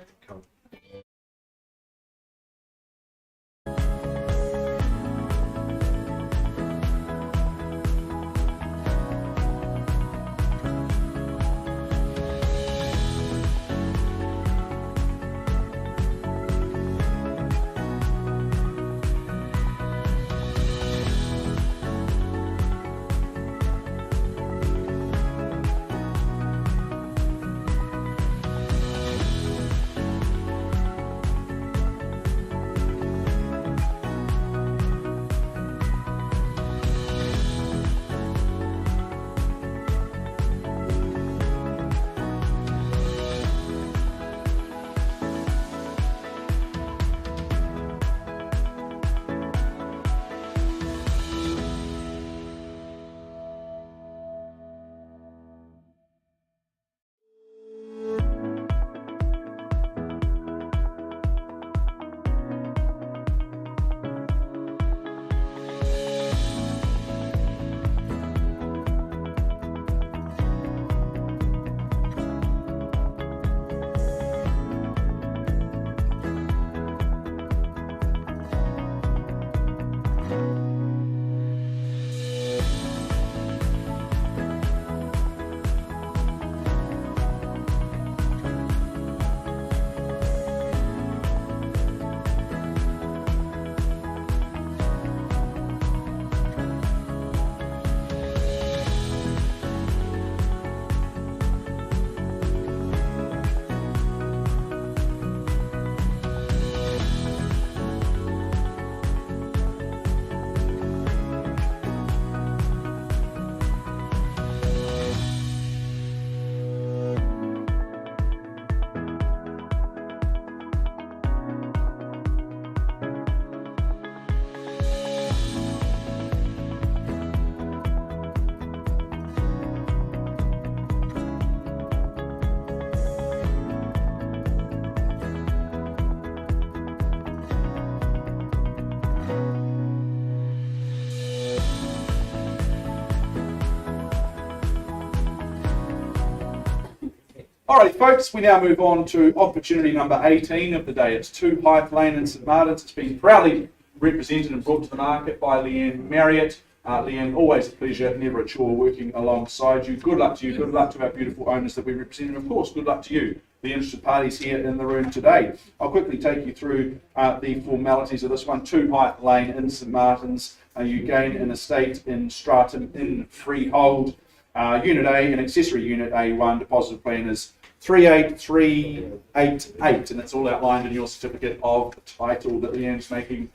Alrighty, folks, we now move on to opportunity number 18 of the day. It's 2 Hythe Lane in St Martin's. It's been proudly represented and brought to the market by Leanne Marriott. Leanne, always a pleasure, never a chore working alongside you. Good luck to you, good luck to our beautiful owners that we represent, and of course, good luck to you, the interested parties here in the room today. I'll quickly take you through the formalities of this one. 2 Hythe Lane in St Martin's. You gain an estate in Stratum in freehold. Unit A, an accessory unit A1, deposit plan is 38388, and that's all outlined in your certificate of title that Leanne's been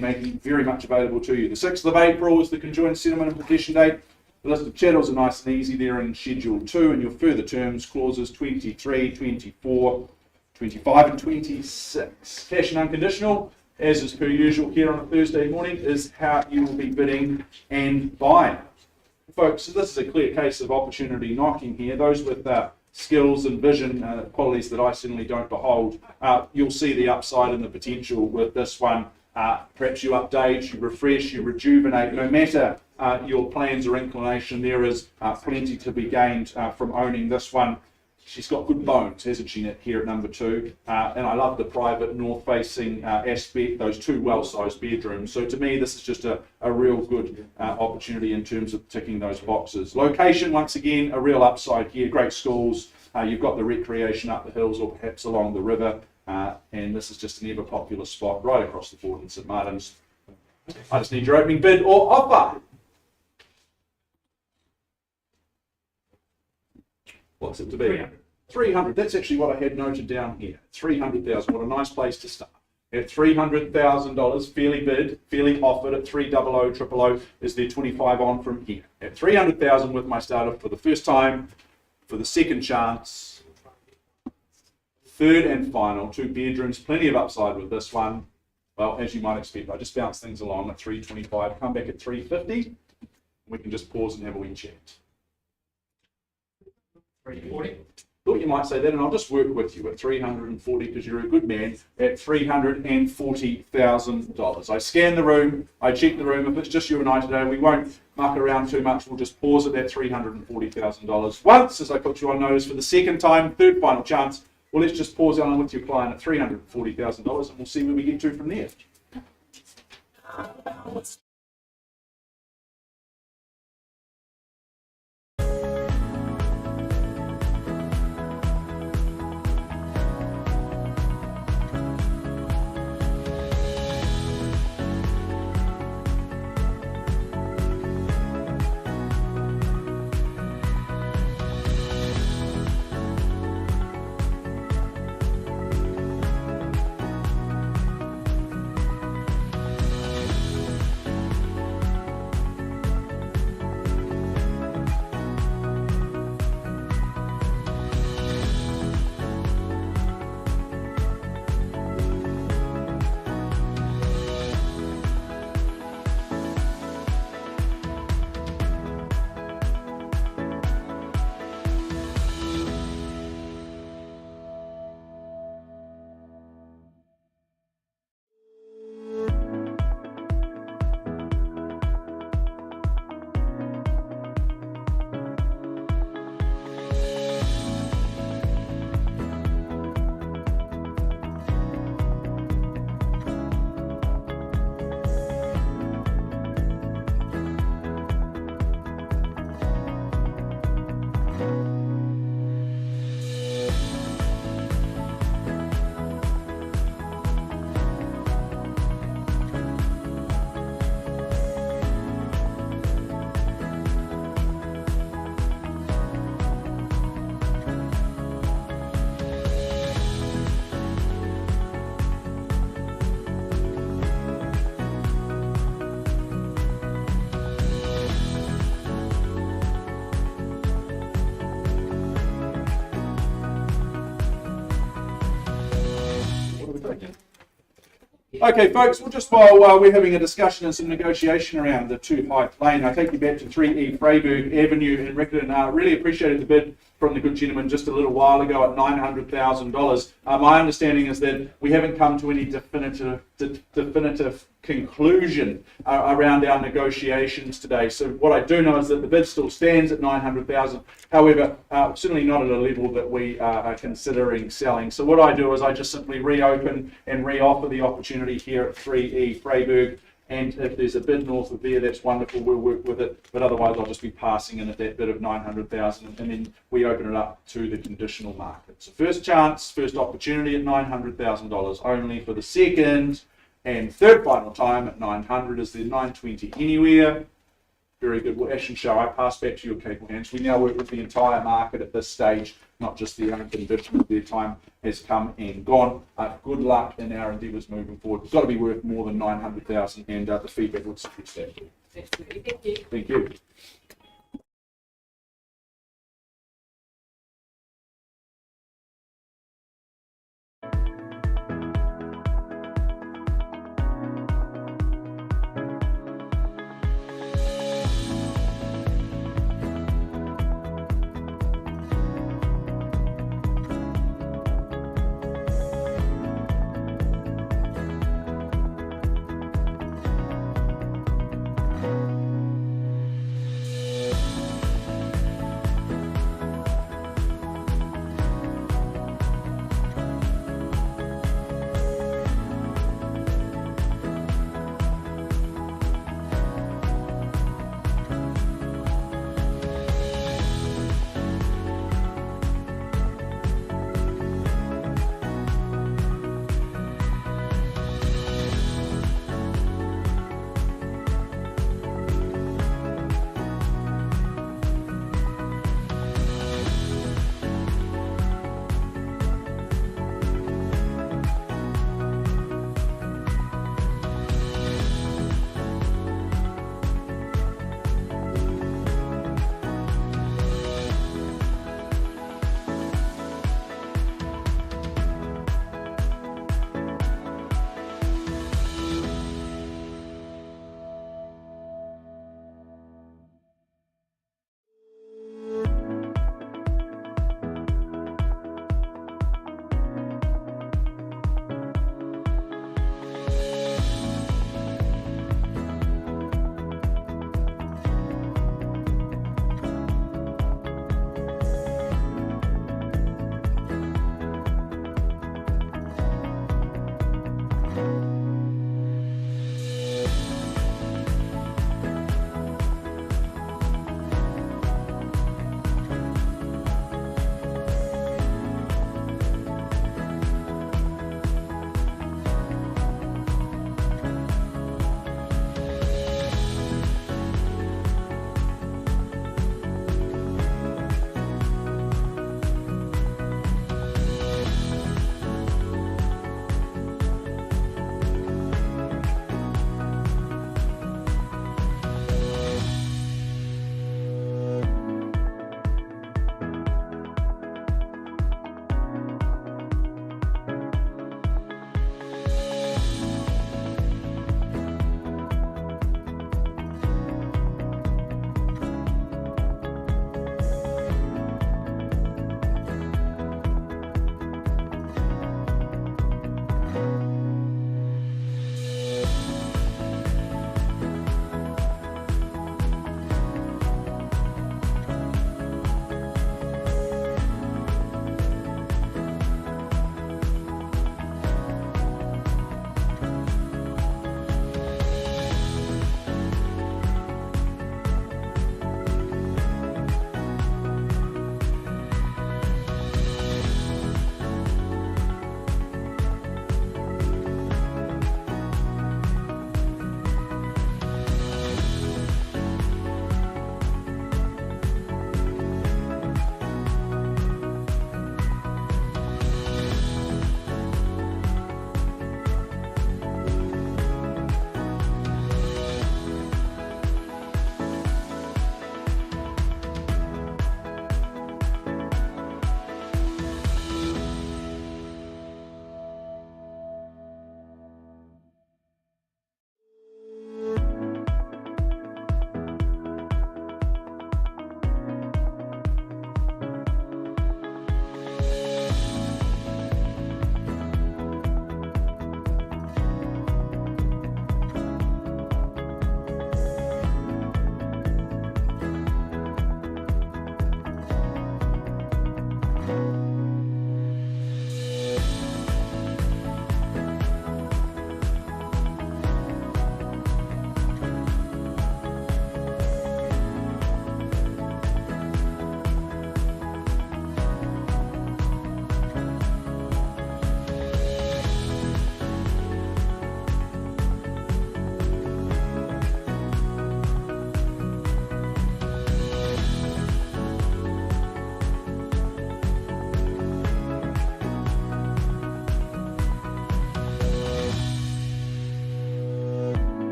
making very much available to you. The 6th of April is the conjoined settlement and possession date. The list of chattels are nice and easy there in Schedule 2, and your further terms, clauses 23, 24, 25 and 26. Cash and unconditional, as is per usual here on a Thursday morning, is how you will be bidding and buying. Folks, this is a clear case of opportunity knocking here. Those with skills and vision, qualities that I certainly don't behold, you'll see the upside and the potential with this one. Perhaps you update, you refresh, you rejuvenate. No matter your plans or inclination, there is plenty to be gained from owning this one. She's got good bones, hasn't she, here at number 2? And I love the private north-facing aspect, those 2 well-sized bedrooms. So to me, this is just a real good opportunity in terms of ticking those boxes. Location, once again, a real upside here. Great schools. You've got the recreation up the hills or perhaps along the river. And this is just an ever-popular spot right across the board in St Martin's. I just need your opening bid or offer. What's it to be? 300. That's actually what I had noted down here. 300,000. What a nice place to start. At $300,000, fairly bid, fairly offered at 300,000 is there 25 on from here. At 300,000 with my starter for the first time, for the second chance, third and final, 2 bedrooms, plenty of upside with this one. Well, as you might expect, I just bounce things along at 325, come back at 350. We can just pause and have a wee chat. 340. Thought you might say that, and I'll just work with you at 340 because you're a good man. At $340,000. I scan the room, I check the room. If it's just you and I today, we won't muck around too much. We'll just pause at that $340,000. Once, as I put you on notice for the second time, third final chance. Well, let's just pause on with your client at $340,000, and we'll see where we get to from there. Okay, folks, well, just while we're having a discussion and some negotiation around the 2 Hythe Lane, I take you back to 3E Freyberg Avenue in Riccarton. Really appreciated the bid from the good gentleman just a little while ago at $900,000. My understanding is that we haven't come to any definitive conclusion around our negotiations today. So what I do know is that the bid still stands at $900,000. However, certainly not at a level that we are considering selling. So what I do is I just simply reopen and re-offer the opportunity here at 3E Freyberg And if there's a bid north of there, that's wonderful, we'll work with it. But otherwise, I'll just be passing in at that bid of 900,000, and then we open it up to the conditional market. So first chance, first opportunity at $900,000 only. For the second and third final time at 900 is the 920 anywhere. Very good. Well, Ash and Show, I pass back to your capable hands. We now work with the entire market at this stage, not just the unconditional. Their time has come and gone. Good luck in our endeavours moving forward. It's got to be worth more than 900,000, and the feedback would suggest that. Thank you. Thank you.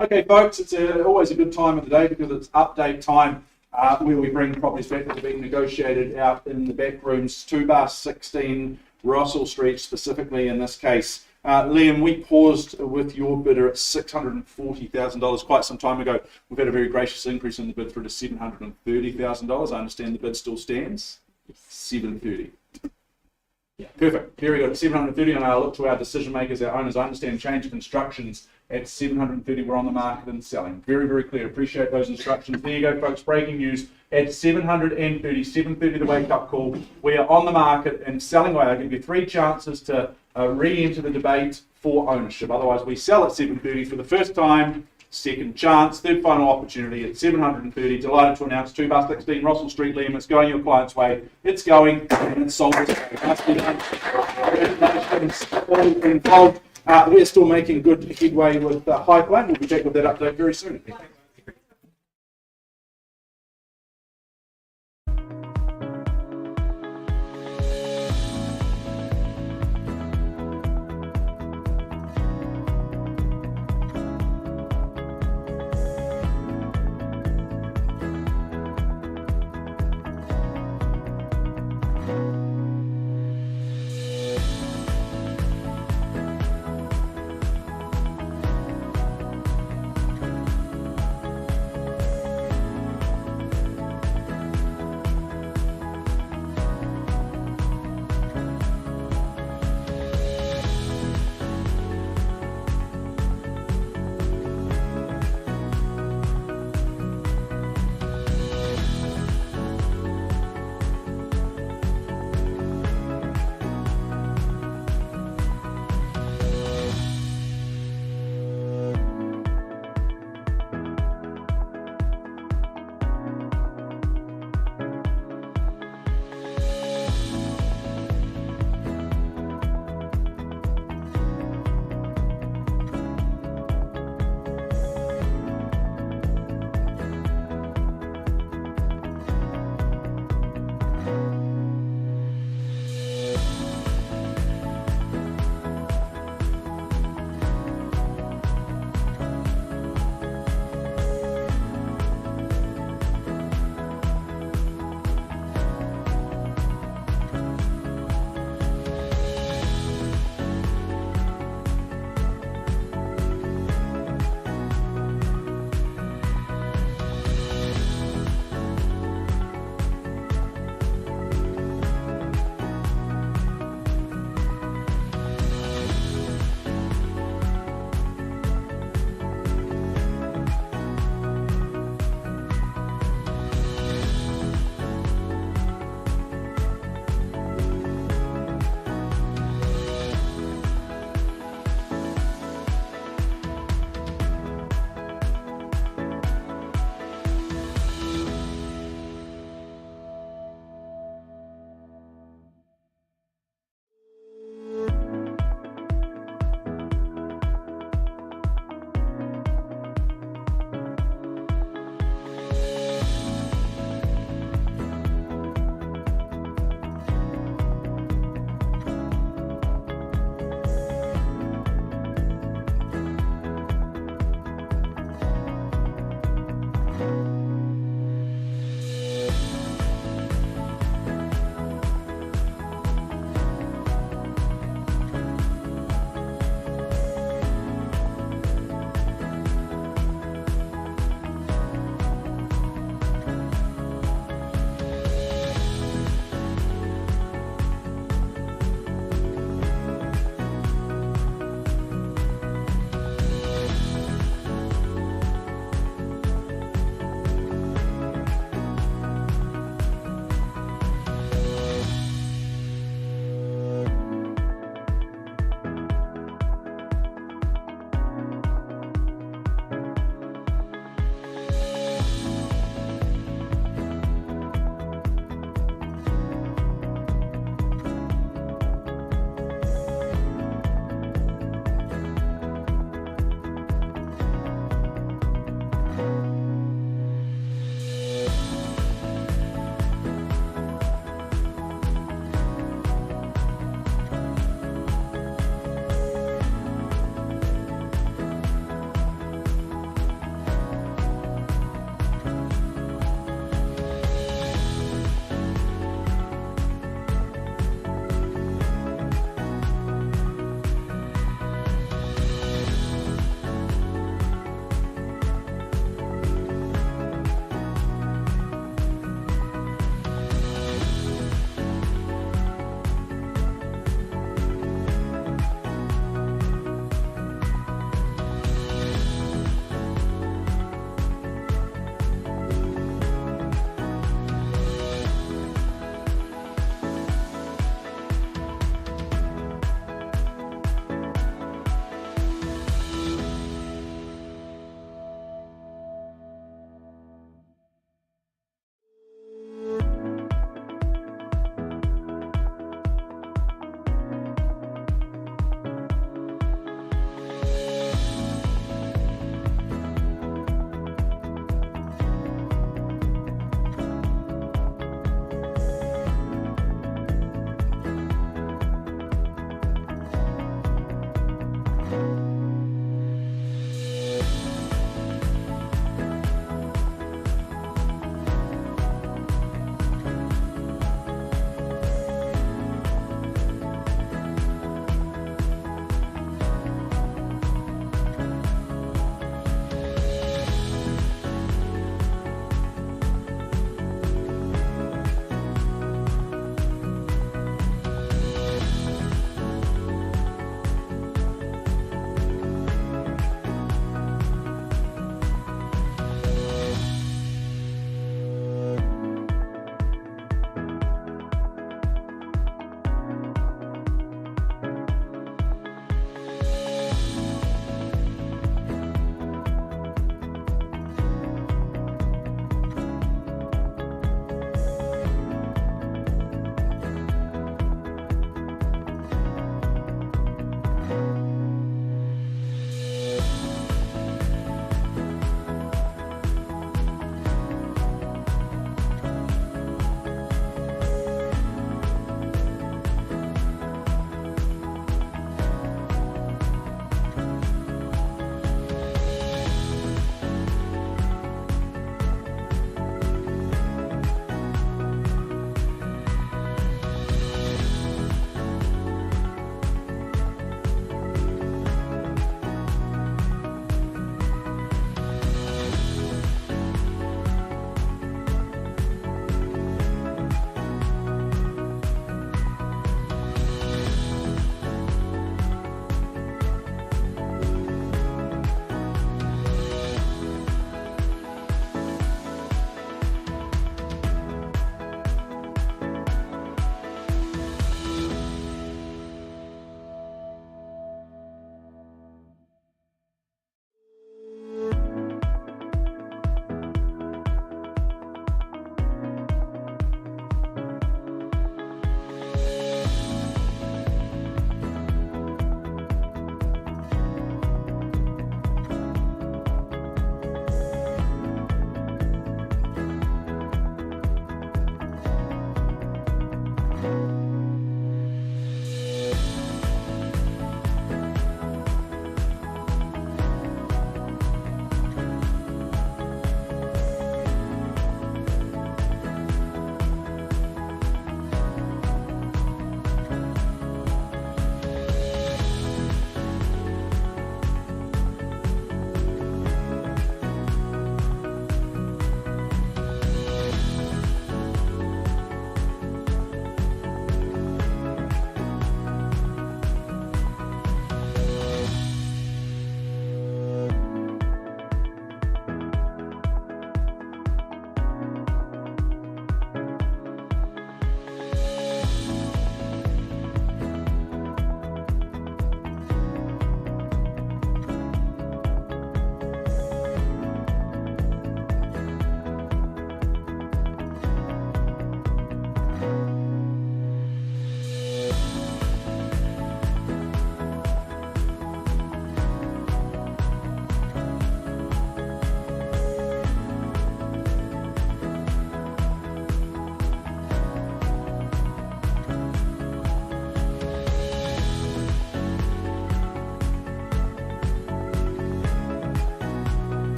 Okay, folks, it's always a good time of the day because it's update time where we bring properties back that are being negotiated out in the back rooms, 2/16 Russell Street specifically in this case. Liam, we paused with your bidder at $640,000 quite some time ago. We've had a very gracious increase in the bid through to $730,000. I understand the bid still stands. 730. Yeah, perfect. Very good. 730, and I'll look to our decision makers, our owners. I understand change of instructions at 730. We're on the market and selling. Very, very clear. Appreciate those instructions. There you go, folks. Breaking news at 730, 730 the wake up call. We are on the market and selling away. I'll give you 3 chances to re-enter the debate for ownership. Otherwise, we sell at 730 for the first time. Second chance, third final opportunity at 730. Delighted to announce 2/16 Russell Street, Liam. It's going your client's way. It's going and it's sold. Congratulations, all involved. We're still making good headway with Highline. We'll be back with that update very soon.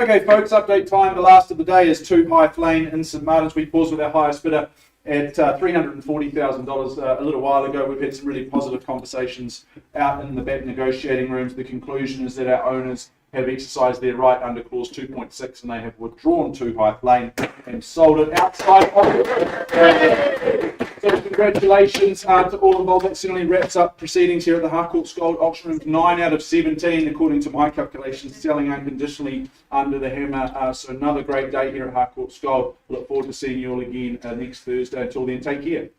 Okay, folks, update time. The last of the day is 2 Hythe Lane in St Martin's. We paused with our highest bidder at $340,000 a little while ago. We've had some really positive conversations out in the back negotiating rooms. The conclusion is that our owners have exercised their right under clause 2.6 and they have withdrawn 2 Hythe Lane and sold it outside of. So congratulations to all involved. That certainly wraps up proceedings here at the Harcourts Gold Auction Room. 9 out of 17, according to my calculations, selling unconditionally under the hammer. So another great day here at Harcourts Gold. Look forward to seeing you all again next Thursday. Until then, take care.